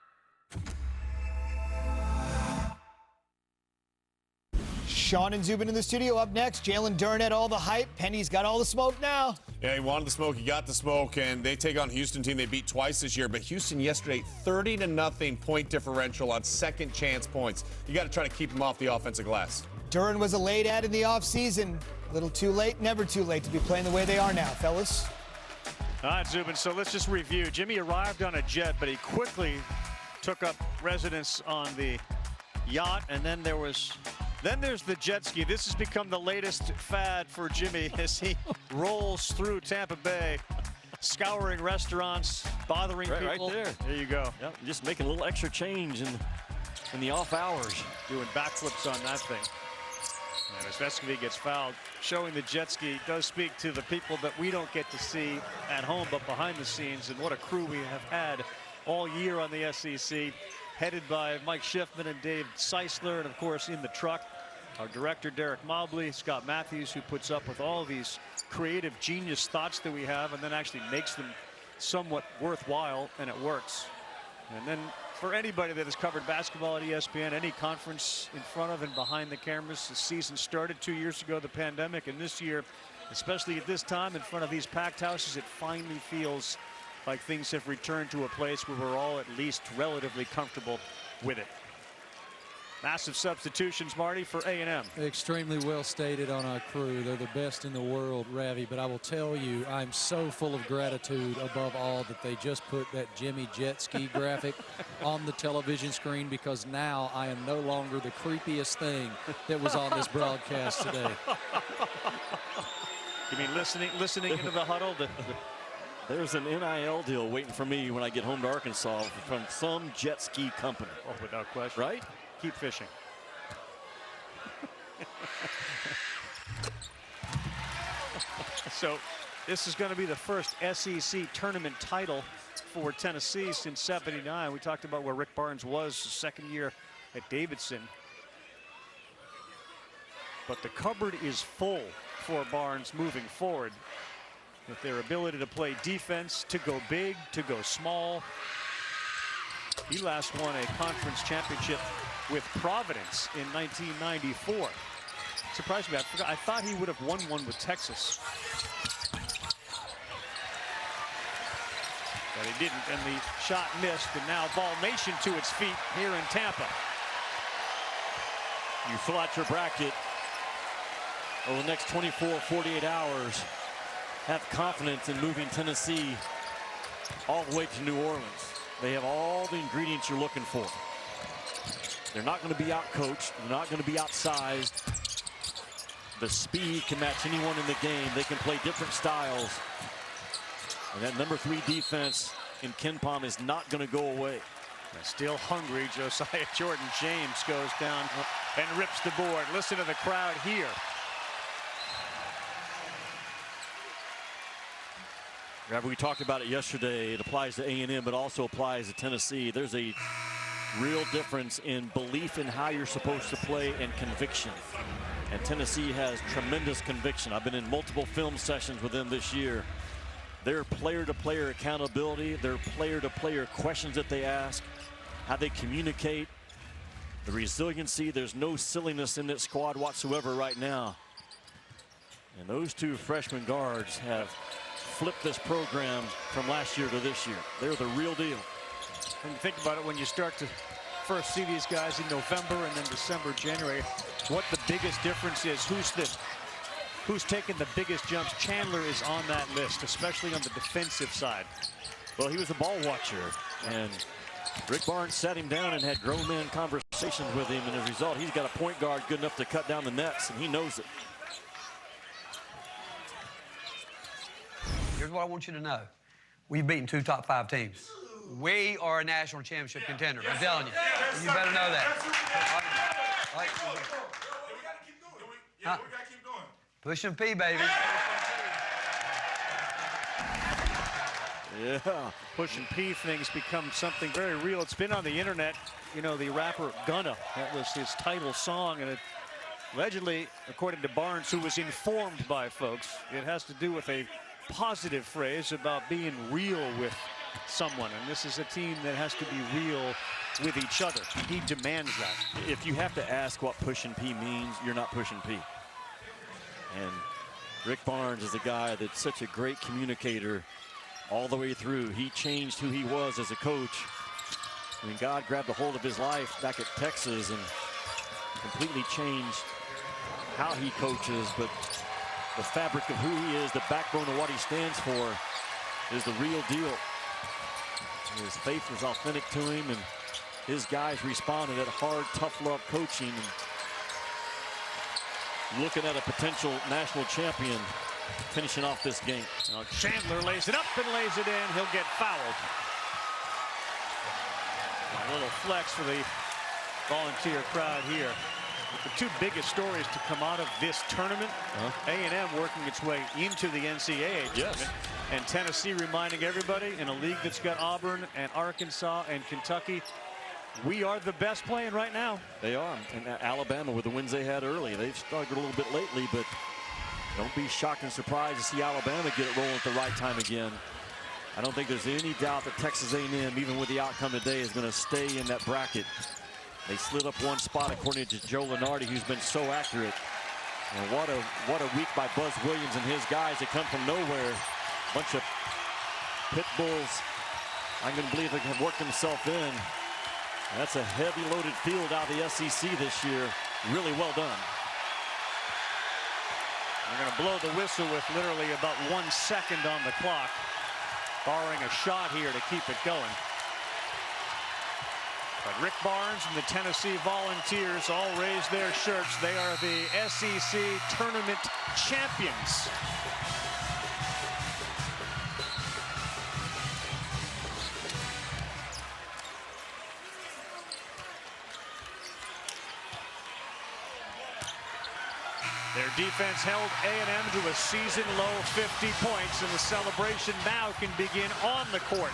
Sean and Zubin in the studio. Up next, Jalen Duren had all the hype. Penny's got all the smoke now. Yeah, he wanted the smoke. He got the smoke, and they take on Houston team they beat twice this year. But Houston yesterday, 30-0 point differential on second chance points. You got to try to keep them off the offensive glass. Duren was a late ad in the offseason. A little too late, never too late to be playing the way they are now, fellas. All right, Zubin, so let's just review. Jimmy arrived on a jet, but he quickly took up residence on the yacht, and then there's the jet ski. This has become the latest fad for Jimmy as he rolls through Tampa Bay, scouring restaurants, bothering people. Right there. There you go. Yep, just making a little extra change in the off hours. Doing backflips on that thing. And as Vescovi gets fouled, showing the jet ski does speak to the people that we don't get to see at home, but behind the scenes, and what a crew we have had all year on the SEC, headed by Mike Schiffman and Dave Seisler, and of course in the truck, our director Derek Mobley, Scott Matthews, who puts up with all these creative genius thoughts that we have and then actually makes them somewhat worthwhile, and it works. And then for anybody that has covered basketball at ESPN, any conference in front of and behind the cameras, the season started 2 years ago, the pandemic, and this year, especially at this time in front of these packed houses, it finally feels like things have returned to a place where we're all at least relatively comfortable with it. Massive substitutions, Marty, for A&M. Extremely well stated on our crew. They're the best in the world, Ravi. But I will tell you, I'm so full of gratitude above all that they just put that Jimmy jet ski graphic on the television screen, because now I am no longer the creepiest thing that was on this broadcast today. You mean listening into the huddle? There's an NIL deal waiting for me when I get home to Arkansas from some jet ski company. Oh, without question. Right? Keep fishing. So this is going to be the first SEC tournament title for Tennessee since '79. We talked about where Rick Barnes was the second year at Davidson. But the cupboard is full for Barnes moving forward, with their ability to play defense, to go big, to go small. He last won a conference championship with Providence in 1994. Surprised me. I thought he would have won one with Texas. But he didn't, and the shot missed, and now Ball Nation to its feet here in Tampa. You fill out your bracket over the next 24, 48 hours. Have confidence in moving Tennessee all the way to New Orleans. They have all the ingredients you're looking for. They're not going to be out-coached. They're not going to be outsized. The speed can match anyone in the game. They can play different styles. And that number 3 defense in KenPom is not going to go away. Still hungry, Josiah Jordan-James goes down and rips the board. Listen to the crowd here. We talked about it yesterday. It applies to A&M, but also applies to Tennessee. There's a real difference in belief in how you're supposed to play and conviction. And Tennessee has tremendous conviction. I've been in multiple film sessions with them this year. Their player-to-player accountability, their player-to-player questions that they ask, how they communicate, the resiliency. There's no silliness in that squad whatsoever right now. And those two freshman guards have flipped this program from last year to this year. They're the real deal. And think about it, when you start to first see these guys in November and then December, January, what the biggest difference is, who's taking the biggest jumps. Chandler is on that list, especially on the defensive side. Well, he was a ball watcher, and Rick Barnes sat him down and had grown man conversations with him, and as a result, he's got a point guard good enough to cut down the nets, and he knows it. Here's what I want you to know. We've beaten 2 top 5 teams. We are a national championship contender. I'm telling you. You better know that. We got to keep doing it. We got to keep doing it. Push and P, baby. Yeah. Push and P things become something very real. It's been on the internet. You know, the rapper Gunna, that was his title song, and it allegedly, according to Barnes, who was informed by folks, it has to do with a positive phrase about being real with someone, and this is a team that has to be real with each other. He demands that. If you have to ask what pushing P means, you're not pushing P. And Rick Barnes is a guy that's such a great communicator all the way through. He changed who he was as a coach. I mean, God grabbed a hold of his life back at Texas and completely changed how he coaches, but the fabric of who he is, the backbone of what he stands for, is the real deal. His faith was authentic to him, and his guys responded at hard, tough love coaching. And looking at a potential national champion finishing off this game. Now Chandler lays it up and lays it in. He'll get fouled. A little flex for the Volunteer crowd here. The two biggest stories to come out of this tournament, A&M working its way into the NCAA tournament, and Tennessee reminding everybody in a league that's got Auburn and Arkansas and Kentucky, we are the best playing right now. They are. And Alabama, with the wins they had early, they've struggled a little bit lately, but don't be shocked and surprised to see Alabama get it rolling at the right time again. I don't think there's any doubt that Texas A&M, even with the outcome today, is going to stay in that bracket. They slid up one spot according to Joe Lunardi, who's been so accurate. And what a week by Buzz Williams and his guys that come from nowhere. A bunch of pit bulls. I'm going to believe they have worked themselves in. That's a heavy loaded field out of the SEC this year. Really well done. They're going to blow the whistle with literally about 1 second on the clock, barring a shot here to keep it going. But Rick Barnes and the Tennessee Volunteers all raise their shirts. They are the SEC tournament champions. Their defense held A&M to a season-low 50 points, and the celebration now can begin on the court.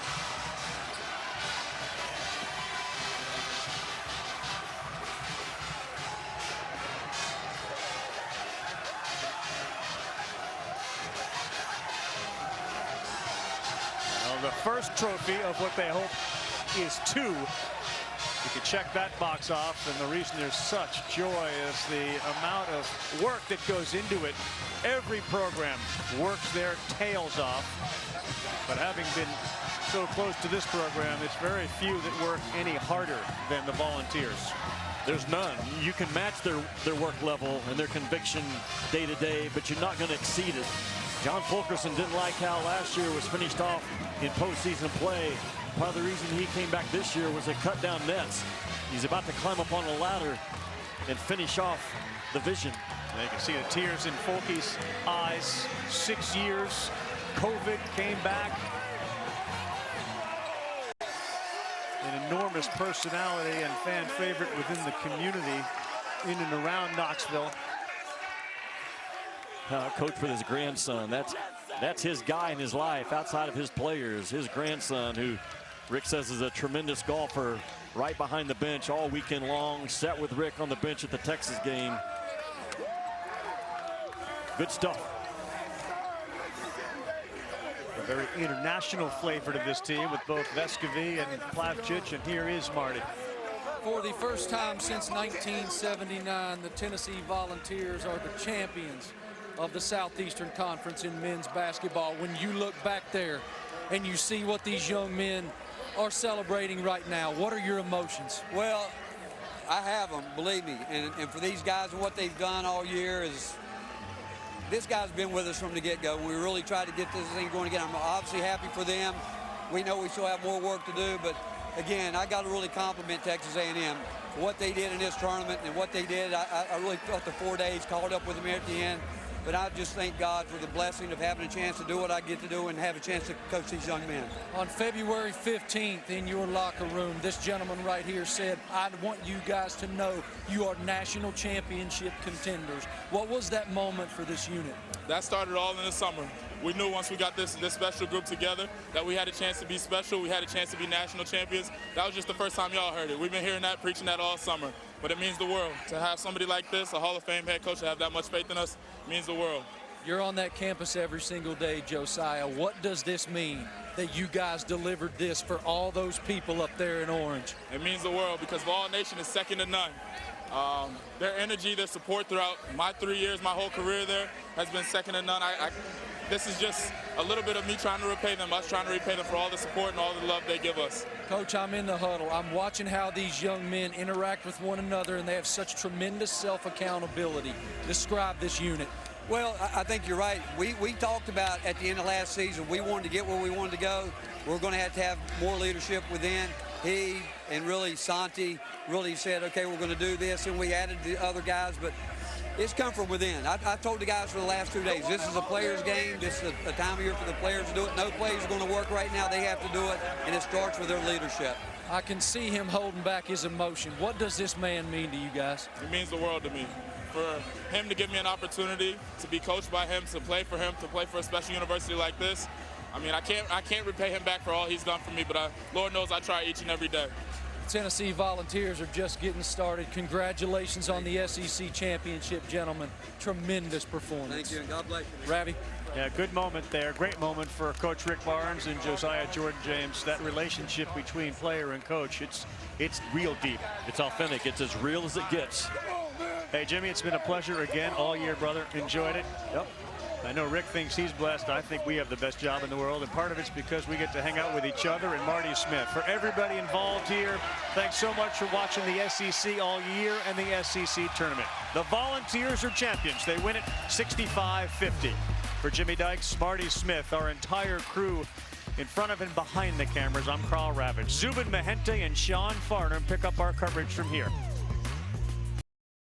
Well, the first trophy of what they hope is 2. You can check that box off, and the reason there's such joy is the amount of work that goes into it. Every program works their tails off, but having been so close to this program, it's very few that work any harder than the Volunteers. There's none. You can match their work level and their conviction day to day, but you're not going to exceed it. John Fulkerson didn't like how last year was finished off in postseason play. Part of the reason he came back this year was to cut down nets. He's about to climb up on a ladder and finish off the vision. And you can see the tears in Fulke's eyes. 6 years, COVID came back. An enormous personality and fan favorite within the community in and around Knoxville. Coach with his grandson. That's his guy in his life outside of his players. His grandson, who Rick says is a tremendous golfer, right behind the bench all weekend long. Sat with Rick on the bench at the Texas game. Good stuff. A very international flavor to this team with both Vescovi and Plavcic, and here is Marty. For the first time since 1979, the Tennessee Volunteers are the champions of the Southeastern Conference in men's basketball. When you look back there and you see what these young men are celebrating right now, what are your emotions? Well, I have them, believe me. And for these guys and what they've done all year is, this guy's been with us from the get-go. We really tried to get this thing going again. I'm obviously happy for them. We know we still have more work to do, but again, I got to really compliment Texas A&M for what they did in this tournament and what they did. I really thought the 4 days caught up with them at the end. But I just thank God for the blessing of having a chance to do what I get to do and have a chance to coach these young men. On February 15th in your locker room, this gentleman right here said, I want you guys to know you are national championship contenders. What was that moment for this unit? That started all in the summer. We knew once we got this special group together that we had a chance to be special. We had a chance to be national champions. That was just the first time y'all heard it. We've been hearing that, preaching that all summer. But it means the world. To have somebody like this, a Hall of Fame head coach, to have that much faith in us, means the world. You're on that campus every single day, Josiah. What does this mean that you guys delivered this for all those people up there in Orange? It means the world because Vol Nation is second to none. Their energy, their support throughout my 3 years, my whole career there has been second to none. This is just a little bit of me trying to repay them, us trying to repay them for all the support and all the love they give us. Coach, I'm in the huddle. I'm watching how these young men interact with one another, and they have such tremendous self-accountability. Describe this unit. Well, I think you're right. We talked about at the end of last season, we wanted to get where we wanted to go. We're going to have more leadership within. He and really Santi really said, okay, we're going to do this, and we added the other guys, but it's come from within. I've told the guys for the last 2 days, this is a player's game. This is a time of year for the players to do it. No players are going to work right now. They have to do it, and it starts with their leadership. I can see him holding back his emotion. What does this man mean to you guys? It means the world to me. For him to give me an opportunity to be coached by him, to play for him, to play for a special university like this, I mean, I can't repay him back for all he's done for me, but Lord knows I try each and every day. Tennessee Volunteers are just getting started. Congratulations on the SEC championship, gentlemen. Tremendous performance. Thank you, and God bless you. Ravi? Yeah, good moment there. Great moment for Coach Rick Barnes and Josiah Jordan-James. That relationship between player and coach, it's real deep. It's authentic. It's as real as it gets. Hey, Jimmy, it's been a pleasure again all year, brother. Enjoyed it. Yep. I know Rick thinks he's blessed. I think we have the best job in the world, and part of it's because we get to hang out with each other and Marty Smith. For everybody involved here, thanks so much for watching the SEC all year and the SEC tournament. The Volunteers are champions. They win it 65-50. For Jimmy Dykes, Marty Smith, our entire crew in front of and behind the cameras, I'm Carl Ravitch. Zubin Mahente and Sean Farnham pick up our coverage from here.